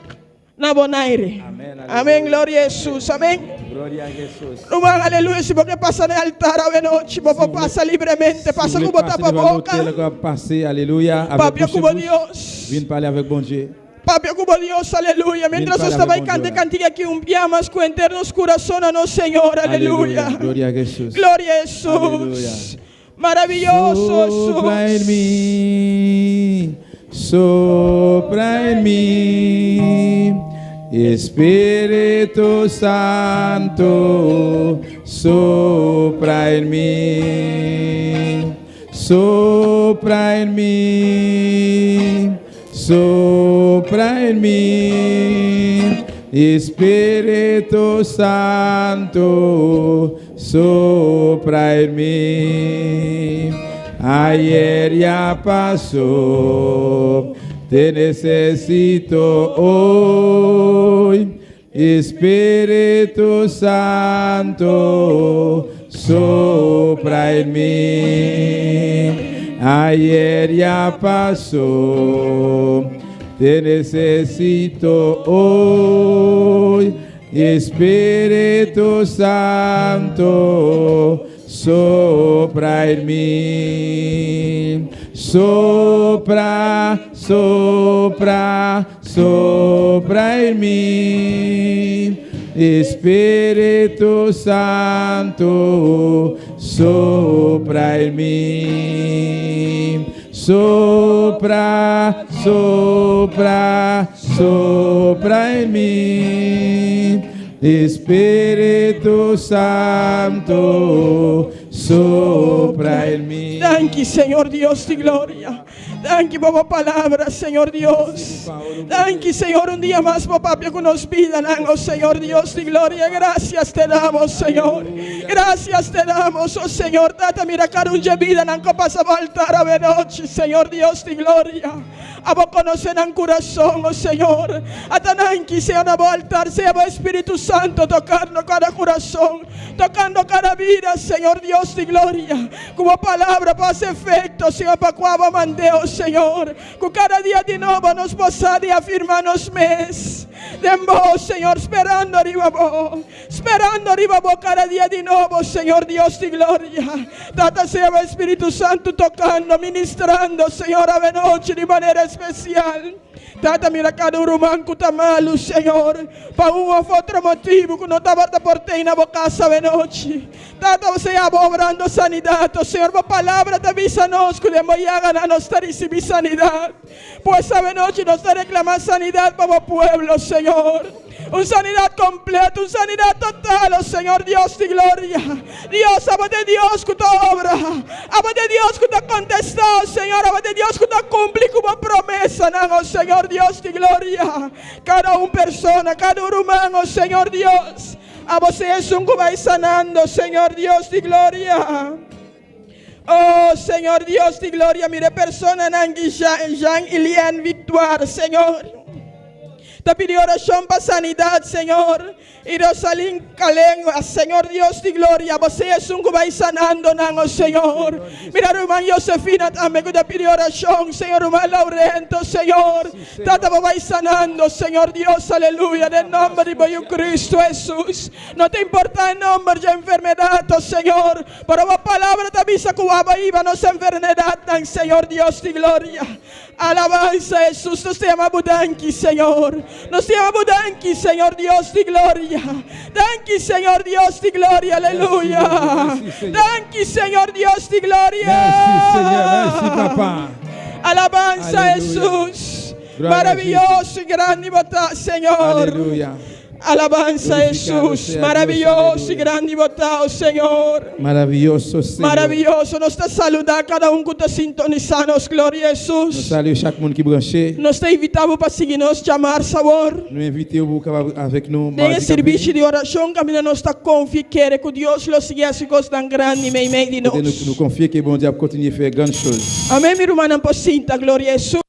na bonaire. Amém, glória a Jesus, amém. Glória a Jesus. Irmão, aleluia, se você passa no altar à noite, você passa livremente, passa com botar para a boca. Passer, alléluia, Papi, avec como bouche. Deus. Viens parler avec bon Dieu. Papi, como Deus, aleluia. Mientras Ven, você vai Padre, cantar bom cantiga aqui, enviamos com eternos corações a nosso Senhor, aleluia. Glória a Jesus. Glória a Jesus. Aleluia. Maravilhoso, Sopra Jesus. en mí, sopra en mí, Espíritu Santo, sopra en mí, sopra en mí, sopra en mí, Espíritu Santo, sopra en mí. Ayer ya pasó, te necesito hoy. Espíritu Santo, sopra en mí. Ayer ya pasó, te necesito hoy. Espíritu Santo, sopra en mí. Sopra, sopra, sopra en mí. Espíritu Santo, sopra en mí. Sopra, sopra, sopra en mí. Espíritu Santo, sopra en mí. Thank you, Señor Dios de gloria. Thank you por tu palabra, Señor Dios. Thank you, Señor, un día más, papá, que nos pidan, oh Señor Dios de gloria. Gracias te damos, Señor. Gracias te damos, oh Señor. Tata, mira, carunje vida, nanco pasa altar a noche, Señor Dios de gloria. Abo conocen en corazón, oh Señor. Atananki sea un altar, sea el Espíritu Santo tocando cada corazón, tocando cada vida, Señor Dios de gloria. Como palabra pasa efecto, Señor, para cuava mandeo, Señor. Que cada día de nuevo nos posa de afirmarnos mes. De vos, Señor, esperando arriba vos. Esperando arriba vos cada día de nuevo, Señor Dios de gloria. Tata sea el Espíritu Santo tocando, ministrando, Señor, a noche de manera especial. Tata, mira cada urumán que está malo, Señor. Para un o otro motivo que no estaba por ti en la casa de noche. Tata, você obrando sanidad, oh Señor. La palabra te avisa-nos que debemos ganar nuestra recibir sanidad. Pues esa noche nos está reclamando sanidad para el pueblo, Señor. Una sanidad completa, una sanidad total, oh Señor Dios de gloria. Dios, habla de Dios que te obra. Habla de Dios que te contestó, Señor. Habla de Dios que te cumple como promesa, oh Señor Dios de gloria. Cada una persona, cada un humano, Señor Dios. A você es un que va sanando, Señor Dios de gloria. Oh, Señor Dios de gloria. Mire persona, Jean Ilian Victoire, Señor. Te pido oración para sanidad, Señor. Y Rosalín Calengua, Señor Dios de gloria. Você es un que va sanando, oh Señor. Mira, hermano Josefina también que te pido oración, Señor, hermano Laurento, Señor. Tata va sanando, Señor Dios, aleluya. En el nombre de Cristo Jesús. No te importa el nombre de enfermedad, oh Señor. Pero la palabra te avisa que va iba no se enfermedad, Señor Dios de gloria. Alabanza Jesús, nos te llama Budanki, Señor. Nos te llama Budanki, Señor Dios de gloria. Danki, Señor Dios de gloria, aleluya. Danki, Señor Dios de gloria. Merci, Seigneur. Merci, Papa. Alabanza Aleluya. Jesús. Gloria a Maravilloso y grande bondad, Señor. Aleluya. Alabanza Glorificado Jesús. sea Dios, Maravilloso y aleluya. grande bondad, Señor. Maravilloso, Seigneur. Maravilloso. Nos te saluda cada uno que te sintonizanos. Gloria a Nous Jesús. saluons chaque monde qui branché. Nos te invitamos para seguirnos, llamar sabor. Nous invitons vous capable avec nous. En el mardi servicio capé. de oración, camina nuestra confianza, quiere que Dios lo siga así cosas tan grandes y me de Nous nos. confions que bon Dieu continue à faire grandes choses. Amén, mi hermana, por cinta, gloria a Jesús.